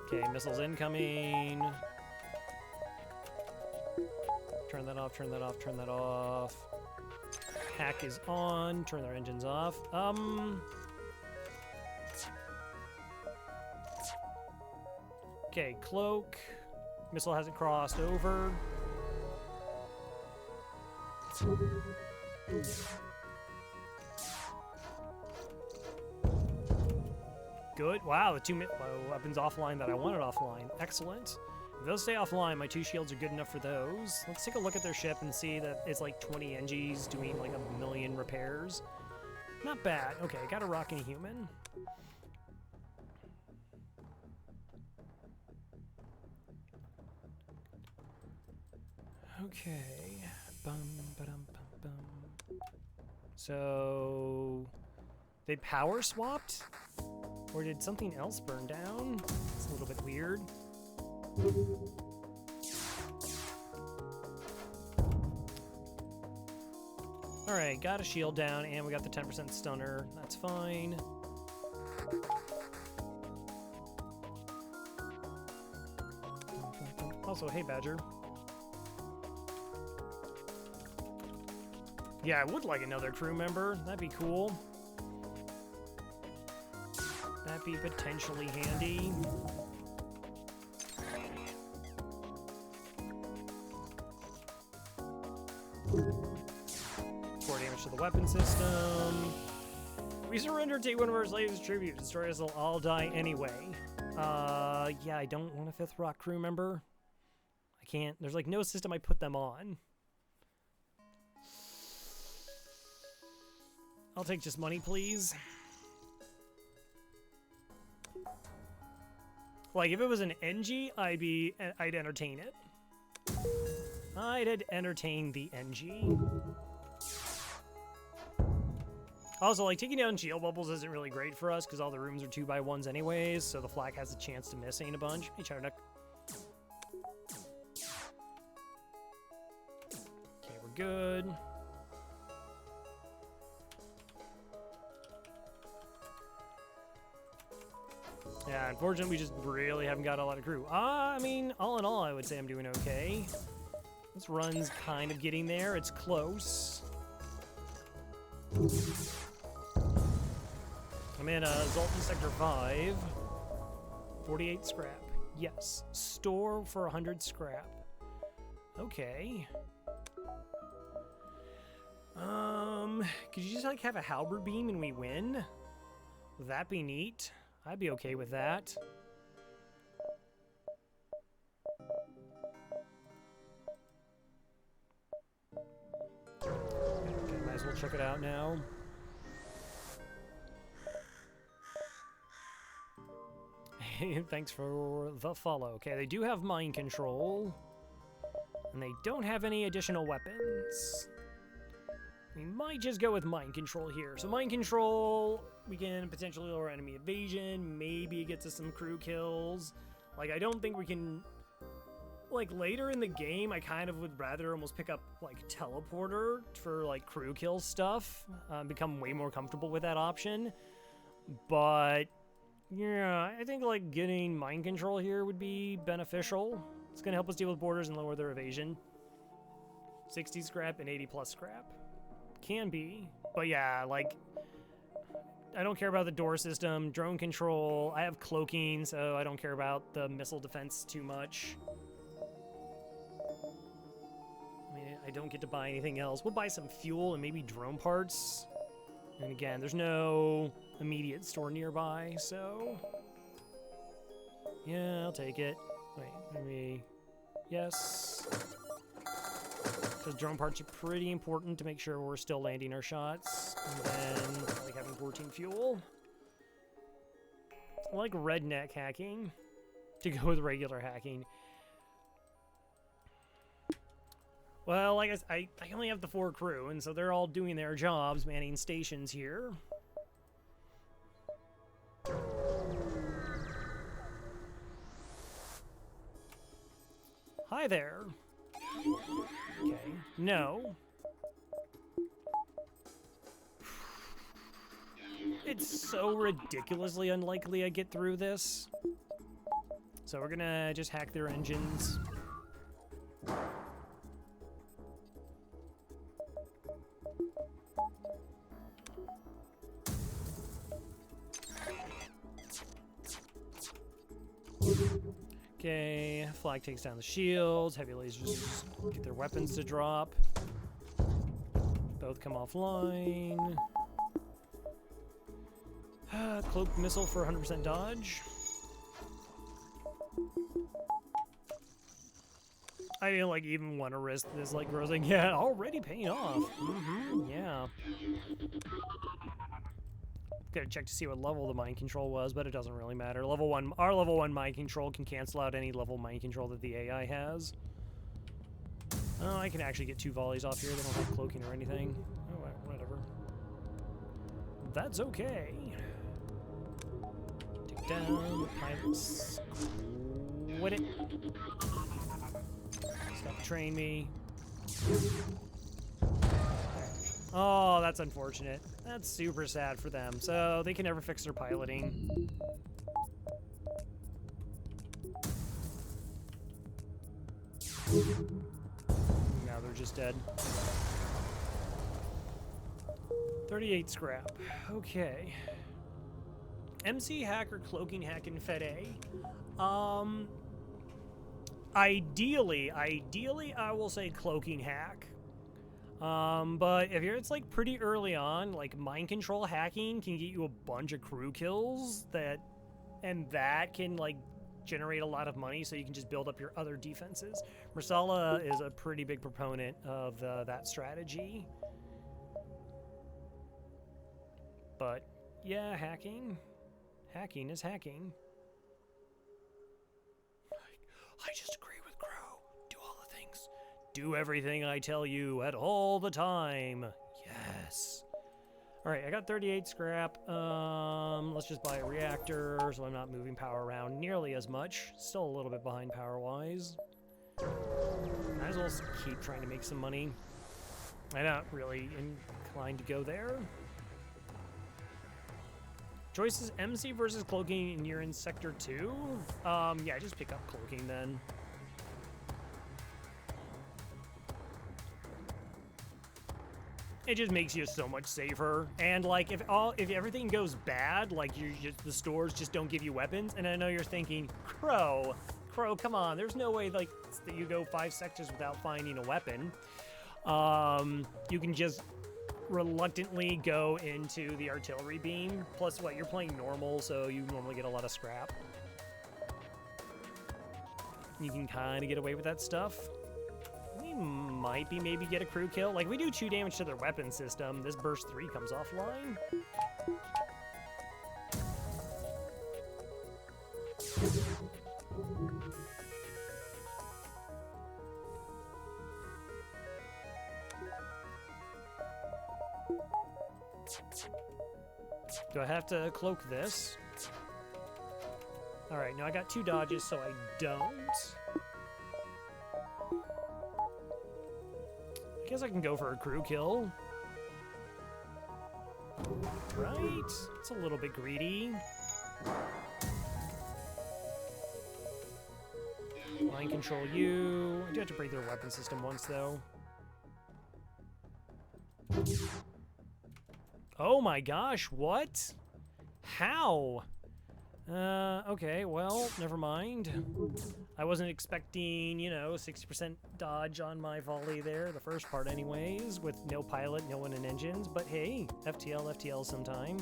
Okay, missiles incoming. Turn that off, turn that off, turn that off. Hack is on. Turn their engines off. Okay, cloak. Missile hasn't crossed over. Good. Wow, the 2 weapons offline that I wanted offline. Excellent. If those stay offline, my 2 shields are good enough for those. Let's take a look at their ship and see that it's like 20 NGs doing like 1,000,000 repairs. Not bad. Okay, got a rocking human. Okay. So they power swapped? Or did something else burn down? It's a little bit weird. Alright, got a shield down, and we got the 10% stunner. That's fine. Also, hey, Badger. Yeah, I would like another crew member. That'd be cool. That'd be potentially handy. 4 damage to the weapon. weapon system. We surrender, take one of our slaves as tribute. Destroy us, they'll all die anyway. Yeah, I don't want a 5th rock crew member. I can't. There's like no system I put them on. I'll take just money, please. Like, if it was an NG, I'd entertain it. I'd entertain the NG. Also, like, taking down shield bubbles isn't really great for us because all the rooms are 2x1s anyways, so the flak has a chance to miss ain't a bunch. Hey, Chowderduck. Okay, we're good. Yeah, unfortunately, we just really haven't got a lot of crew. I mean, all in all, I would say I'm doing okay. This run's kind of getting there. It's close. I'm in Zoltan Sector 5. 48 scrap. Yes. Store for 100 scrap. Okay. Could you just, like, have a halberd beam and we win? Would that be neat? I'd be okay with that. Okay, might as well check it out now. Thanks for the follow. Okay, they do have mind control. And they don't have any additional weapons. We might just go with mind control here. So mind control, we can potentially lower enemy evasion. Maybe it gets us some crew kills. Like, I don't think we can... Like, later in the game, I kind of would rather almost pick up, like, teleporter for, like, crew kill stuff. Become way more comfortable with that option. But, yeah, I think, like, getting mind control here would be beneficial. It's going to help us deal with borders and lower their evasion. 60 scrap and 80 plus scrap. Can be. But yeah, like, I don't care about the door system, drone control. I have cloaking, so I don't care about the missile defense too much. I mean, I don't get to buy anything else. We'll buy some fuel and maybe drone parts. And again, there's no immediate store nearby, so... Yeah, I'll take it. Wait, let me... Yes. So drone parts are pretty important to make sure we're still landing our shots. And then, like, having 14 fuel. I like redneck hacking to go with regular hacking. Well, like I only have the 4 crew, and so they're all doing their jobs, manning stations here. Hi there. Okay, no. It's so ridiculously unlikely I get through this. So we're gonna just hack their engines. Okay, flag takes down the shields, heavy lasers get their weapons to drop. Both come offline. Cloaked missile for 100% dodge. I didn't like even want to risk this, like, Rose, like, yeah, already paying off. Yeah. Gotta check to see what level the mind control was, but it doesn't really matter. Level 1, our level 1 mind control can cancel out any level mind control that the AI has. Oh, I can actually get 2 volleys off here. They don't have cloaking or anything. Oh, whatever. That's okay. Take down the pilots. Quit it. Stop betraying me. Oh, that's unfortunate. That's super sad for them. So they can never fix their piloting. Now they're just dead. 38 scrap. Okay. MC hack or cloaking hack in Fed A. Ideally, I will say cloaking hack. But if it's like pretty early on, like mind control hacking can get you a bunch of crew kills and that can like generate a lot of money, so you can just build up your other defenses. Mersala is a pretty big proponent of that strategy. But yeah, hacking is hacking. I just agree with Crow. Do all the things. Do everything I tell you at all the time. Yes. All right, I got 38 scrap. Let's just buy a reactor so I'm not moving power around nearly as much. Still a little bit behind power-wise. Might as well keep trying to make some money. I'm not really inclined to go there. Choices: MC versus cloaking, and you're in sector 2? Yeah, just pick up cloaking then. It just makes you so much safer. And like if everything goes bad, like the stores just don't give you weapons, and I know you're thinking, Crow, come on, there's no way like that you go 5 sectors without finding a weapon. You can just reluctantly go into the artillery beam. Plus, what, you're playing normal, so you normally get a lot of scrap. You can kind of get away with that stuff. We might maybe get a crew kill. Like, we do 2 damage to their weapon system. This burst 3 comes offline. Do I have to cloak this? Alright, now I got 2 dodges, so I don't. I guess I can go for a crew kill. Right? It's a little bit greedy. Mind control you. I do have to break their weapon system once, though. Oh my gosh, what? How? Okay, well, never mind. I wasn't expecting, 60% dodge on my volley there, the first part anyways, with no pilot, no one in engines, but hey, FTL sometime.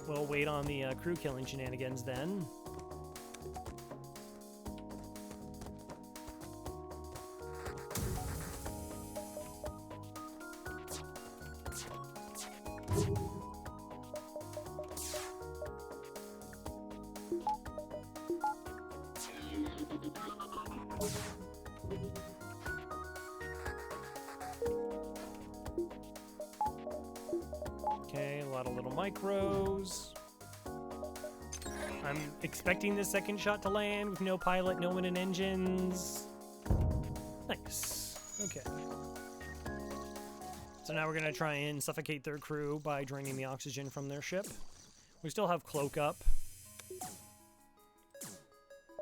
We'll wait on the crew killing shenanigans then. Okay, a lot of little micros. I'm expecting the second shot to land with no pilot, no one in engines. Nice. Okay. So now we're going to try and suffocate their crew by draining the oxygen from their ship. We still have cloak up.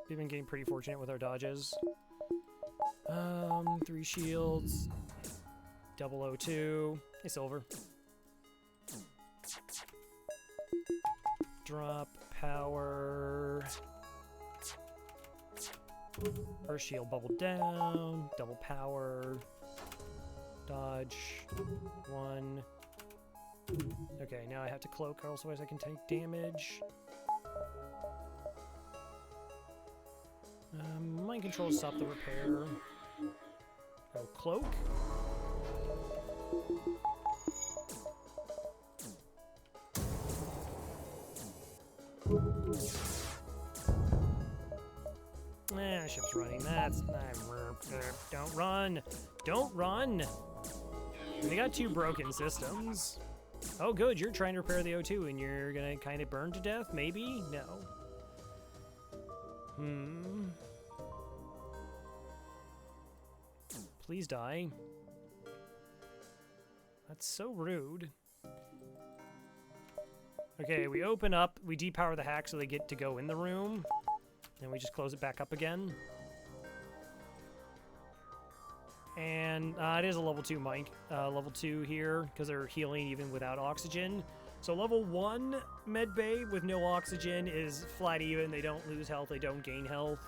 We've been getting pretty fortunate with our dodges. 3 shields. 002. Hey, Silver. Drop power. First shield bubble down. Double power. Dodge. 1. Okay, now I have to cloak, or else otherwise I can take damage. Mind control, stop the repair. Go cloak. Ship's running. That's not. Don't run. Don't run. They got 2 broken systems. Oh, good. You're trying to repair the O2 and you're gonna kind of burn to death? Maybe? No. Please die. That's so rude. Okay, we open up, we depower the hack so they get to go in the room, and we just close it back up again. And it is a level 2 mic, level 2 here, because they're healing even without oxygen. So level 1 med bay with no oxygen is flat even. They don't lose health, they don't gain health.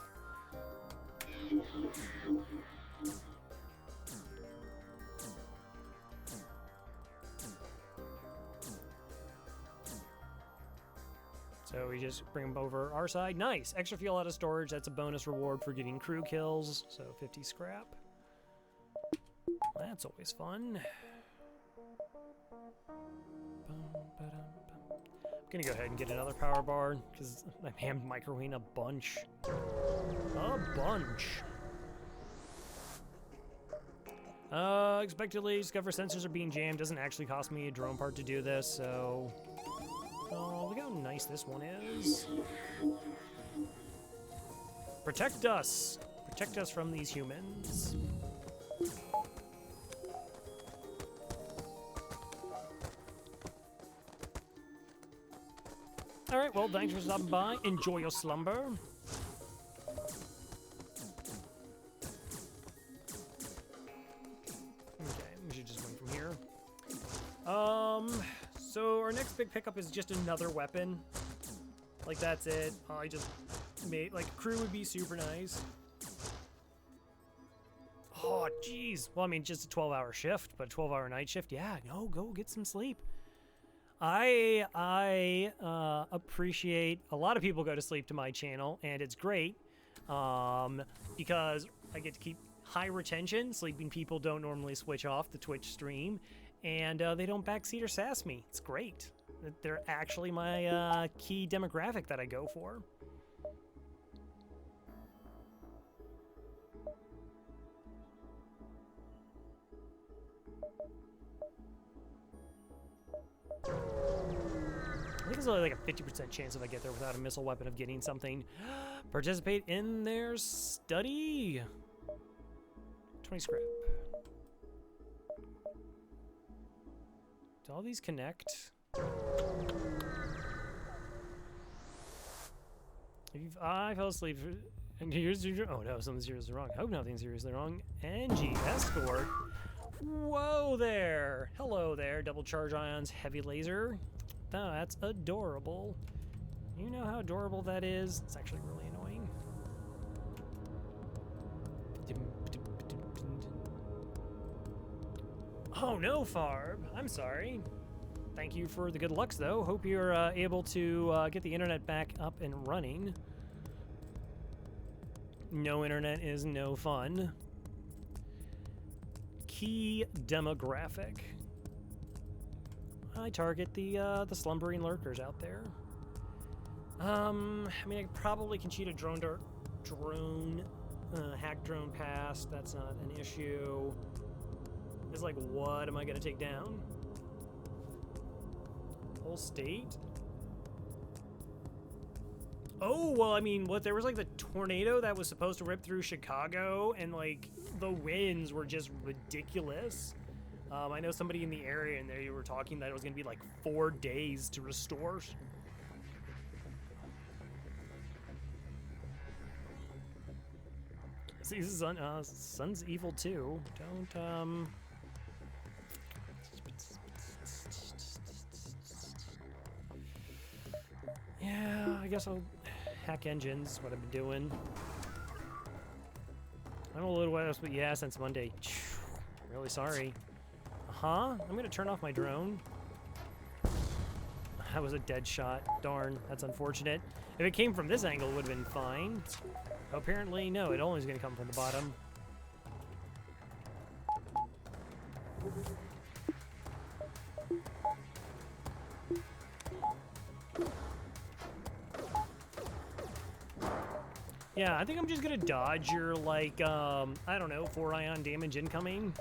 So we just bring them over our side. Nice. Extra fuel out of storage. That's a bonus reward for getting crew kills. So 50 scrap. That's always fun. I'm gonna go ahead and get another power bar because I'm hand microwaving a bunch. A bunch. Expectedly discover sensors are being jammed. Doesn't actually cost me a drone part to do this, so... Oh, look how nice this one is. Protect us. Protect us from these humans. All right, well, thanks for stopping by. Enjoy your slumber. Okay, we should just went from here. So our next big pickup is just another weapon. Like, that's it. I just made, like, crew would be super nice. Oh, jeez. Well, I mean, just a 12-hour shift, but a 12-hour night shift. Yeah, no, go get some sleep. I appreciate a lot of people go to sleep to my channel, and it's great because I get to keep high retention. Sleeping people don't normally switch off the Twitch stream, and they don't backseat or sass me. It's great. They're actually my key demographic that I go for. I think it's only like a 50% chance if I get there without a missile weapon of getting something. Participate in their study. 20 scrap. Do all these connect? If I fell asleep and here's your, oh no, something seriously wrong. Hope nothing's seriously wrong. NG escort. Whoa there. Hello there, double charge ions, heavy laser. Oh, that's adorable. You know how adorable that is? It's actually really annoying. Oh no, Farb. I'm sorry. Thank you for the good lucks, though. Hope you're able to get the internet back up and running. No internet is no fun. Key demographic. I target the slumbering lurkers out there. I mean, I probably can cheat a hack drone past. That's not an issue. It's like, what am I gonna take down? Whole state? Oh, well, I mean, what, there was like the tornado that was supposed to rip through Chicago, and like the winds were just ridiculous. I know somebody in the area, and they were talking that it was going to be like 4 days to restore. See, this is Sun's evil too. Don't yeah, I guess I'll hack engines. What I've been doing. I'm a little wet, but yeah, since Monday. Really sorry. Huh? I'm gonna turn off my drone. That was a dead shot. Darn, that's unfortunate. If it came from this angle, it would have been fine. Apparently, no, it only is gonna come from the bottom. Yeah, I think I'm just gonna dodge your, like, I don't know, 4 ion damage incoming.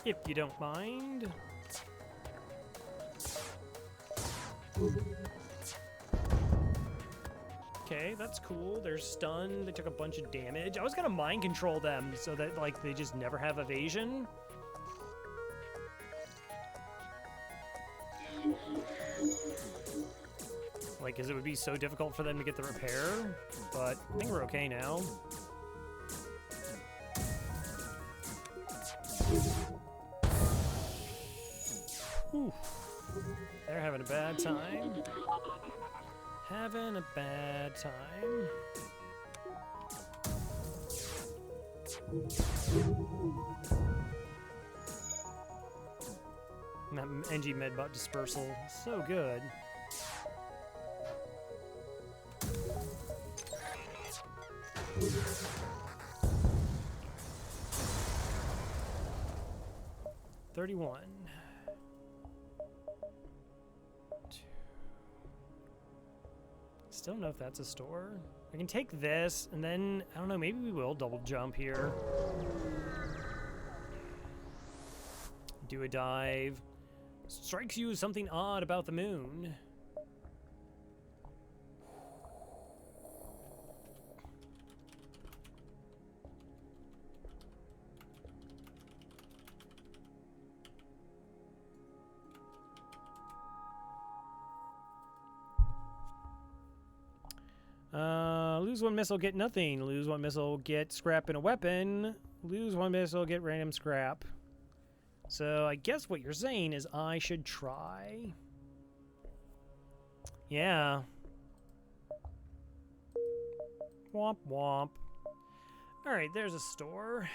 If you don't mind. Okay, that's cool. They're stunned. They took a bunch of damage. I was gonna mind control them so that, like, they just never have evasion. Like, because it would be so difficult for them to get the repair. But I think we're okay now. Whew. They're having a bad time. Having a bad time. That NG Medbot dispersal, so good. $31. Still don't know if that's a store. I can take this, and then, I don't know, maybe we will double jump here. Do a dive. Strikes you as something odd about the moon. Lose one missile, get nothing. Lose one missile, get scrap and a weapon. Lose one missile, get random scrap. So I guess what you're saying is I should try. Yeah. Womp womp. Alright, there's a store.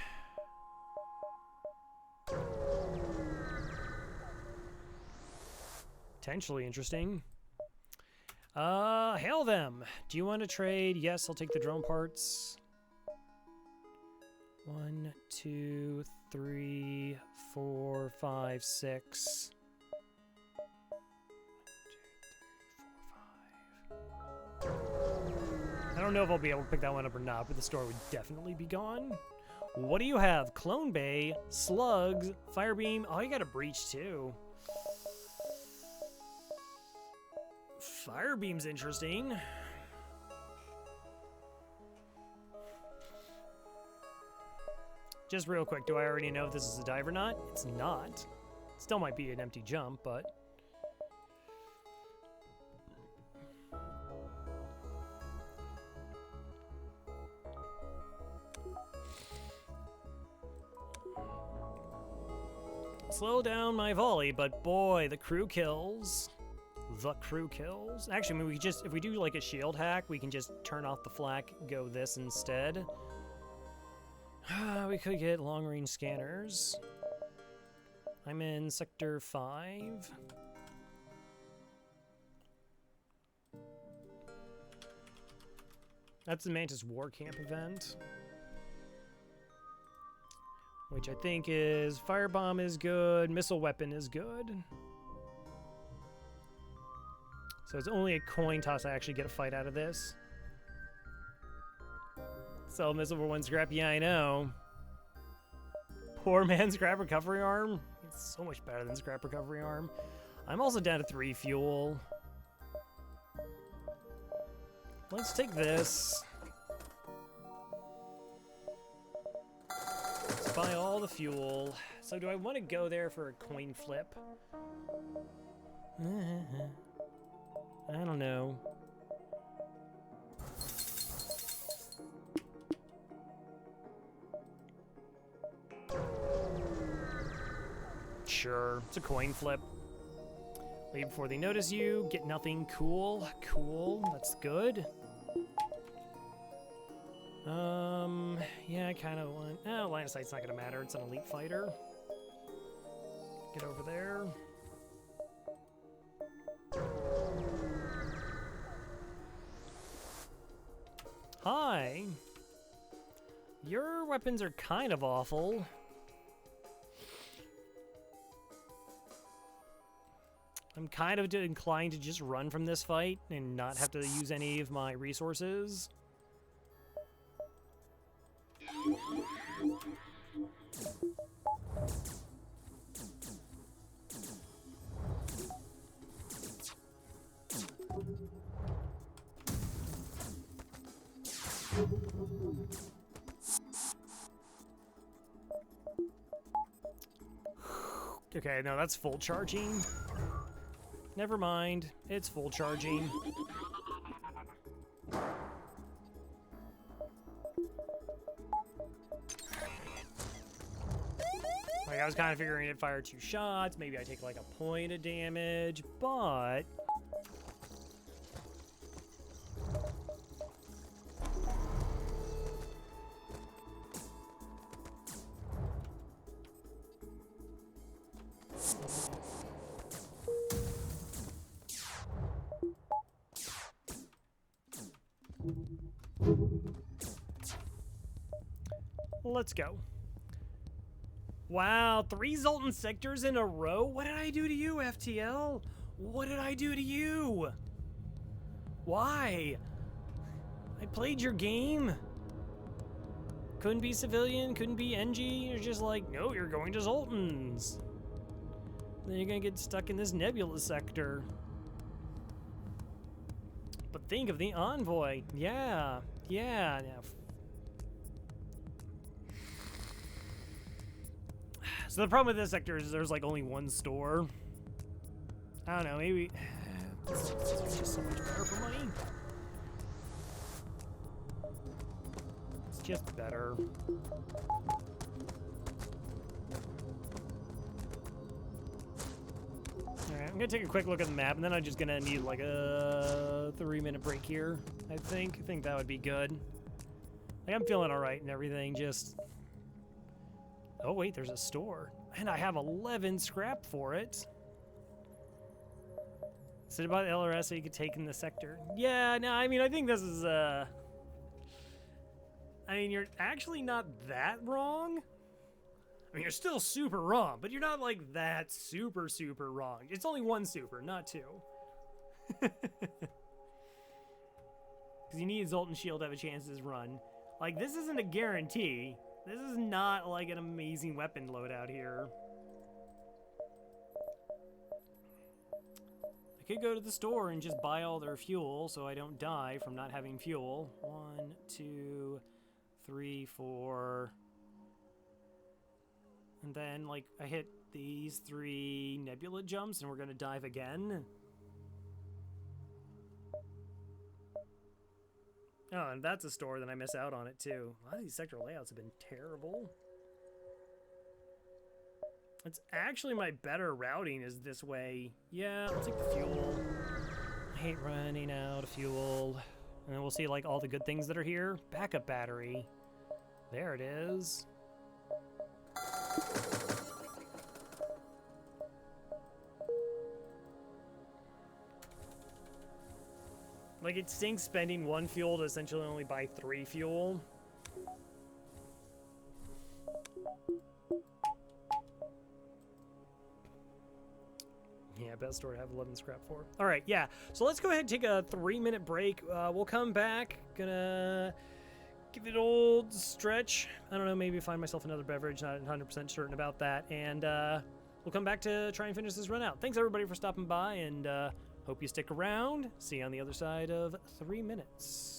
Potentially interesting. Hail them. Do you want to trade? Yes, I'll take the drone parts. 1, 2, 3, 4, 5, 6. 1, 2, 3, 4, 5. I don't know if I'll be able to pick that one up or not, but the store would definitely be gone. What do you have? Clone Bay, Slugs, Firebeam. Oh, you got a Breach too. Firebeam's interesting. Just real quick, do I already know if this is a dive or not? It's not. Still might be an empty jump, but... Slow down my volley, but boy, the crew kills. The crew kills. Actually, I mean, we just, if we do like a shield hack, we can just turn off the flak, go this instead. We could get long-range scanners. I'm in Sector 5. That's the Mantis War Camp event. Which I think is Firebomb is good, Missile Weapon is good. So it's only a coin toss I actually get a fight out of this. Sell missile for 1 scrap, yeah, I know. Poor man's scrap recovery arm. It's so much better than scrap recovery arm. I'm also down to 3 fuel. Let's take this. Let's buy all the fuel. So do I want to go there for a coin flip? I don't know. Sure, it's a coin flip. Leave before they notice you, get nothing, cool, cool, that's good. Yeah, I kind of want... Oh, line of sight's not gonna matter, it's an elite fighter. Get over there. Hi! Your weapons are kind of awful. I'm kind of inclined to just run from this fight and not have to use any of my resources. Okay, no, that's full charging. Never mind, it's full charging. Like, I was kind of figuring it'd fire 2 shots, maybe I take like a point of damage, but... Let's go. Wow, 3 Zoltan sectors in a row? What did I do to you, FTL? What did I do to you? Why? I played your game. Couldn't be civilian, couldn't be NG. You're just like, no, you're going to Zoltans. Then you're gonna get stuck in this nebula sector. But think of the envoy. Yeah. So the problem with this sector is there's like only one store. I don't know, maybe it's just so much better for money. It's just better. Alright, I'm gonna take a quick look at the map and then I'm just gonna need like a 3-minute break here, I think. I think that would be good. Like, I'm feeling alright and everything, just... Oh wait, there's a store. And I have 11 scrap for it. Sit about the LRS so you could take in the sector. Yeah, no, I mean, I think this is, I mean, you're actually not that wrong. I mean, you're still super wrong, but you're not, like, that super wrong. It's only 1 super, not 2. Because you need Zoltan Shield to have a chance to this run. Like, this isn't a guarantee. This is not, like, an amazing weapon loadout here. I could go to the store and just buy all their fuel so I don't die from not having fuel. 1, 2, 3, 4... And then, like, I hit these 3 nebula jumps and we're gonna dive again. Oh, and that's a store, then I miss out on it too. A lot of these sector layouts have been terrible. It's actually my better routing is this way. Yeah, I'll take the fuel. I hate running out of fuel. And then we'll see, like, all the good things that are here. Backup battery. There it is. Like, it stinks spending 1 fuel to essentially only buy 3 fuel. Yeah, best store to have 11 scrap for. All right, yeah. So let's go ahead and take a 3-minute break. We'll come back. Gonna give it an old stretch. I don't know, maybe find myself another beverage. Not 100% certain about that. And we'll come back to try and finish this run out. Thanks, everybody, for stopping by, and hope you stick around. See you on the other side of 3 minutes.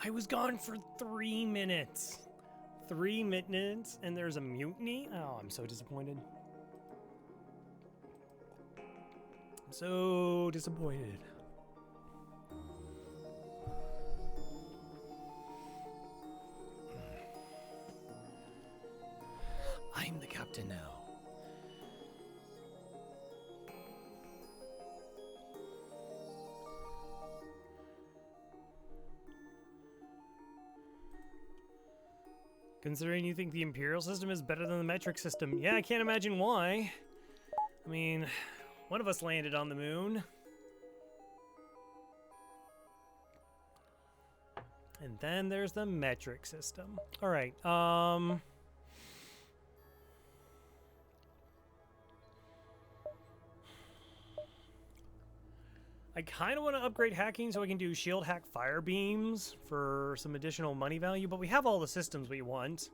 I was gone for 3 minutes. 3 minutes, and there's a mutiny? Oh, I'm so disappointed. I'm so disappointed. I'm the captain now. Considering you think the Imperial system is better than the metric system. Yeah, I can't imagine why. I mean, one of us landed on the moon. And then there's the metric system. All right, I kind of want to upgrade hacking so I can do shield hack fire beams for some additional money value, but we have all the systems we want.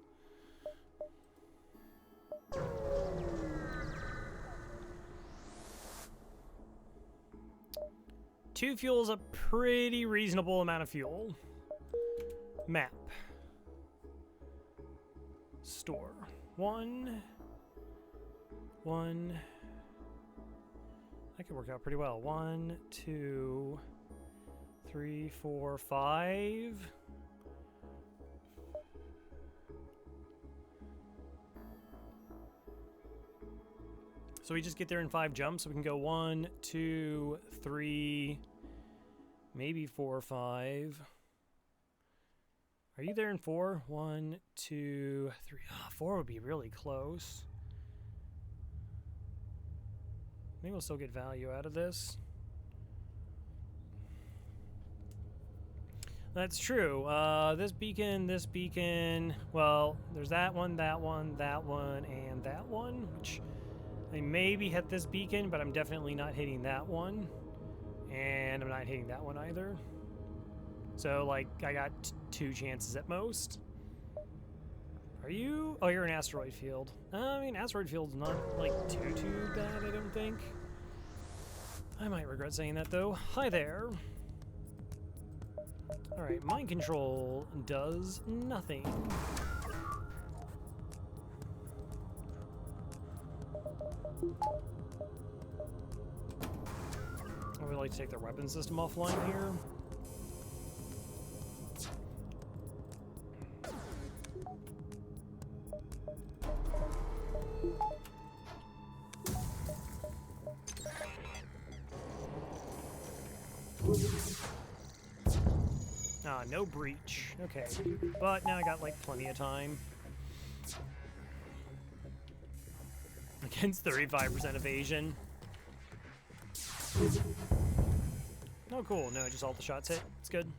Two fuel is a pretty reasonable amount of fuel. Map. Store. One. That could work out pretty well. 1, 2, 3, 4, 5. So we just get there in 5 jumps. So we can go 1, 2, 3, maybe 4, 5. Are you there in 4? 1, 2, 3. Oh, 4 would be really close. Maybe we'll still get value out of this. That's true. This beacon. Well, there's that one, and that one, which I maybe hit this beacon, but I'm definitely not hitting that one. And I'm not hitting that one either. So, like, I got 2 chances at most. Are you? Oh, you're an asteroid field. I mean, asteroid field's not, like, too bad, I don't think. I might regret saying that, though. Hi there. Alright, mind control does nothing. I would like to take the weapon system offline here. Ah, no breach. Okay. But now I got, like, plenty of time. Against 35% evasion. Oh, cool. No, just all the shots hit. It's good.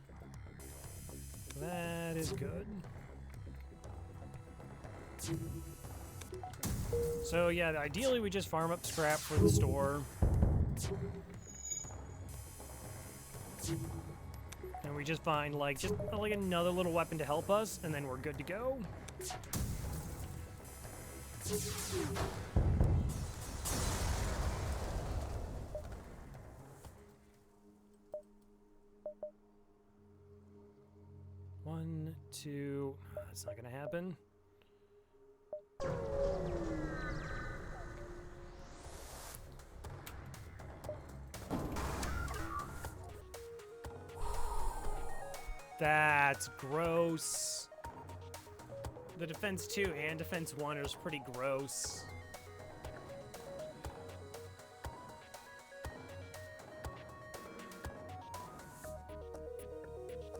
That is good. So, yeah, ideally we just farm up scrap for the store. And we just find, like, just like another little weapon to help us, and then we're good to go. One, two. That's not gonna happen. That's gross. The defense 2 and defense 1 is pretty gross.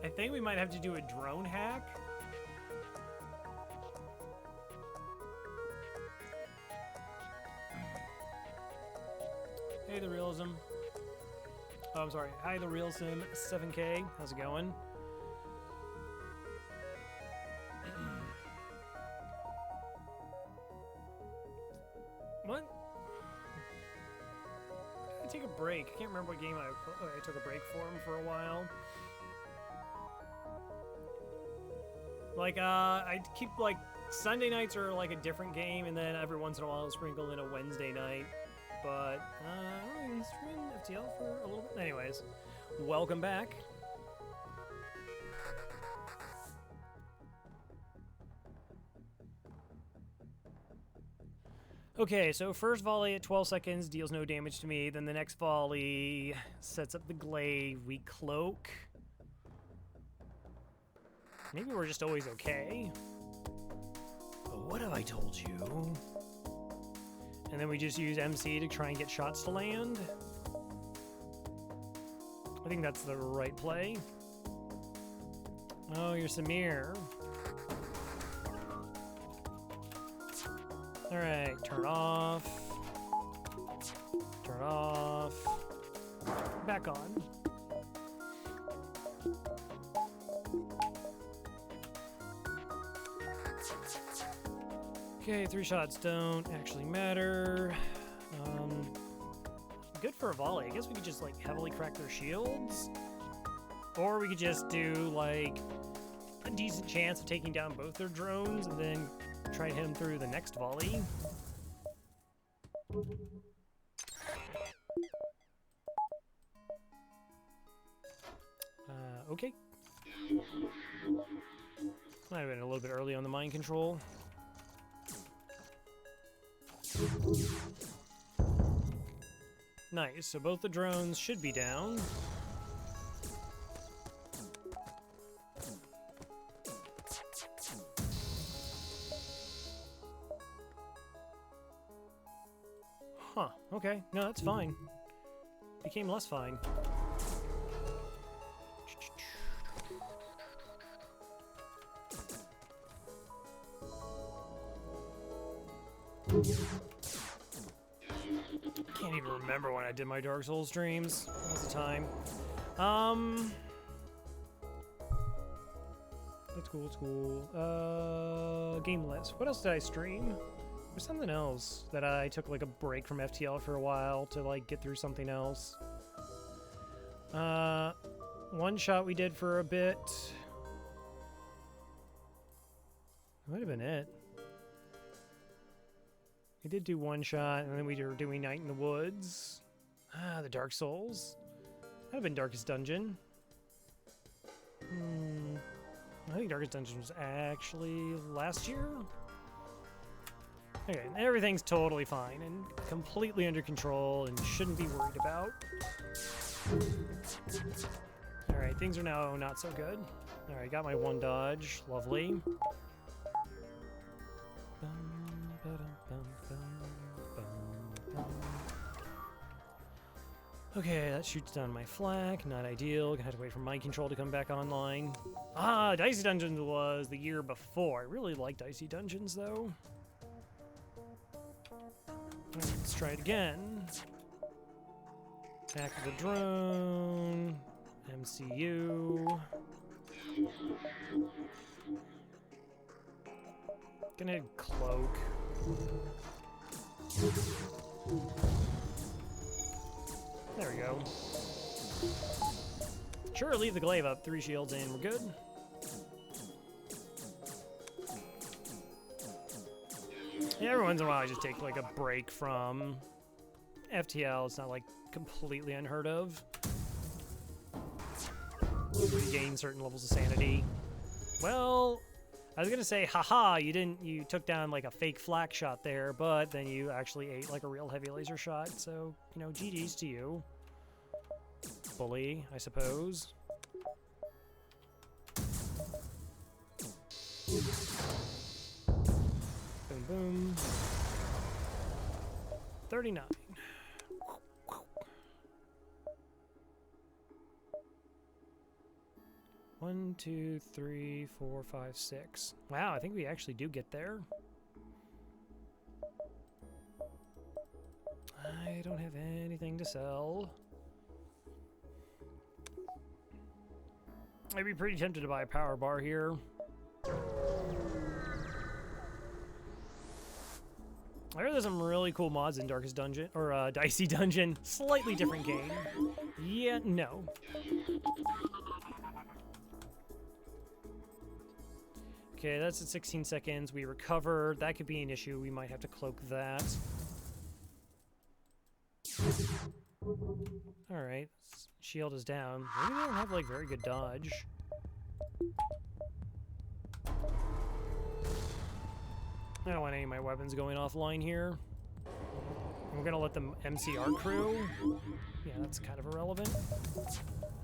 I think we might have to do a drone hack. Hey, the Realism. Oh, I'm sorry. Hi, the Realism 7K. How's it going? What? I take a break. I can't remember what game I took a break for a while. Like, I keep, like, Sunday nights are, like, a different game, and then every once in a while I'll sprinkle in a Wednesday night. but I don't know, he's streamed FTL for a little bit. Anyways, welcome back. Okay, so first volley at 12 seconds deals no damage to me. Then the next volley sets up the glaive. We cloak. Maybe we're just always okay. But what have I told you? And then we just use MC to try and get shots to land. I think that's the right play. Oh, you're Samir. Alright, turn off. Turn off. Back on. Okay, 3 shots don't actually matter. Good for a volley. I guess we could just like heavily crack their shields. Or we could just do like a decent chance of taking down both their drones and then try and hit them through the next volley. Okay. Might have been a little bit early on the mind control. Nice, so both the drones should be down. Huh, okay. No, that's fine. Became less fine. Can't even remember when I did my Dark Souls streams. What was the time? It's cool, it's cool. Game list. What else did I stream? There's something else that I took like a break from FTL for a while to like get through something else. One shot we did for a bit. That might have been it. We did do one shot, and then we were doing Night in the Woods. Ah, the Dark Souls. Might have been Darkest Dungeon. I think Darkest Dungeon was actually last year. Okay, everything's totally fine and completely under control and shouldn't be worried about. Alright, things are now not so good. Alright, got my one dodge. Lovely. Okay, that shoots down my flak. Not ideal. Gonna have to wait for mind control to come back online. Ah, Dicey Dungeons was the year before. I really like Dicey Dungeons, though. Let's try it again. Back to the drone. MCU. Gonna cloak. There we go. Sure, leave the glaive up. 3 shields in, we're good. Yeah, every once in a while I just take like a break from FTL. It's not like completely unheard of. Regain certain levels of sanity. Well, I was gonna say, haha, you took down like a fake flak shot there, but then you actually ate like a real heavy laser shot, so, you know, GG's to you. Bully, I suppose. Boom, boom. 39. One, 2, 3, 4, 5, 6. Wow, I think we actually do get there. I don't have anything to sell. I'd be pretty tempted to buy a power bar here. I heard there's some really cool mods in Darkest Dungeon, or Dicey Dungeon. Slightly different game. Yeah, no. Okay, that's at 16 seconds. We recovered. That could be an issue. We might have to cloak that. Alright, shield is down. Maybe they don't have, like, very good dodge. I don't want any of my weapons going offline here. We're gonna let them MC our crew. Yeah, that's kind of irrelevant.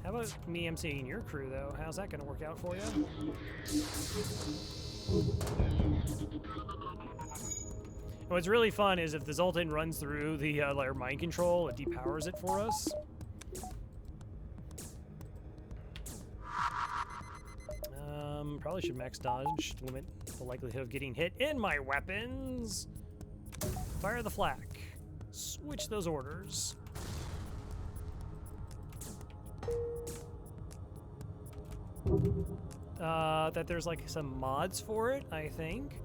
How about me MCing your crew, though? How's that gonna work out for you? And what's really fun is if the Zoltan runs through the like, mind control, it depowers it for us. Probably should max dodge to limit the likelihood of getting hit in my weapons. Fire the flak. Switch those orders. That there's like some mods for it, I think.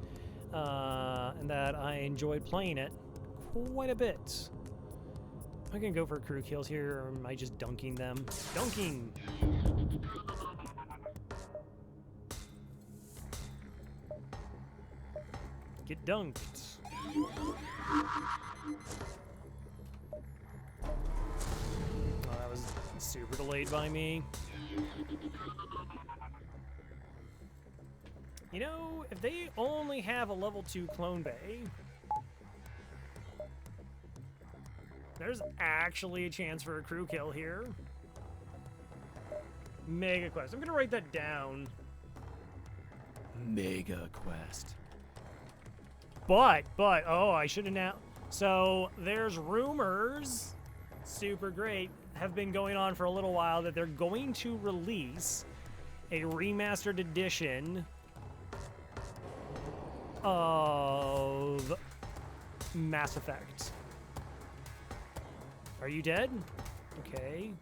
And that I enjoyed playing it quite a bit. Am I gonna go for crew kills here, or am I just dunking them? Dunking! Get dunked. Oh, that was super delayed by me. You know, if they only have a level 2 clone bay, there's actually a chance for a crew kill here. Mega Quest. I'm gonna write that down. Mega Quest. But, oh, I should have now. So, there's rumors, super great, have been going on for a little while that they're going to release a remastered edition of Mass Effect. Are you dead? Okay.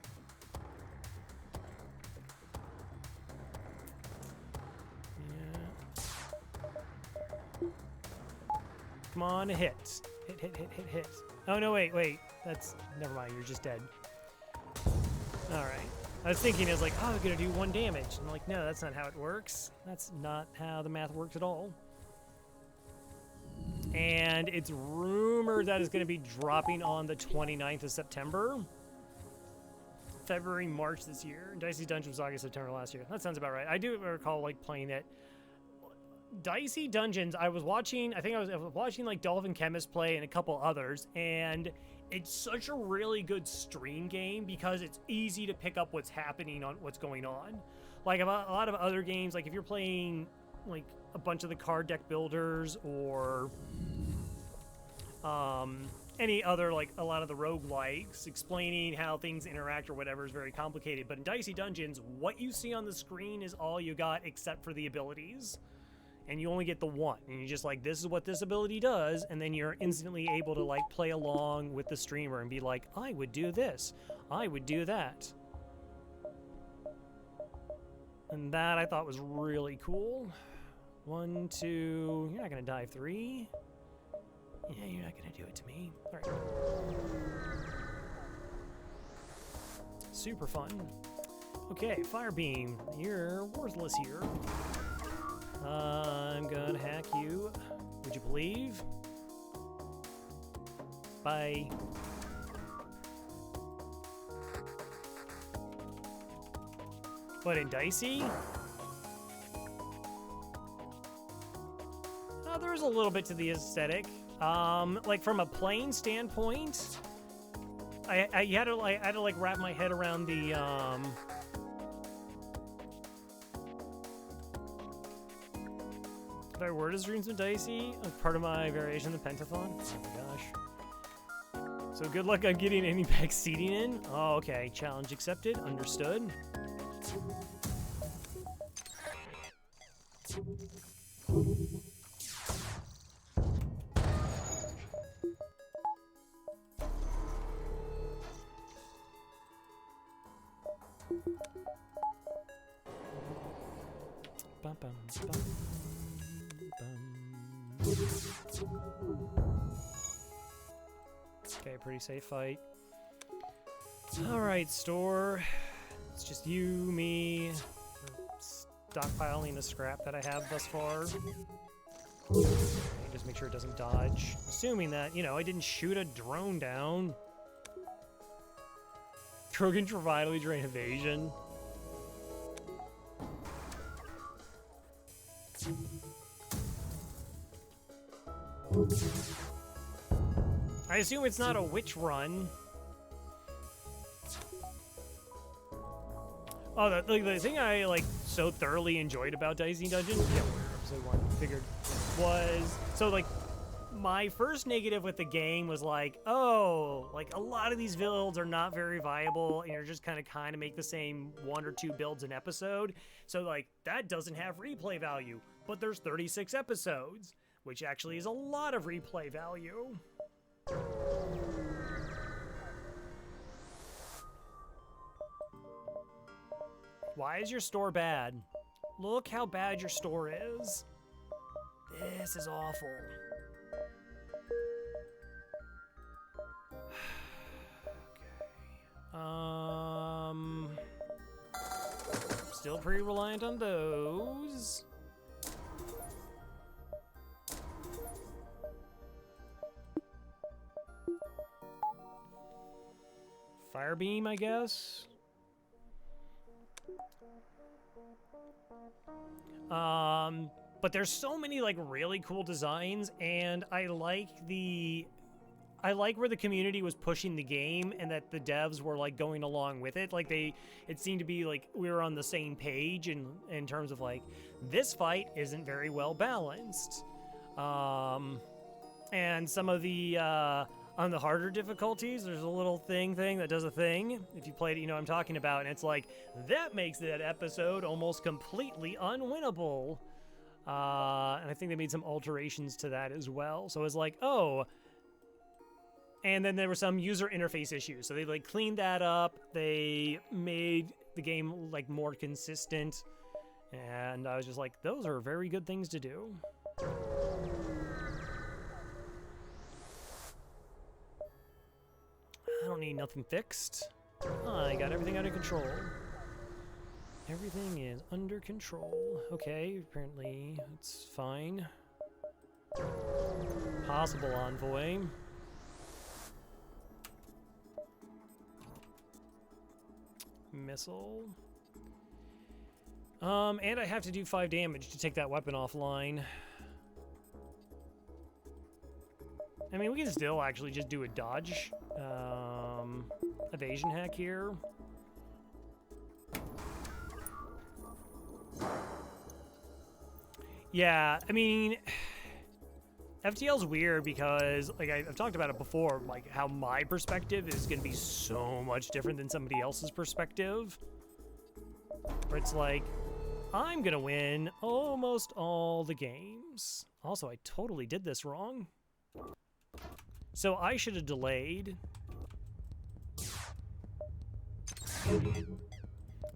Come on, a hit. Hit. Oh, no, wait. That's, never mind, you're just dead. Alright. I was thinking, it's like, oh, I'm gonna do 1 damage. I'm like, no, that's not how it works. That's not how the math works at all. And it's rumored that it's gonna be dropping on the 29th of September. February, March this year. Dicey Dungeon was August, September last year. That sounds about right. I do recall, like, playing it. Dicey Dungeons, I was watching like Dolphin Chemist play and a couple others, and it's such a really good stream game because it's easy to pick up what's happening on what's going on. Like a lot of other games, like if you're playing like a bunch of the card deck builders or any other, like a lot of the roguelikes, explaining how things interact or whatever is very complicated. But in Dicey Dungeons, what you see on the screen is all you got except for the abilities. And you only get the one, and you're just like, this is what this ability does, and then you're instantly able to like play along with the streamer and be like, I would do this, I would do that. And that I thought was really cool. 1, 2, you're not gonna dive 3. Yeah, you're not gonna do it to me. All right. Super fun. Okay, Fire Beam, you're worthless here. I'm gonna hack you. Would you believe? Bye. But in Dicey? There's a little bit to the aesthetic. Like from a playing standpoint, I had to wrap my head around the Did I word his dreams with Dicey as part of my variation of the Pentathon? Oh my gosh. So good luck on getting any back seating in. Oh, okay. Challenge accepted. Understood. Bum, bum, bum. Okay, pretty safe fight. Alright, store. It's just you, me, stockpiling the scrap that I have thus far. Just make sure it doesn't dodge. Assuming that, you know, I didn't shoot a drone down. Krogan to vitally drain evasion. I assume it's not a witch run. Oh, the thing I like so thoroughly enjoyed about Dicey Dungeon, yeah, episode 1 figured, was so like my first negative with the game was like, oh, like a lot of these builds are not very viable, and you're just kind of make the same 1 or 2 builds an episode. So like that doesn't have replay value, but there's 36 episodes, which actually is a lot of replay value. Why is your store bad? Look how bad your store is. This is awful. Okay. Still pretty reliant on those. Fire beam, I guess. But there's so many like really cool designs, and I like where the community was pushing the game and that the devs were like going along with it. Like it seemed to be like we were on the same page in terms of like, this fight isn't very well balanced. And some of the, on the harder difficulties, there's a little thing that does a thing. If you played it, you know what I'm talking about. And it's like, that makes that episode almost completely unwinnable. And I think they made some alterations to that as well. So it's like, oh. And then there were some user interface issues. So they like cleaned that up. They made the game like more consistent. And I was just like, those are very good things to do. I don't need nothing fixed. I got everything under control. Everything is under control. Okay, apparently it's fine. Possible envoy. Missile. And I have to do 5 damage to take that weapon offline. I mean, we can still actually just do a dodge, evasion hack here. Yeah, I mean, FTL's weird because, like, I've talked about it before, like, how my perspective is going to be so much different than somebody else's perspective. Where it's like, I'm going to win almost all the games. Also, I totally did this wrong. So I should have delayed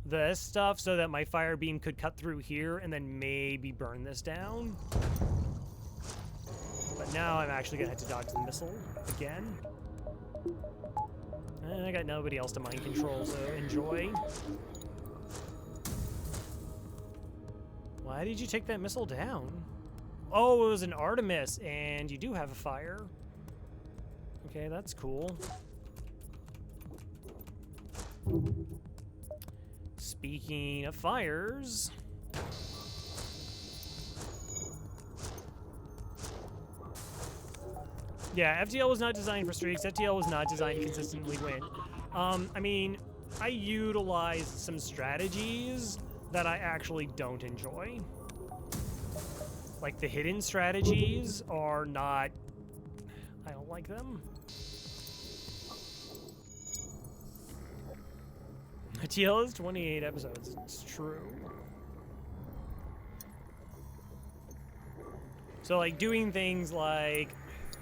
this stuff so that my fire beam could cut through here and then maybe burn this down. But now I'm actually gonna have to dodge the missile again. And I got nobody else to mind control, so enjoy. Why did you take that missile down? Oh, it was an Artemis, and you do have a fire. Okay, that's cool. Speaking of fires... Yeah, FTL was not designed for streaks. FTL was not designed to consistently win. I mean, I utilized some strategies that I actually don't enjoy. Like, the hidden strategies are not... I don't like them. FTL is 28 episodes. It's true. So, like, doing things like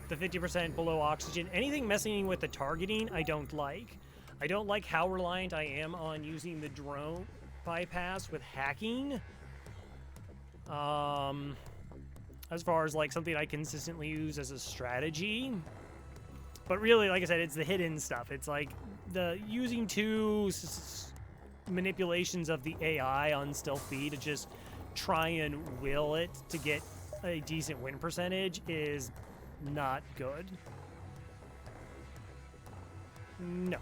the 50% below oxygen, anything messing with the targeting, I don't like. I don't like how reliant I am on using the drone bypass with hacking. As far as like something I consistently use as a strategy. But really, like I said, it's the hidden stuff. It's like the using two manipulations of the AI on Stealth B to just try and will it to get a decent win percentage is not good. No.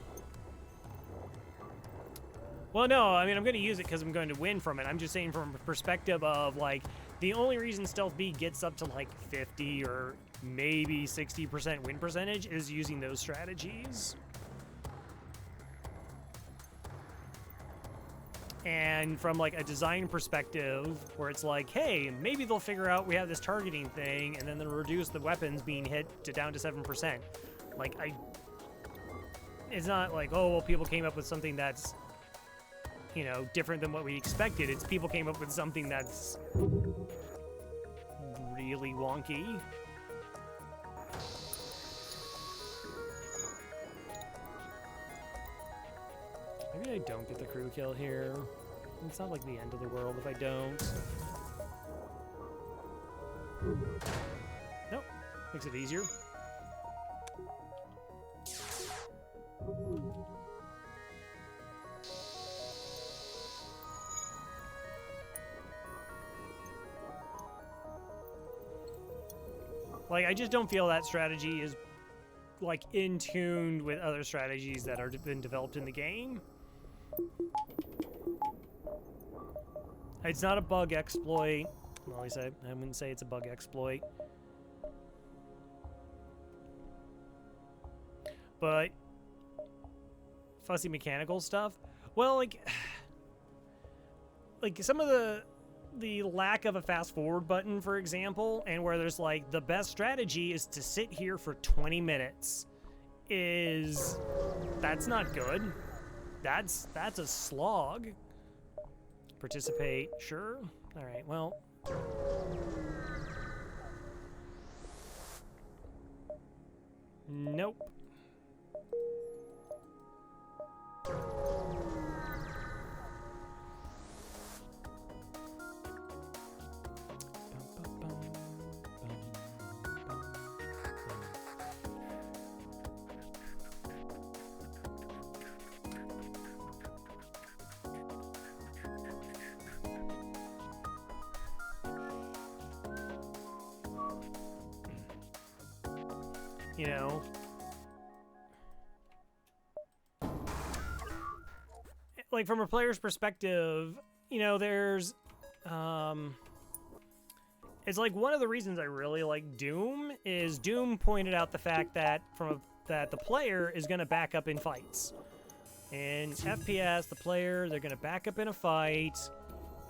Well, no, I mean, I'm going to use it because I'm going to win from it. I'm just saying from a perspective of, like, the only reason Stealth B gets up to, like, 50 or maybe 60% win percentage is using those strategies. And from, like, a design perspective where it's like, hey, maybe they'll figure out we have this targeting thing and then they'll reduce the weapons being hit to down to 7%. Like, it's not like, oh, well, people came up with something that's, you know, different than what we expected. It's people came up with something that's really wonky. Maybe I don't get the crew kill here. It's not like the end of the world if I don't. Nope. Makes it easier. Like, I just don't feel that strategy is, like, in tune with other strategies that are been developed in the game. It's not a bug exploit. Well, at least I wouldn't say it's a bug exploit. But fussy mechanical stuff. Well, like some of the lack of a fast forward button, for example, and where there's like the best strategy is to sit here for 20 minutes that's not good. That's a slog. Participate, sure. All right, well. Nope. You know, like from a player's perspective, you know, there's, it's like one of the reasons I really like Doom is Doom pointed out the fact that that the player is going to back up in fights. In FPS, the player, they're going to back up in a fight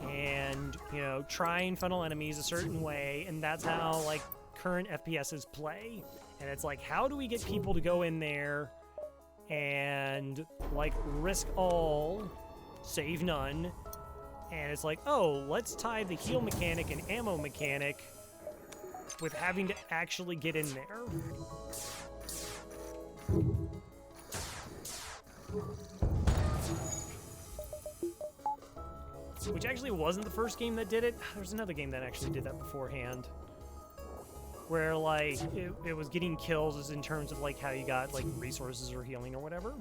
and, you know, try and funnel enemies a certain way, and that's how, like, current FPSs play. And it's like, how do we get people to go in there and, like, risk all, save none? And it's like, oh, let's tie the heal mechanic and ammo mechanic with having to actually get in there. Which actually wasn't the first game that did it. There's another game that actually did that beforehand. Where, like, it was getting kills as in terms of, like, how you got, like, resources or healing or whatever.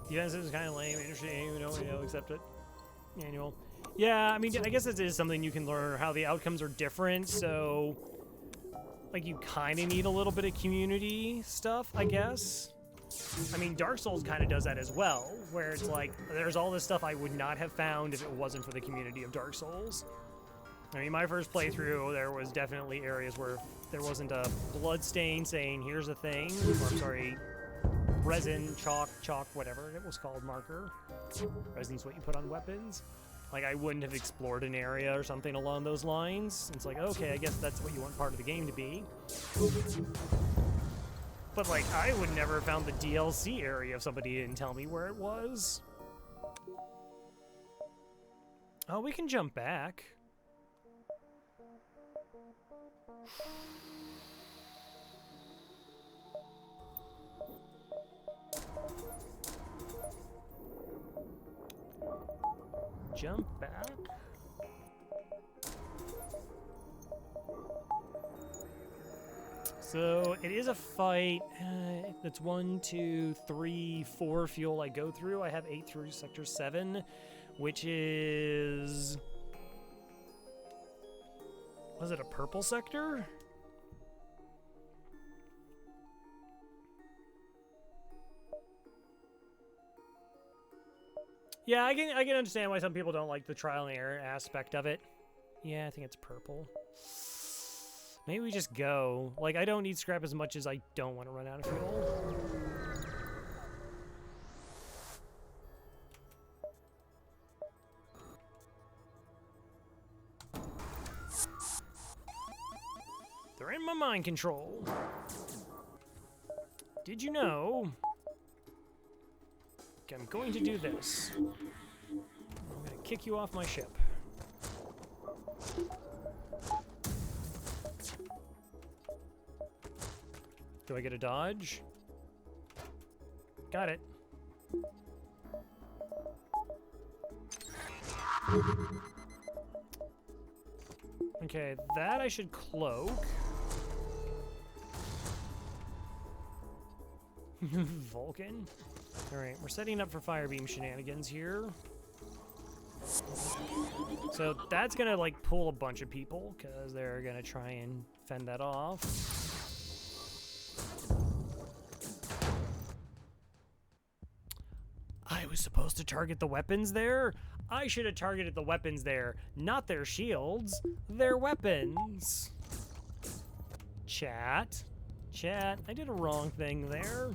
Defense is kind of lame, interesting, you know, accept it. Manual. Yeah, I mean, I guess it is something you can learn, how the outcomes are different, so, like, you kind of need a little bit of community stuff, I guess. I mean, Dark Souls kind of does that as well, where it's like, there's all this stuff I would not have found if it wasn't for the community of Dark Souls. I mean, my first playthrough, there was definitely areas where there wasn't a blood stain saying, here's a thing, or I'm sorry, resin, chalk, whatever it was called, marker. Resin's what you put on weapons. Like, I wouldn't have explored an area or something along those lines. It's like, okay, I guess that's what you want part of the game to be. But, like, I would never have found the DLC area if somebody didn't tell me where it was. Oh, we can jump back. Jump back? So it is a fight. That's 1, 2, 3, 4 fuel I go through. I have 8 through Sector 7, which is... Was it a purple sector? Yeah, I can understand why some people don't like the trial and error aspect of it. Yeah, I think it's purple. Maybe we just go. Like, I don't need scrap as much as I don't want to run out of fuel. They're in my mind control. Did you know? Okay, I'm going to do this. I'm going to kick you off my ship. Do I get a dodge? Got it. Okay, that I should cloak. Vulcan. Alright, we're setting up for Firebeam shenanigans here. So that's gonna, like, pull a bunch of people, because they're gonna try and fend that off. I was supposed to target the weapons there? I should have targeted the weapons there, not their shields, their weapons. Chat. Chat, I did a wrong thing there.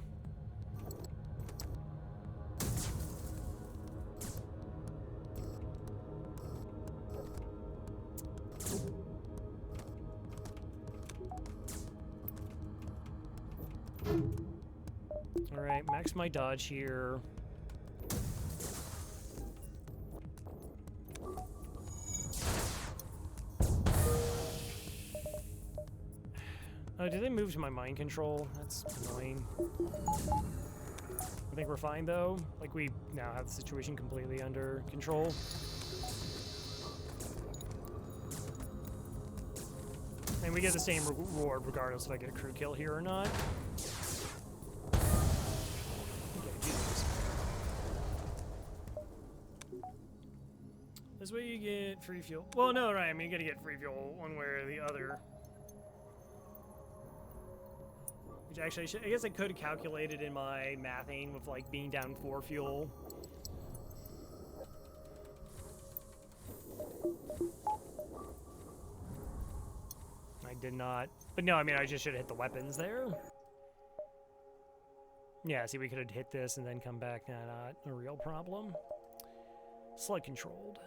Alright, max my dodge here. Oh, did they move to my mind control? That's annoying. I think we're fine, though. Like, we now have the situation completely under control. And we get the same reward regardless if I get a crew kill here or not. This way you get free fuel. Well, no, right, I mean, you gotta get free fuel one way or the other. Which actually, I guess I could have calculated in my mathing with, like, being down 4 fuel. I did not. But no, I mean, I just should have hit the weapons there. Yeah, see, we could have hit this and then come back. Nah, not a real problem. Slug controlled.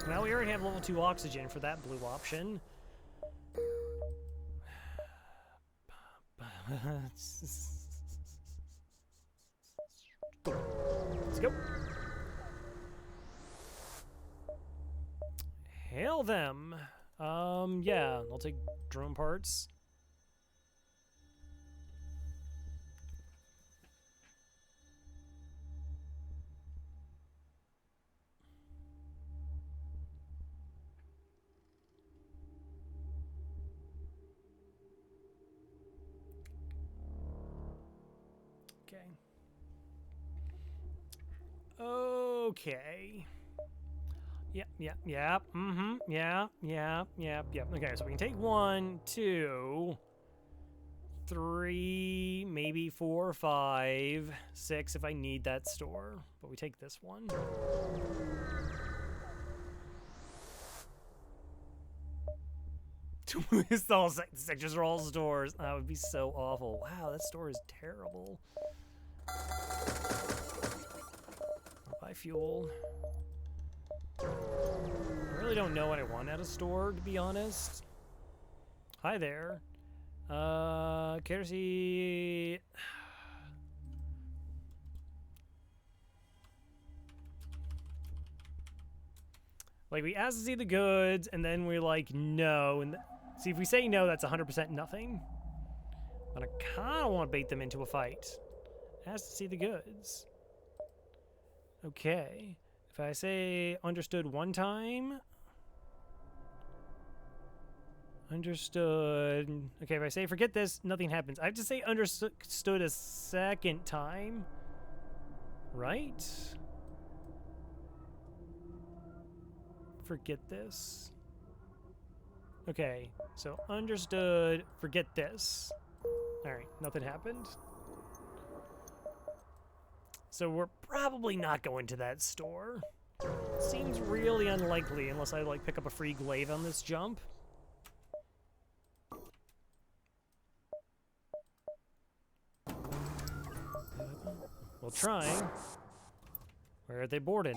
Well, we already have level 2 oxygen for that blue option. Let's go. Hail them. Yeah, I'll take drone parts. Okay. Yep. Okay, so we can take 1, 2, 3, maybe 4, 5, 6 if I need that store. But we take this one. It's all sectors are all stores. That would be so awful. Wow, that store is terrible. Buy fuel. I really don't know what I want at a store, to be honest. Hi there. Care to see... Like, we ask to see the goods, and then we're like, no. And see, if we say no, that's 100% nothing. But I kind of want to bait them into a fight. Ask to see the goods. Okay. If I say understood one time... Understood... Okay, if I say forget this, nothing happens. I have to say understood a second time. Right? Forget this. Okay, so understood, forget this. Alright, nothing happened. So we're probably not going to that store. Seems really unlikely unless I like pick up a free glaive on this jump. We'll try. Where are they boarded?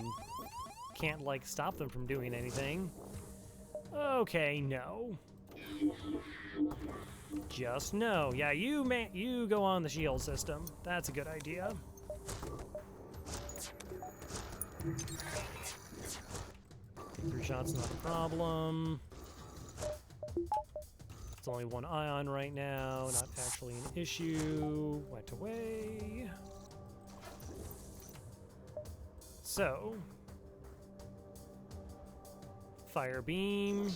Can't like stop them from doing anything. Okay, no. Just no. Yeah, you go on the shield system. That's a good idea. Three shots, not a problem. It's only one ion right now, not actually an issue. Went away. So, fire beam.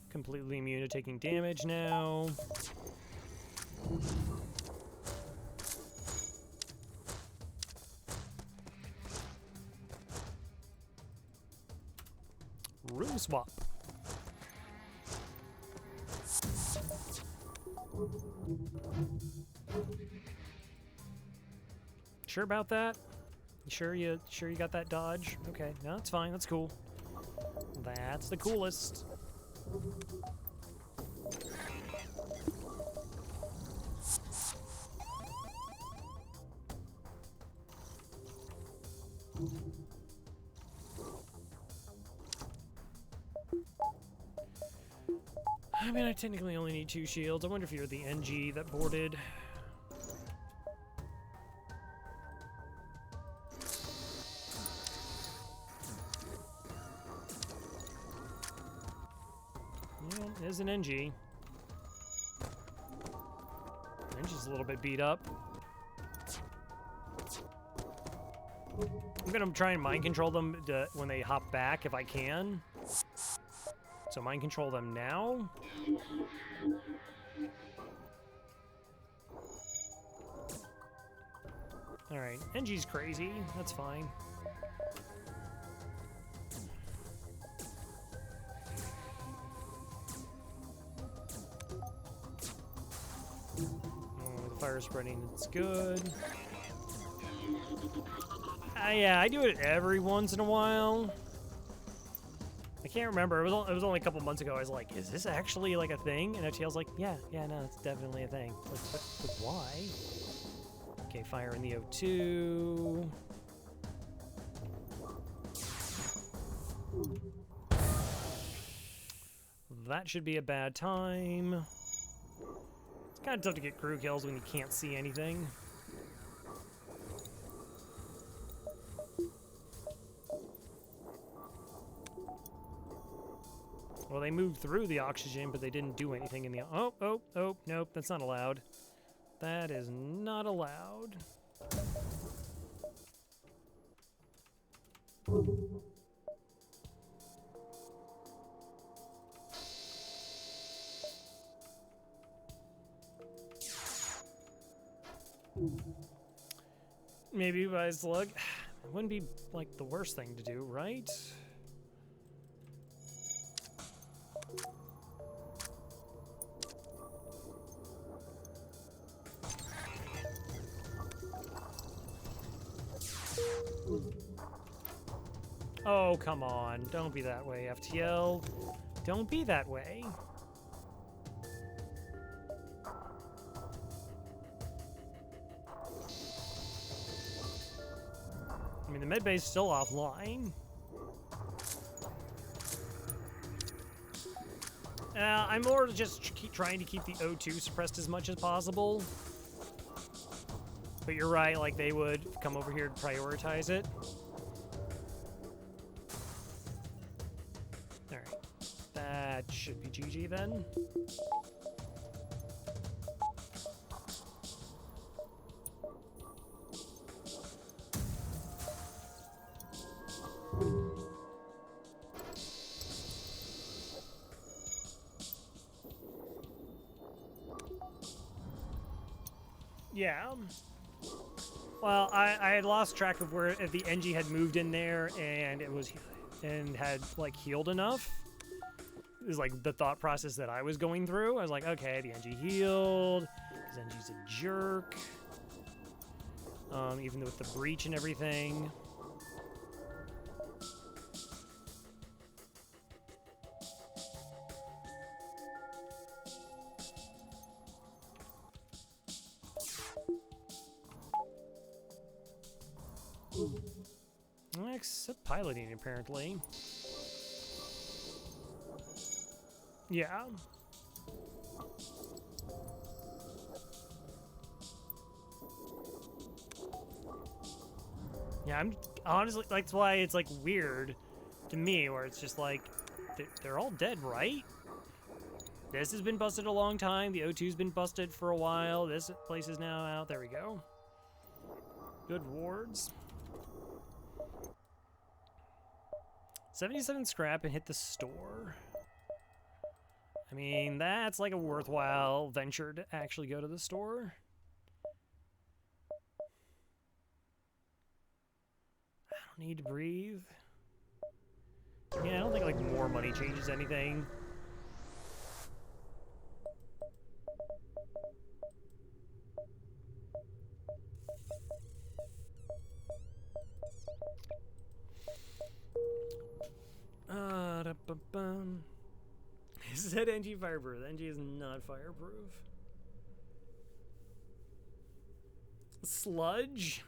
Completely immune to taking damage now. Room swap. Sure about that? You sure you got that dodge? Okay, no, that's fine. That's cool. That's the coolest. I mean, I technically only need 2 shields. I wonder if you're the NG that boarded. Yeah, there's an NG. NG's a little bit beat up. I'm gonna try and mind control them when they hop back if I can. So mind control them now. Alright, NG's crazy. That's fine. Oh, the fire spreading, it's good. Yeah, I do it every once in a while. I can't remember. It was only a couple months ago. I was like, is this actually like a thing? And FTL's like, yeah, no, it's definitely a thing. Like, but why? Okay, fire in the O2. That should be a bad time. It's kind of tough to get crew kills when you can't see anything. Well, they moved through the oxygen, but they didn't do anything in the... Oh, nope, that's not allowed. That is not allowed. Maybe by slug. It wouldn't be, like, the worst thing to do, right? Oh, come on. Don't be that way, FTL. Don't be that way. I mean, the medbay's still offline. I'm more just trying to keep the O2 suppressed as much as possible. But you're right, like, they would come over here to prioritize it. Alright. That should be GG then. Yeah. Well, I had lost track of where if the NG had moved in there and it was and had like healed enough. is like the thought process that I was going through. I was like, okay, the NG healed, because NG's a jerk. Even with the breach and everything. Except piloting, apparently. Yeah. Yeah, I'm honestly, that's why it's like weird to me, where it's just like, they're all dead, right? This has been busted a long time. The O2's been busted for a while. This place is now out. There we go. Good wards. 77 scrap and hit the store. I mean, that's like a worthwhile venture to actually go to the store. I don't need to breathe. Yeah, I don't think like more money changes anything. Is that NG fireproof? NG is not fireproof. Sludge?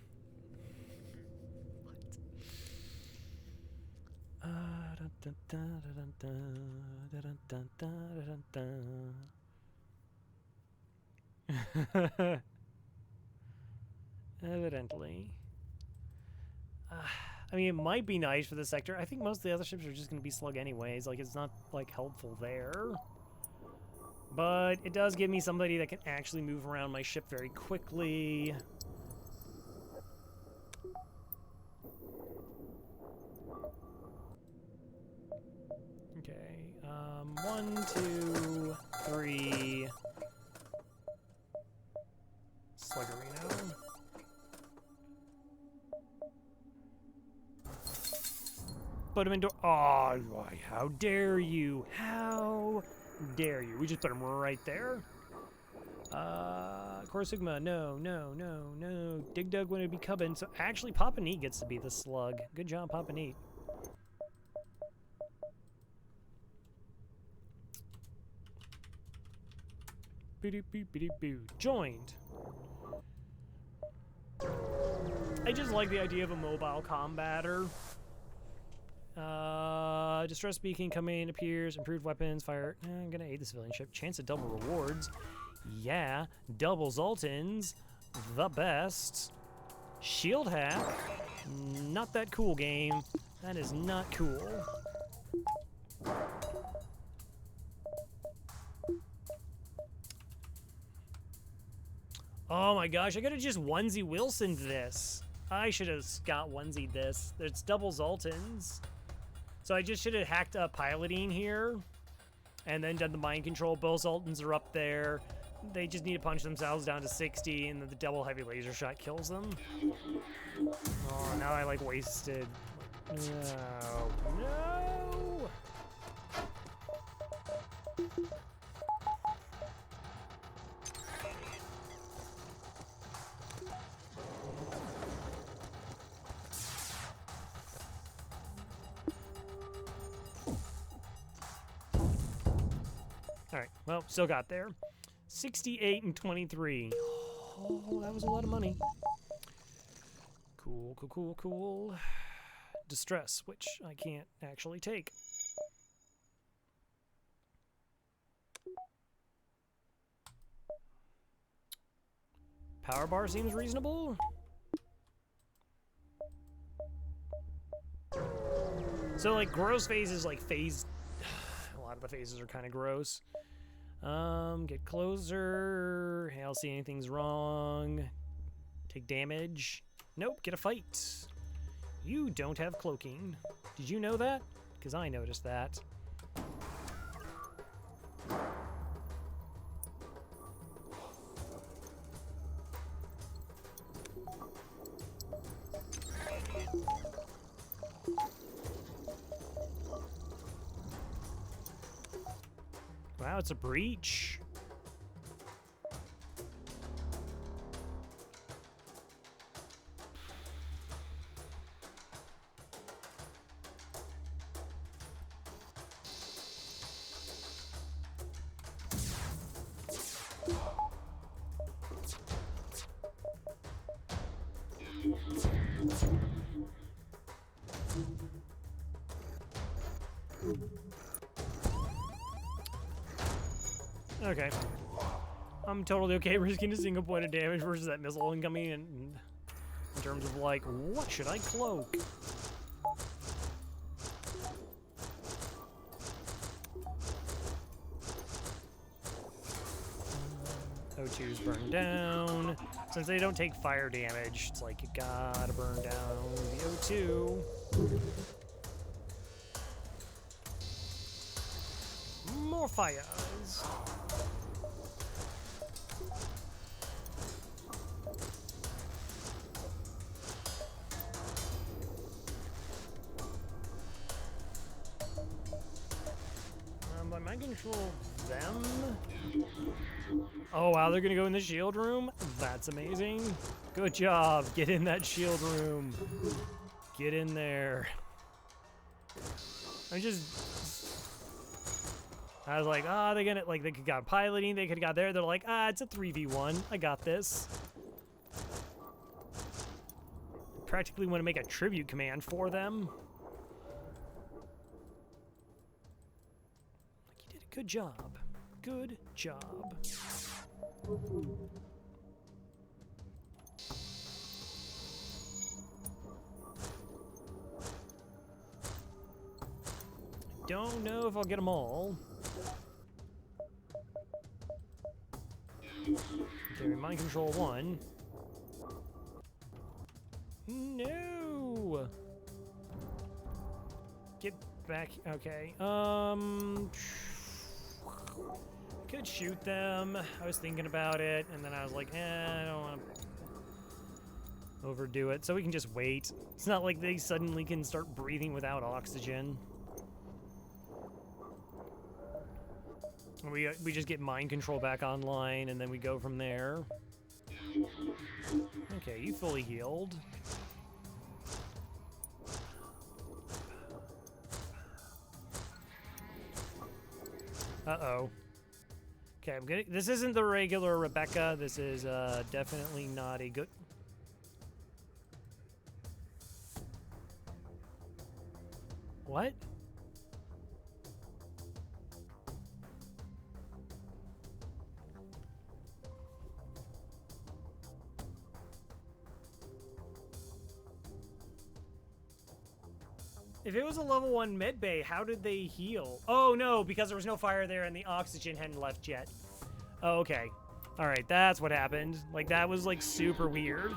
What? Evidently. I mean, it might be nice for the sector. I think most of the other ships are just going to be slug anyways. Like, it's not, like, helpful there. But it does give me somebody that can actually move around my ship very quickly. Okay, 1, 2, 3. Sluggerino. Put him into. Oh, how dare you? How dare you? We just put him right there. Core Sigma, no, no, no, no. Dig Dug wouldn't be cubbing. So actually, Papa Neat gets to be the slug. Good job, Papa Neat. Boo-doo-boo-boo-boo. Joined. I just like the idea of a mobile combatter. Distress beacon coming appears, improved weapons, fire. I'm gonna aid the civilian ship. Chance of double rewards. Yeah, double Zoltans. The best. Shield hack. Not that cool, game. That is not cool. Oh my gosh, I could have just onesie Wilsoned this. I should have Scott onesied this. It's double Zoltans. So I just should have hacked up piloting here and then done the mind control. Both Zoltans are up there. They just need to punch themselves down to 60 and then the double heavy laser shot kills them. Oh, now I like wasted. No. No! All right, well, still got there. 68 and 23. Oh, that was a lot of money. Cool, cool, cool, cool. Distress, which I can't actually take. Power bar seems reasonable. So, like, gross phases, like, phase... A lot of the phases are kind of gross. Get closer. Hey, I'll see anything's wrong. Take damage. Nope, get a fight. You don't have cloaking. Did you know that? Because I noticed that. wow, it's a breach. Okay. I'm totally okay risking a single point of damage versus that missile incoming, and in terms of like, what should I cloak? O2's burned down. Since they don't take fire damage, it's like you gotta burn down the O2. More fires. By mind control them. Oh wow, they're gonna go in the shield room? That's amazing. Good job. Get in that shield room. Get in there. I was like, ah, they're gonna, like, they could got piloting, they could have got there. They're like, ah, it's a 3v1. I got this. Practically want to make a tribute command for them. Like, you did a good job. Good job. Don't know if I'll get them all. Okay, mind control 1. No! Get back. Okay. Could shoot them. I was thinking about it, and then I was like, I don't want to overdo it. So we can just wait. It's not like they suddenly can start breathing without oxygen. We just get mind control back online, and then we go from there. Okay, you fully healed. Uh-oh. Okay, I'm getting. This isn't the regular Rebecca. This is definitely not a good. What? If it was a level 1 medbay, how did they heal? Oh no, because there was no fire there and the oxygen hadn't left yet. Oh, okay. Alright, that's what happened. Like, that was, like, super weird.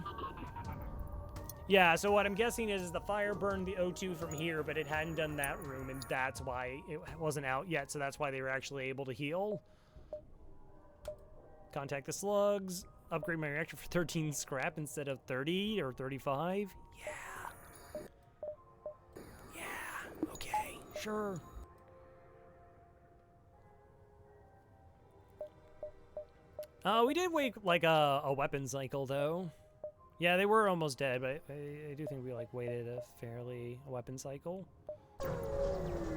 Yeah, so what I'm guessing is the fire burned the O2 from here, but it hadn't done that room, and that's why it wasn't out yet, so that's why they were actually able to heal. Contact the slugs. Upgrade my reactor for 13 scrap instead of 30 or 35. Yeah. Okay, sure. We did wait like a weapon cycle though. Yeah, they were almost dead, but I do think we like waited a weapon cycle.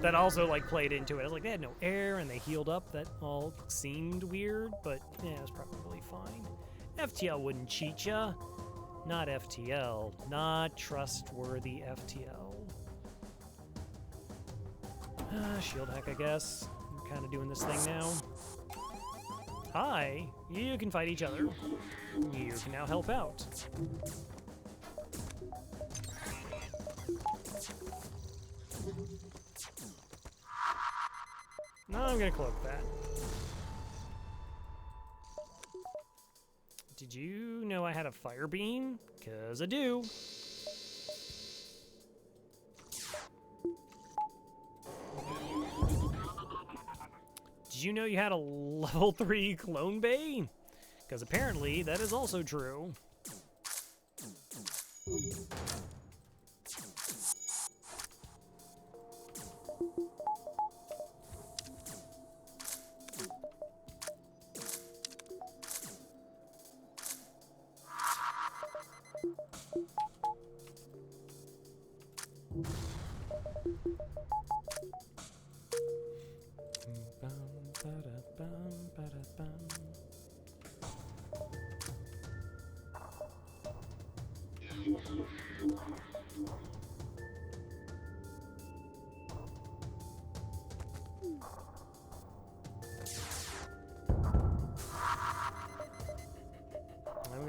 That also like played into it. I was like, they had no air and they healed up. That all seemed weird, but yeah, it was probably fine. FTL wouldn't cheat ya. Not FTL. Not trustworthy FTL. Shield hack, I guess. I'm kind of doing this thing now. Hi, you can fight each other. You can now help out. No, I'm gonna cloak that. Did you know I had a fire beam? 'Cause I do. Did you know you had a level 3 clone bay? Because apparently that is also true.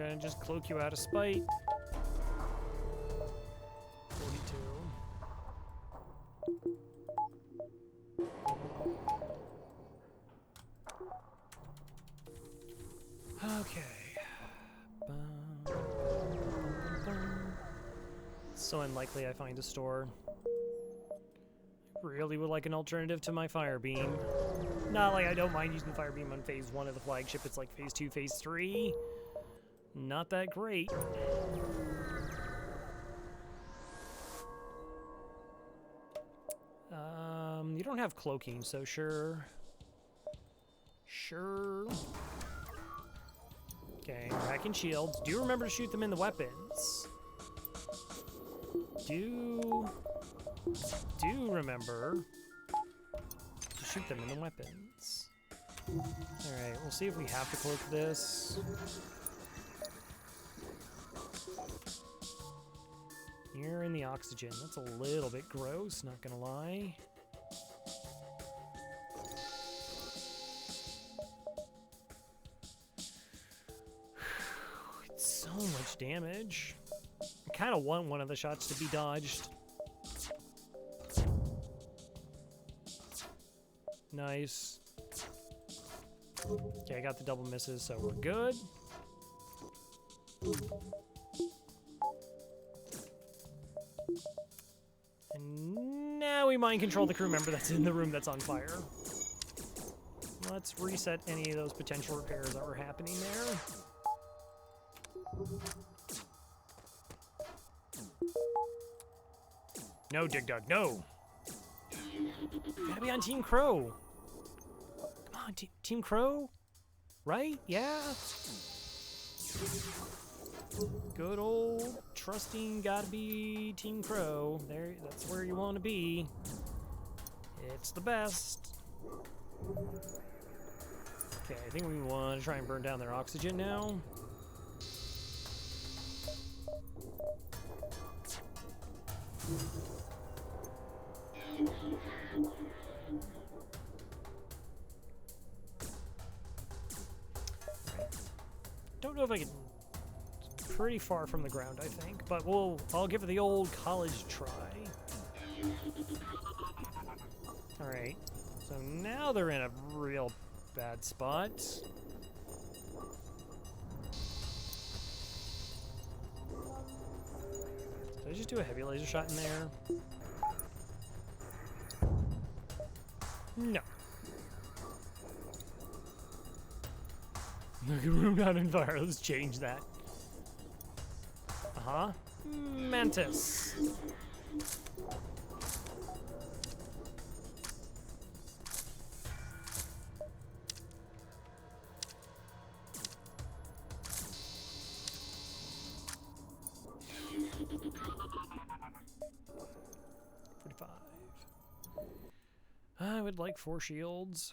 gonna just cloak you out of spite. 42. Okay. So unlikely I find a store. Really would like an alternative to my fire beam. Not like I don't mind using the fire beam on phase 1 of the flagship. It's like phase 2, phase 3. Not that great. You don't have cloaking, so sure. Sure. Okay, rack and shields. Do remember to shoot them in the weapons. Do remember to shoot them in the weapons. Alright, we'll see if we have to cloak this. You're in the oxygen. That's a little bit gross, not gonna lie. It's so much damage. I kind of want one of the shots to be dodged. Nice. Okay, I got the double misses, so we're good. And now we mind control the crew member that's in the room that's on fire. Let's reset any of those potential repairs that were happening there. No, Dig Dug, no! Gotta be on Team Crow. Come on, Team Crow? Right? Yeah? Good old trusting gotta be Team Crow. There, that's where you want to be. It's the best. Okay, I think we want to try and burn down their oxygen now. Don't know if I can. It's pretty far from the ground, I think, but I'll give it the old college try. All right. So now they're in a real bad spot. Did I just do a heavy laser shot in there? No. Look at room not on fire. Let's change that. Uh-huh. Mantis. I would like 4 shields.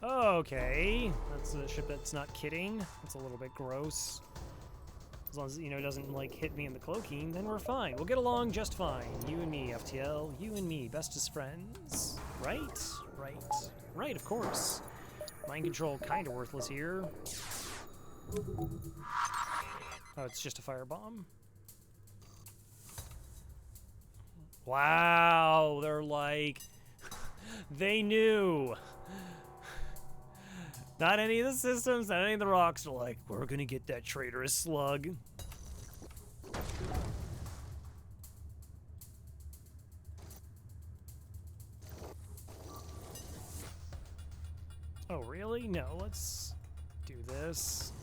Okay, that's a ship that's not kidding. That's a little bit gross. As long as, you know, it doesn't, like, hit me in the cloaking, then we're fine. We'll get along just fine. You and me, FTL. You and me, bestest friends. Right? Right. Right, of course. Mind control kinda worthless here. Oh, it's just a firebomb. Wow, they're like... they knew! Not any of the systems, not any of the rocks are like, we're gonna get that traitorous slug. Oh, really? No, let's do this.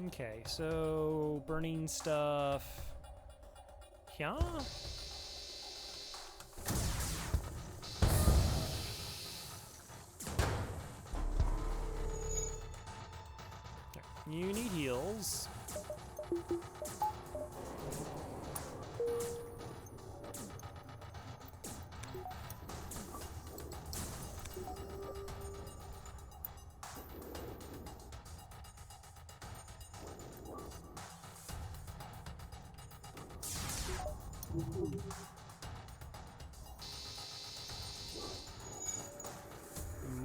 Okay, so burning stuff. Yeah? You need heals.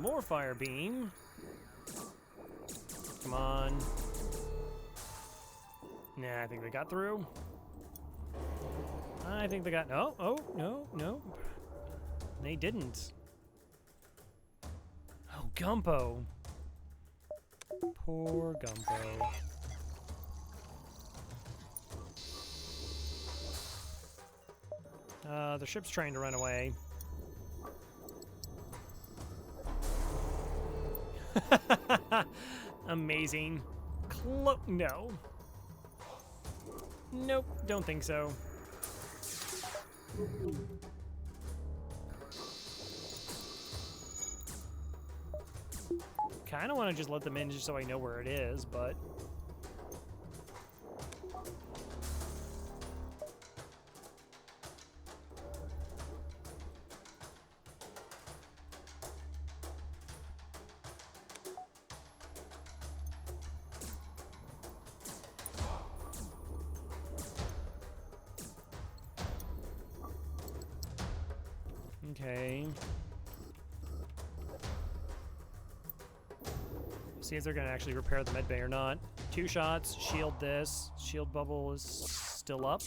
More fire beam. Come on. Nah, I think they got through. I think they got... No, oh, no, no. They didn't. Oh, Gumpo. Poor Gumpo. The ship's trying to run away. Amazing. No. Nope, don't think so. Kind of want to just let them in just so I know where it is, but... Okay. See if they're gonna actually repair the medbay or not. 2 shots, shield this. Shield bubble is still up.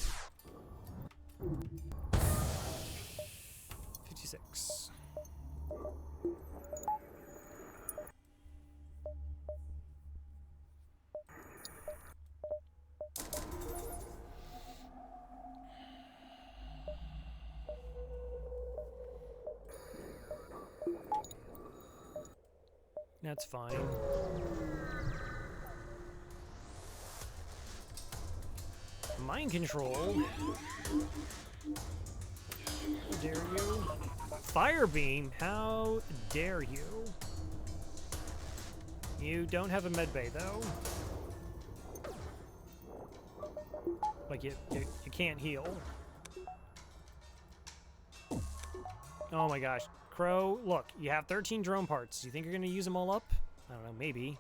56. That's fine. Mind control. How dare you? Fire beam, how dare you? You don't have a medbay though. Like you can't heal. Oh my gosh. Crow, look, you have 13 drone parts. You think you're gonna use them all up? I don't know, maybe.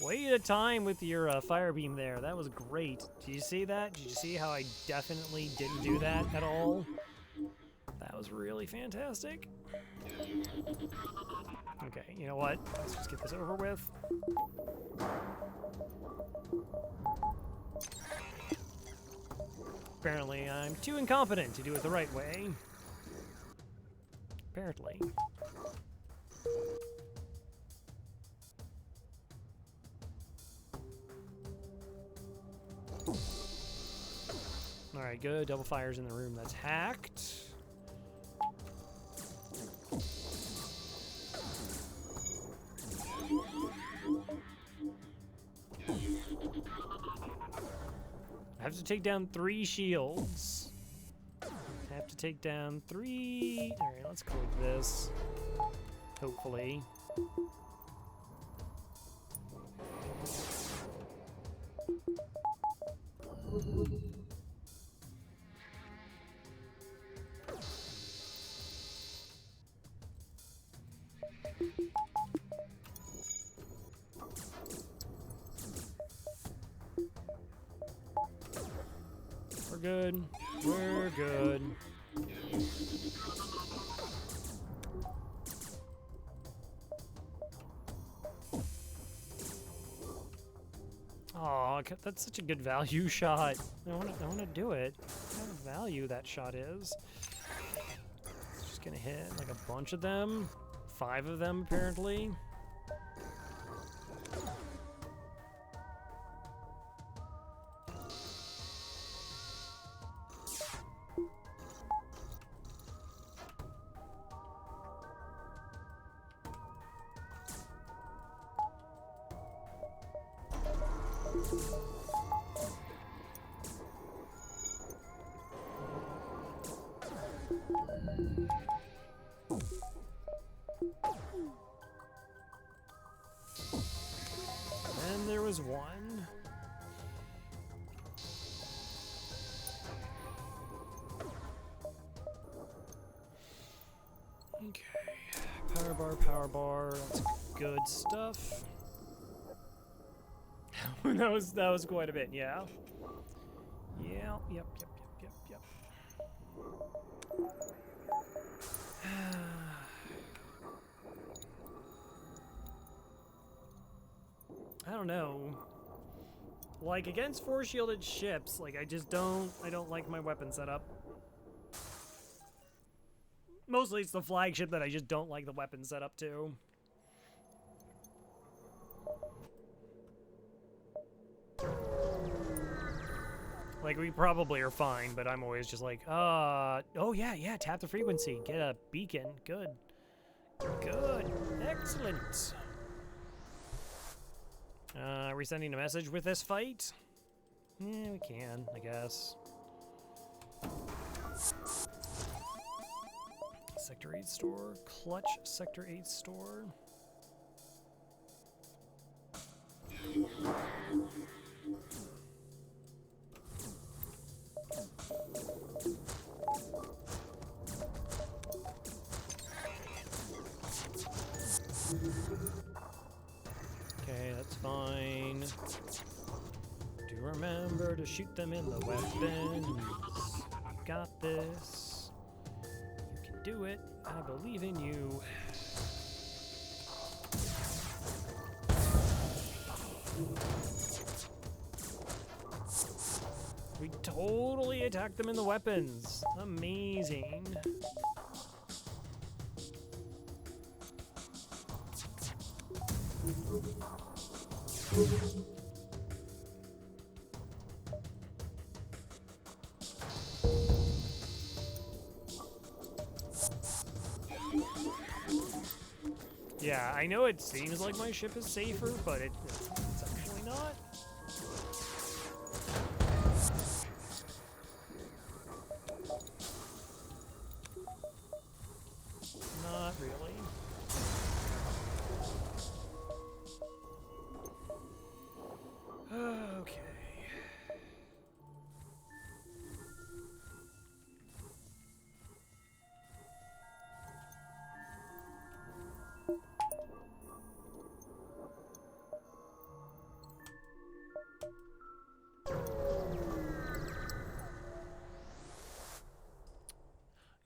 Way at a time with your fire beam there. That was great. Did you see that? Did you see how I definitely didn't do that at all? That was really fantastic. Okay, you know what? Let's just get this over with. Apparently, I'm too incompetent to do it the right way. Apparently. Alright, good. Double fires in the room that's hacked. I have to take down 3 shields. I have to take down 3... Alright, let's click this. Hopefully. We're good. We're good. Aw, that's such a good value shot. I wanna do it. What kind of value that shot is. It's just gonna hit like a bunch of them. 5 of them apparently. And there was one. Okay. Power bar, that's good stuff. that was quite a bit, yeah. Yeah, yep. I don't know. Like, against force shielded ships, like, I don't like my weapon setup. Mostly it's the flagship that I just don't like the weapon setup to. Like, we probably are fine, but I'm always just like, oh yeah, tap the frequency, get a beacon, good. Good, excellent. Are we sending a message with this fight? Yeah, we can, I guess. Sector 8 store, clutch Sector 8 store. Okay, that's fine. Do remember to shoot them in the weapons. You got this. You can do it. I believe in you. We totally attacked them in the weapons. Amazing. Yeah, I know it seems like my ship is safer, but it's actually not. Not really. Okay.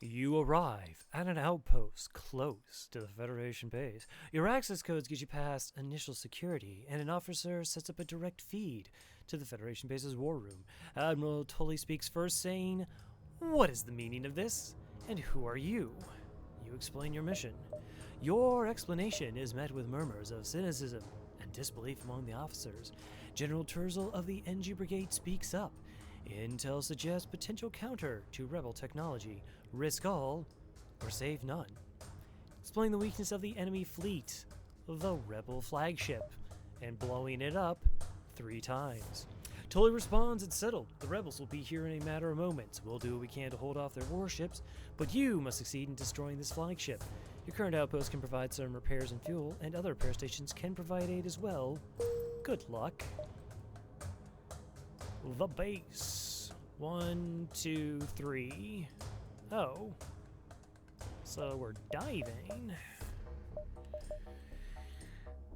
You arrive at an outpost close to the Federation base. Your access codes get you past initial security, and an officer sets up a direct feed to the Federation base's war room. Admiral Tully speaks first, saying, "What is the meaning of this? And who are you?" You explain your mission. Your explanation is met with murmurs of cynicism and disbelief among the officers. General Terzel of the NG Brigade speaks up. Intel suggests potential counter to rebel technology. Risk all, or save none. Explain the weakness of the enemy fleet, the rebel flagship, and blowing it up 3 times. Tully responds, "It's settled. The rebels will be here in a matter of moments. We'll do what we can to hold off their warships, but you must succeed in destroying this flagship. Your current outpost can provide some repairs and fuel, and other repair stations can provide aid as well. Good luck." The base. 1, 2, 3. Oh. So we're diving.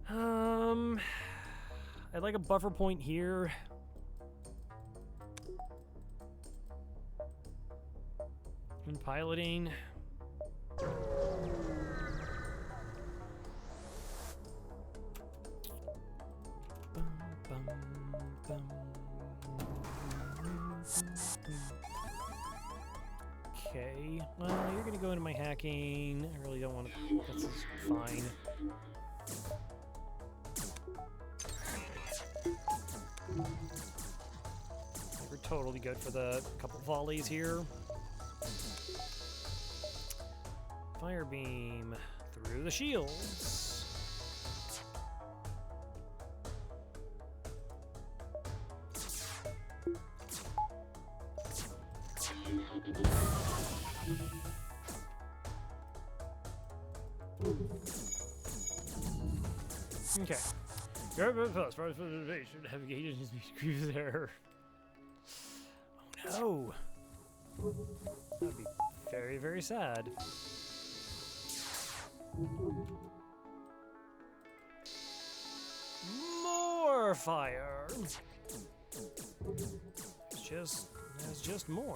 I'd like a buffer point here. And piloting. Okay, well, you're gonna go into my hacking. I really don't want to. That's just fine. We're totally good for the couple volleys here. Fire beam through the shields. Okay. Navigation is cruiser. Oh no. That'd be very, very sad. More more fire. There's just more.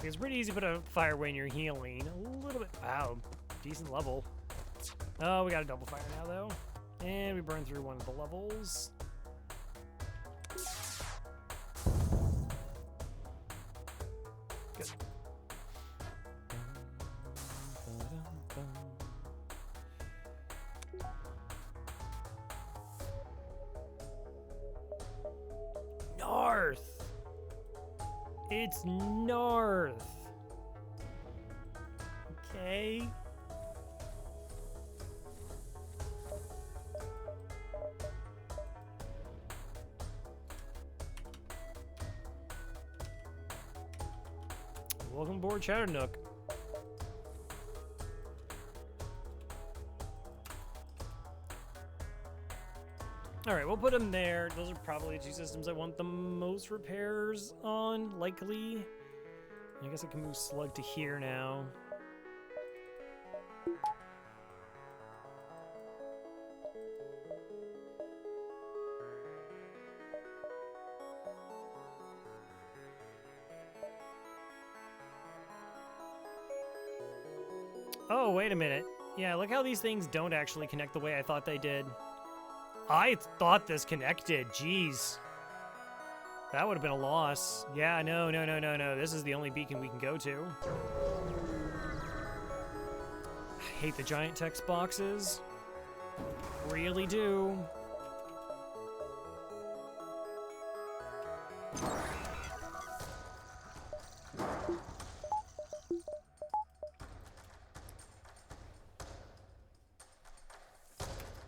It's pretty easy to put a fire when you're healing. A little bit. Wow, decent level. Oh, we got a double fire now, though. And we burn through one of the levels. Good. North! It's north! Okay. Welcome aboard Chatternook. Alright, we'll put them there. Those are probably the two systems I want the most repairs on, likely. I guess I can move Slug to here now. Oh, wait a minute. Yeah, look how these things don't actually connect the way I thought they did. I thought this connected. Jeez. That would have been a loss. Yeah, no. This is the only beacon we can go to. I hate the giant text boxes. Really do.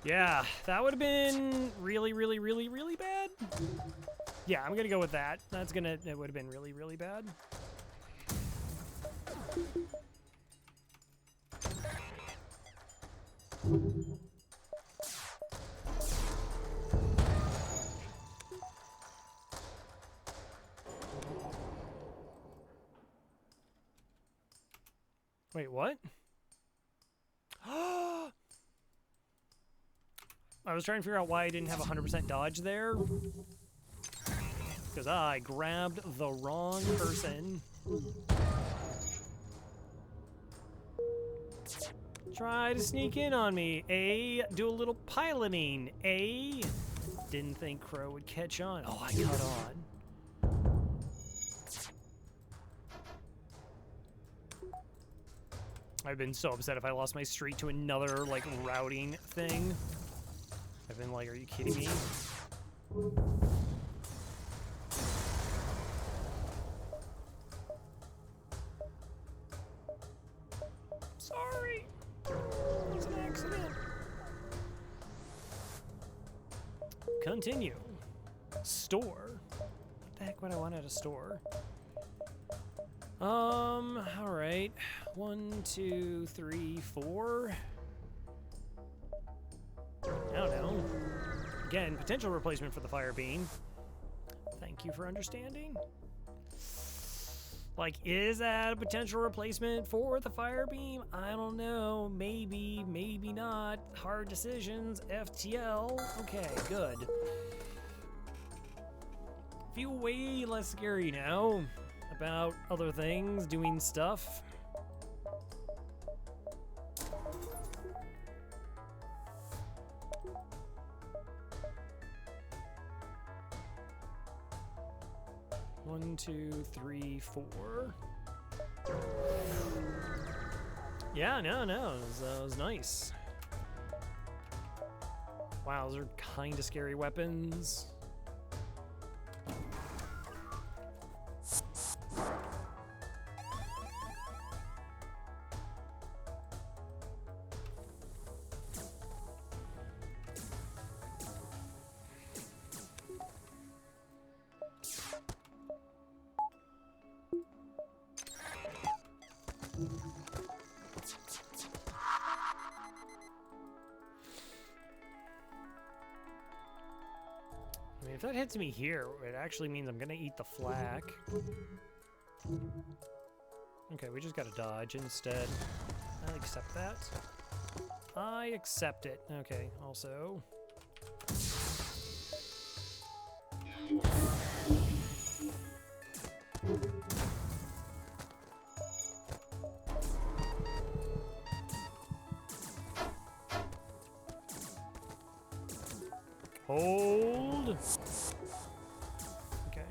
Yeah, that would have been really bad. Yeah, I'm gonna go with that. It would have been really bad. Wait, what? I was trying to figure out why I didn't have 100% dodge there. Because I grabbed the wrong person. Try to sneak in on me. Do a little piloting. Didn't think Crow would catch on. Oh, I caught on. I've been so upset if I lost my streak to another, like, routing thing. I've been like, are you kidding me? Sorry. It's an accident. Continue. Store. What the heck would I want at a store? Alright. 1, 2, 3, 4. I don't know. Again, potential replacement for the fire beam. Thank you for understanding. Like, is that a potential replacement for the fire beam? I don't know. Maybe, maybe not. Hard decisions. FTL. Okay, good. Feel way less scary now about other things, doing stuff. One, 2, 3, 4. Yeah, no, it was nice. Wow, those are kind of scary weapons. I mean, if that hits me here, it actually means I'm gonna eat the flak. Okay, we just gotta dodge instead. I'll accept that. I accept it. Okay, also. Hold. Okay.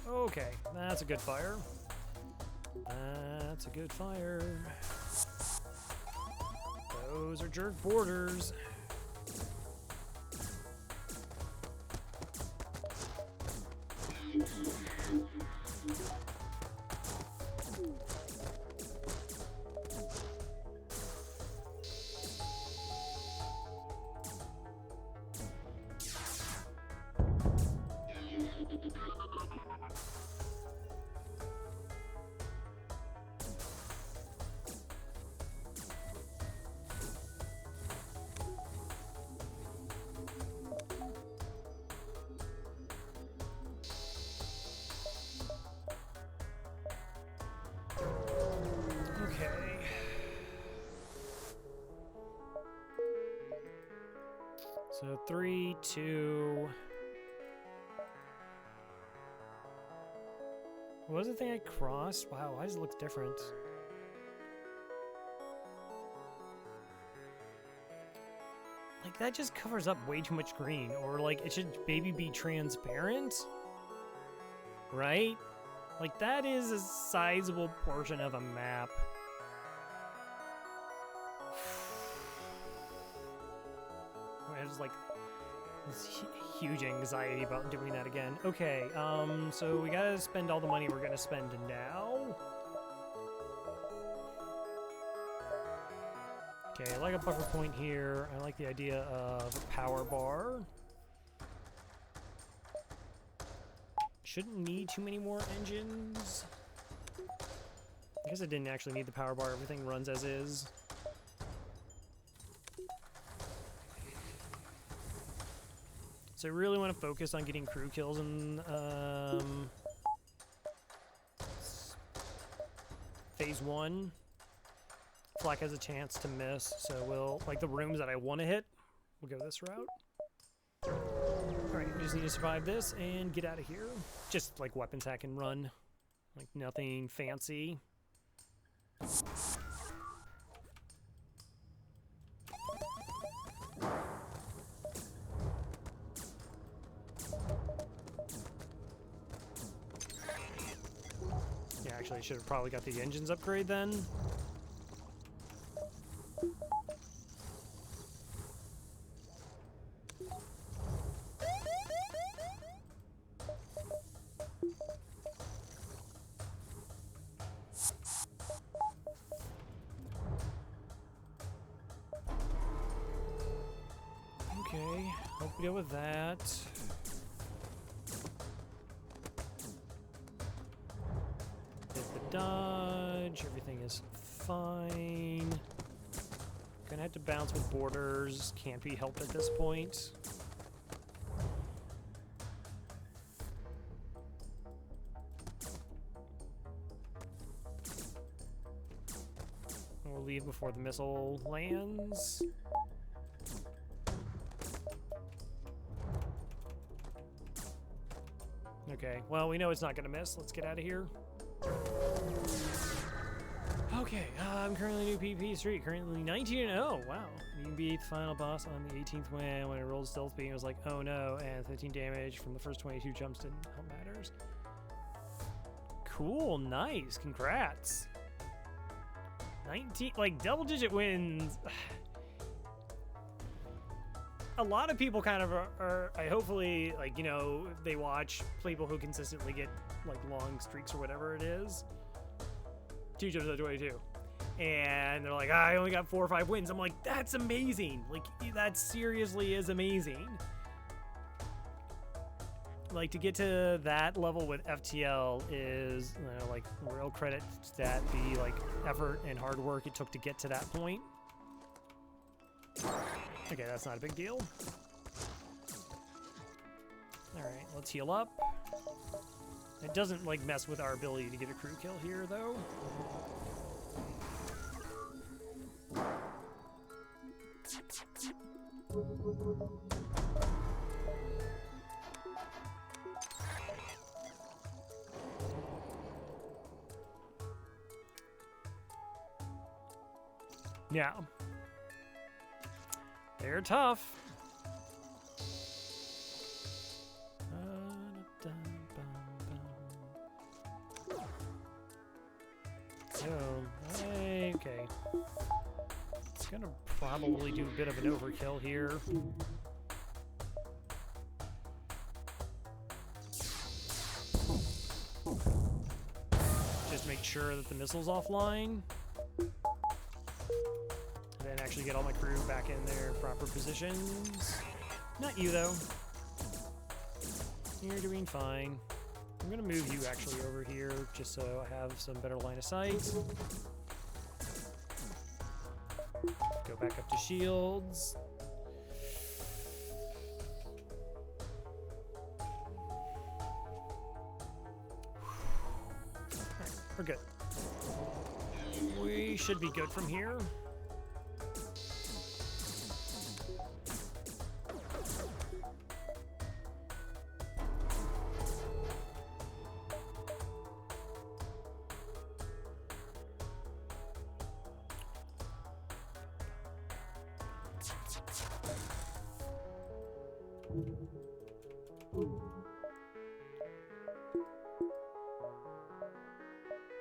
Okay, that's a good fire. That's a good fire. Those are jerk borders. Okay. So 3, 2. What was the thing I crossed? Wow, why does it look different? Like, that just covers up way too much green. Or, like, it should maybe be transparent? Right? Like, that is a sizable portion of a map. I have, like, this huge anxiety about doing that again. Okay, so we gotta spend all the money we're gonna spend now. Okay, I like a buffer point here. I like the idea of a power bar. Shouldn't need too many more engines. I guess I didn't actually need the power bar. Everything runs as is. So I really want to focus on getting crew kills in phase 1. Flak has a chance to miss, so we'll, like, the rooms that I want to hit, we'll go this route. Alright, we just need to survive this and get out of here. Just, like, weapons hack and run. Like, nothing fancy. Yeah, actually, I should have probably got the engines upgrade then. Okay, hope we deal with that. Hit the dodge, everything is fine. Gonna have to bounce with borders, can't be helped at this point. We'll leave before the missile lands. Okay, well, we know it's not going to miss. Let's get out of here. Okay, I'm currently new PvP streak. Currently 19-0. Wow. You can beat the final boss on the 18th win. When I rolled stealth beam, it was like, oh no, and 15 damage from the first 22 jumps didn't help matters. Cool, nice, congrats. 19, like, double-digit wins. A lot of people kind of are I hopefully, like, you know, they watch people who consistently get, like, long streaks or whatever it is. 2 jumps out of 22. And they're like, I only got 4 or 5 wins. I'm like, that's amazing. Like, that seriously is amazing. Like, to get to that level with FTL is, you know, like, real credit to that, the, like, effort and hard work it took to get to that point. Okay, that's not a big deal. Alright, let's heal up. It doesn't, like, mess with our ability to get a crew kill here, though. Yeah. They're tough. Okay. It's gonna probably do a bit of an overkill here. Just make sure that the missile's offline. And then actually get all my crew back in their proper positions. Not you, though. You're doing fine. I'm gonna move you actually over here just so I have some better line of sight. Go back up to shields. Alright, we're good. We should be good from here.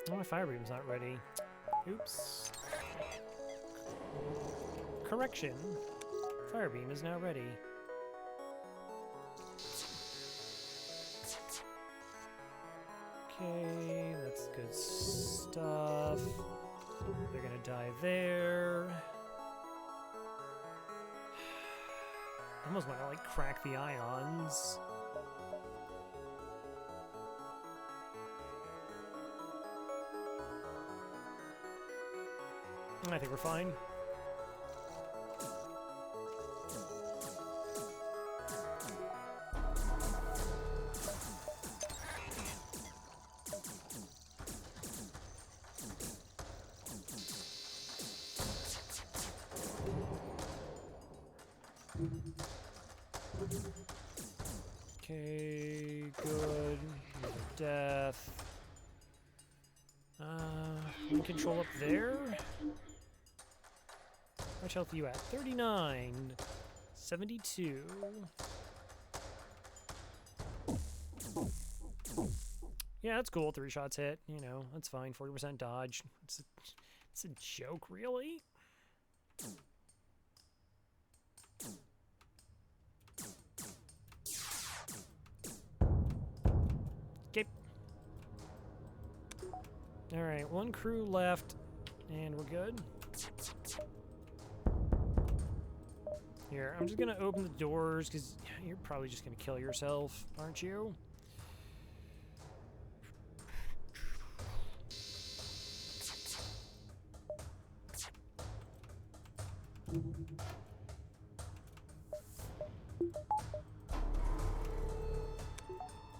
Oh, my fire beam's not ready. Oops. Correction. Fire beam is now ready. Okay, that's good stuff. They're gonna die there. I almost want to, like, crack the ions. I think we're fine. Okay, good. Death. One control up there. How much health are you at? 39. 72. Yeah, that's cool. 3 shots hit. You know, that's fine. 40% dodge. It's a joke, really? Okay. Alright, 1 crew left, and we're good. Here, I'm just gonna open the doors, because you're probably just gonna kill yourself, aren't you?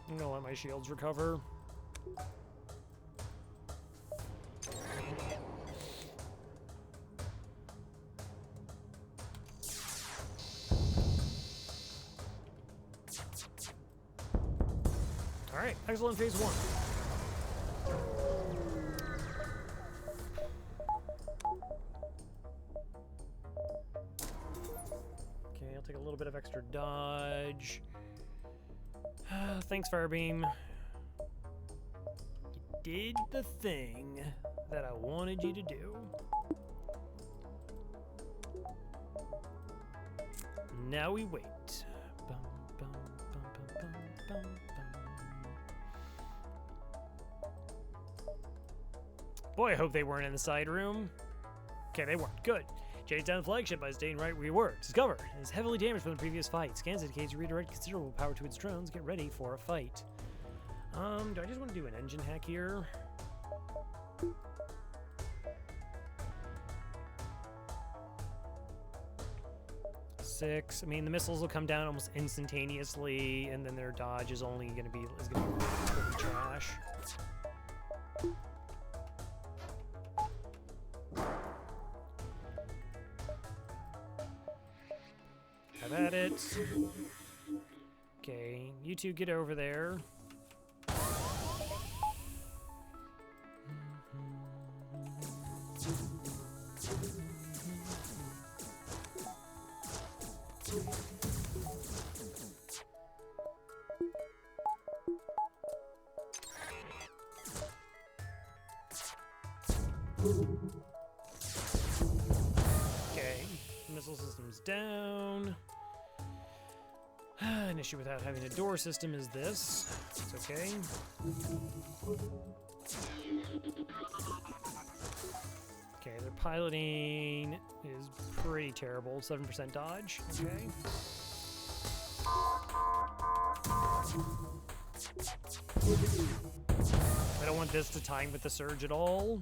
I'm gonna let my shields recover. Alright, excellent phase 1. Okay, I'll take a little bit of extra dodge. Thanks, Firebeam. You did the thing that I wanted you to do. Now we wait. Bum, bum, bum, bum, bum, bum, bum. Boy, I hope they weren't in the side room. Okay, they weren't. Good. Chase down the flagship by staying right where you were. Discover. It is heavily damaged from the previous fight. Scans indicate to redirect considerable power to its drones. Get ready for a fight. Do I just want to do an engine hack here? Six. I mean, the missiles will come down almost instantaneously, and then their dodge is only going to be pretty trash. Have at it. Okay, you two get over there. Okay, missile system's down. An issue without having a door system is this. It's okay. Okay, their piloting is pretty terrible. 7% dodge. Okay. I don't want this to time with the surge at all.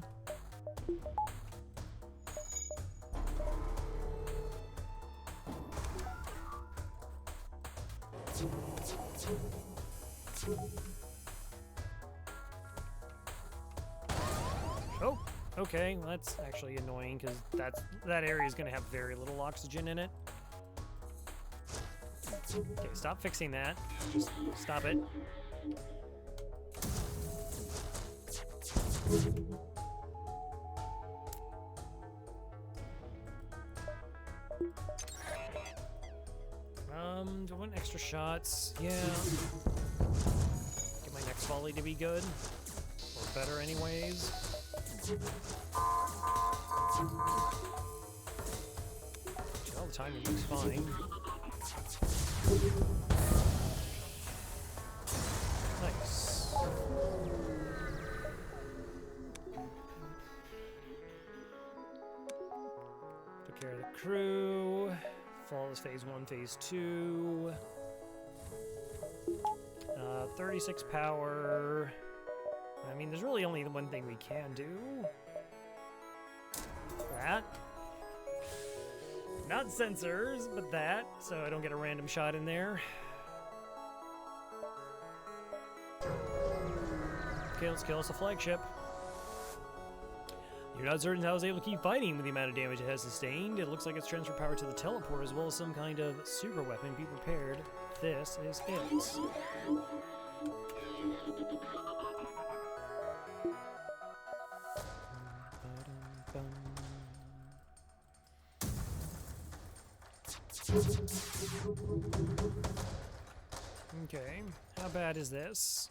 Oh, okay. Well, that's actually annoying because that area is going to have very little oxygen in it. Okay, stop fixing that. Just stop it. Do I want extra shots? Yeah. Get my next volley to be good. Or better anyways. All the time it looks fine. Nice. Took care of the crew. Flawless phase 1, phase 2. 36 power. I mean, there's really only the one thing we can do. That. Not sensors, but that, so I don't get a random shot in there. Okay, let's kill us a flagship. You're not certain how it's able to keep fighting with the amount of damage it has sustained. It looks like it's transferred power to the teleport as well as some kind of super weapon. Be prepared. This is it. Okay, how bad is this?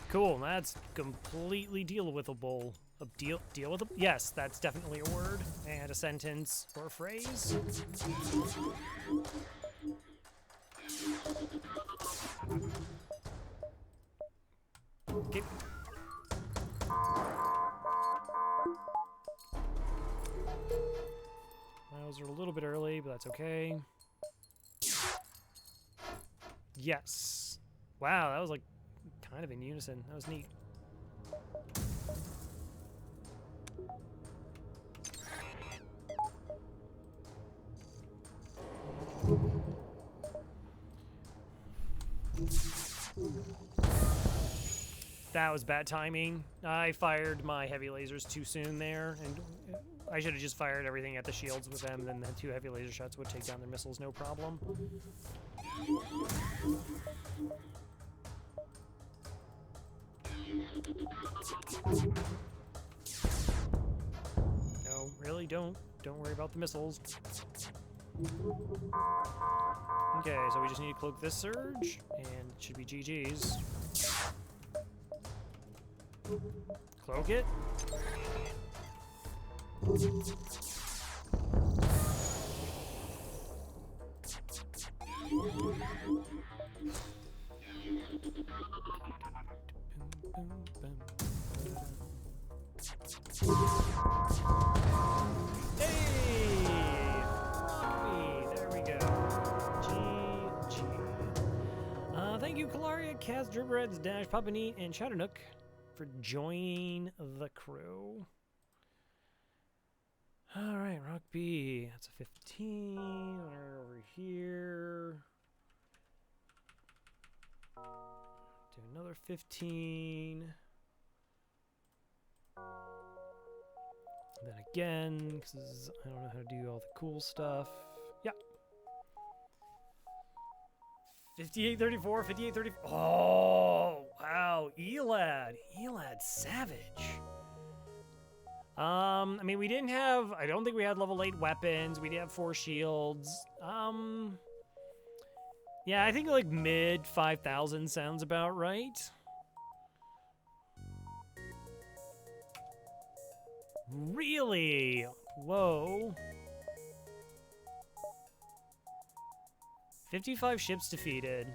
Cool, that's completely deal-with-able. Deal with a, yes, that's definitely a word. And a sentence or a phrase. Okay. Those are a little bit early, but that's okay. Yes. Wow, that was like kind of in unison. That was neat. That was bad timing. I fired my heavy lasers too soon there, and I should have just fired everything at the shields with them, then the 2 heavy laser shots would take down their missiles, no problem. No, really, don't worry about the missiles. Okay, so we just need to cloak this surge, and it should be GG's. Cloak it. Hey! Rock me! There we go. GG. Thank you, Kalaria, Kaz, Dribberheads, Dash, Papaneat, and Chatternook for joining the crew. Alright, Rock B. That's a 15. Right over here. Do another 15. Then again, because I don't know how to do all the cool stuff. Yeah. 5834, 5834. Oh, wow. Elad. Elad Savage. I mean, we didn't have, I don't think we had level 8 weapons. We did have 4 shields. Yeah, I think like mid 5,000 sounds about right. Really? Whoa. 55 ships defeated.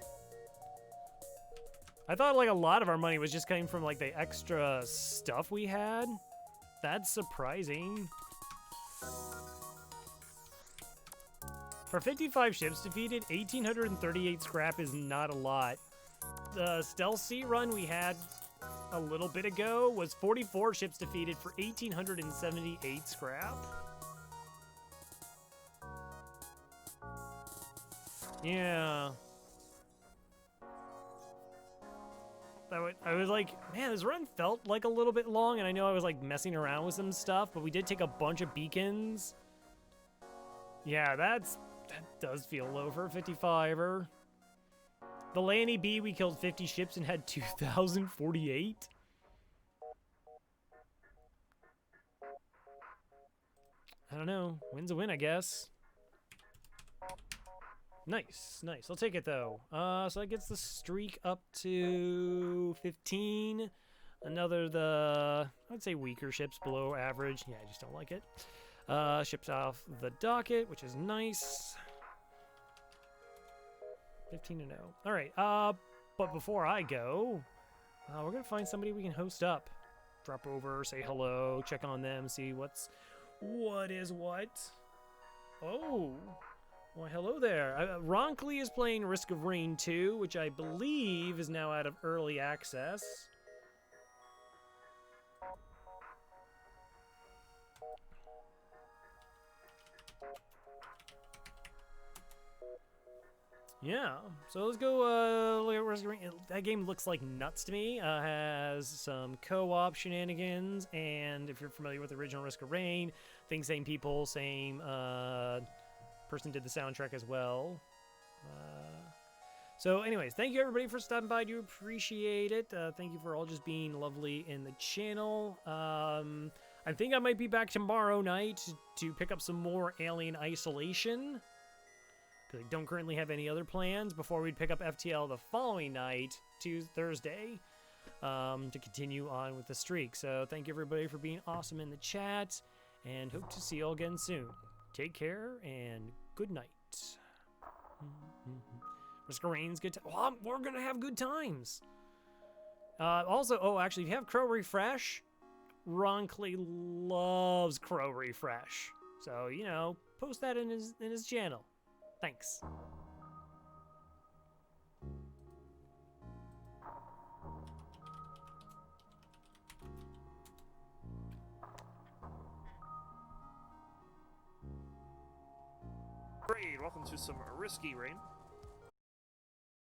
I thought like a lot of our money was just coming from like the extra stuff we had. That's surprising. For 55 ships defeated, 1,838 scrap is not a lot. The stealth sea run we had a little bit ago was 44 ships defeated for 1,878 scrap. Yeah. I was like, man, this run felt like a little bit long, and I know I was like messing around with some stuff, but we did take a bunch of beacons. Yeah, that does feel low for a 55er. The Lanny B, we killed 50 ships and had 2,048. I don't know. Win's a win, I guess. Nice, nice. I'll take it, though. So that gets the streak up to 15. Another, I'd say weaker ships below average. Yeah, I just don't like it. Ships off the docket, which is nice. 15-0. All right, but before I go, we're going to find somebody we can host up. Drop over, say hello, check on them, see what is what. Oh, well, hello there. Ronkly is playing Risk of Rain 2, which I believe is now out of early access. Yeah, so let's go look at Risk of Rain. That game looks like nuts to me. Has some co-op shenanigans, and if you're familiar with the original Risk of Rain, I think same people, same person did the soundtrack as well. So anyways, thank you everybody for stopping by. I do appreciate it. Thank you for all just being lovely in the channel. I think I might be back tomorrow night to pick up some more Alien Isolation. I don't currently have any other plans before we'd pick up FTL the following night, Thursday, to continue on with the streak. So thank you everybody for being awesome in the chat, and hope to see you all again soon. Take care, and good night. Risk of Rain's good time. Well, we're going to have good times. Also, oh, actually, if you have Crow Refresh, Ron Clay loves Crow Refresh. So, you know, post that in his channel. Thanks.
Great, welcome to some Risky Rain.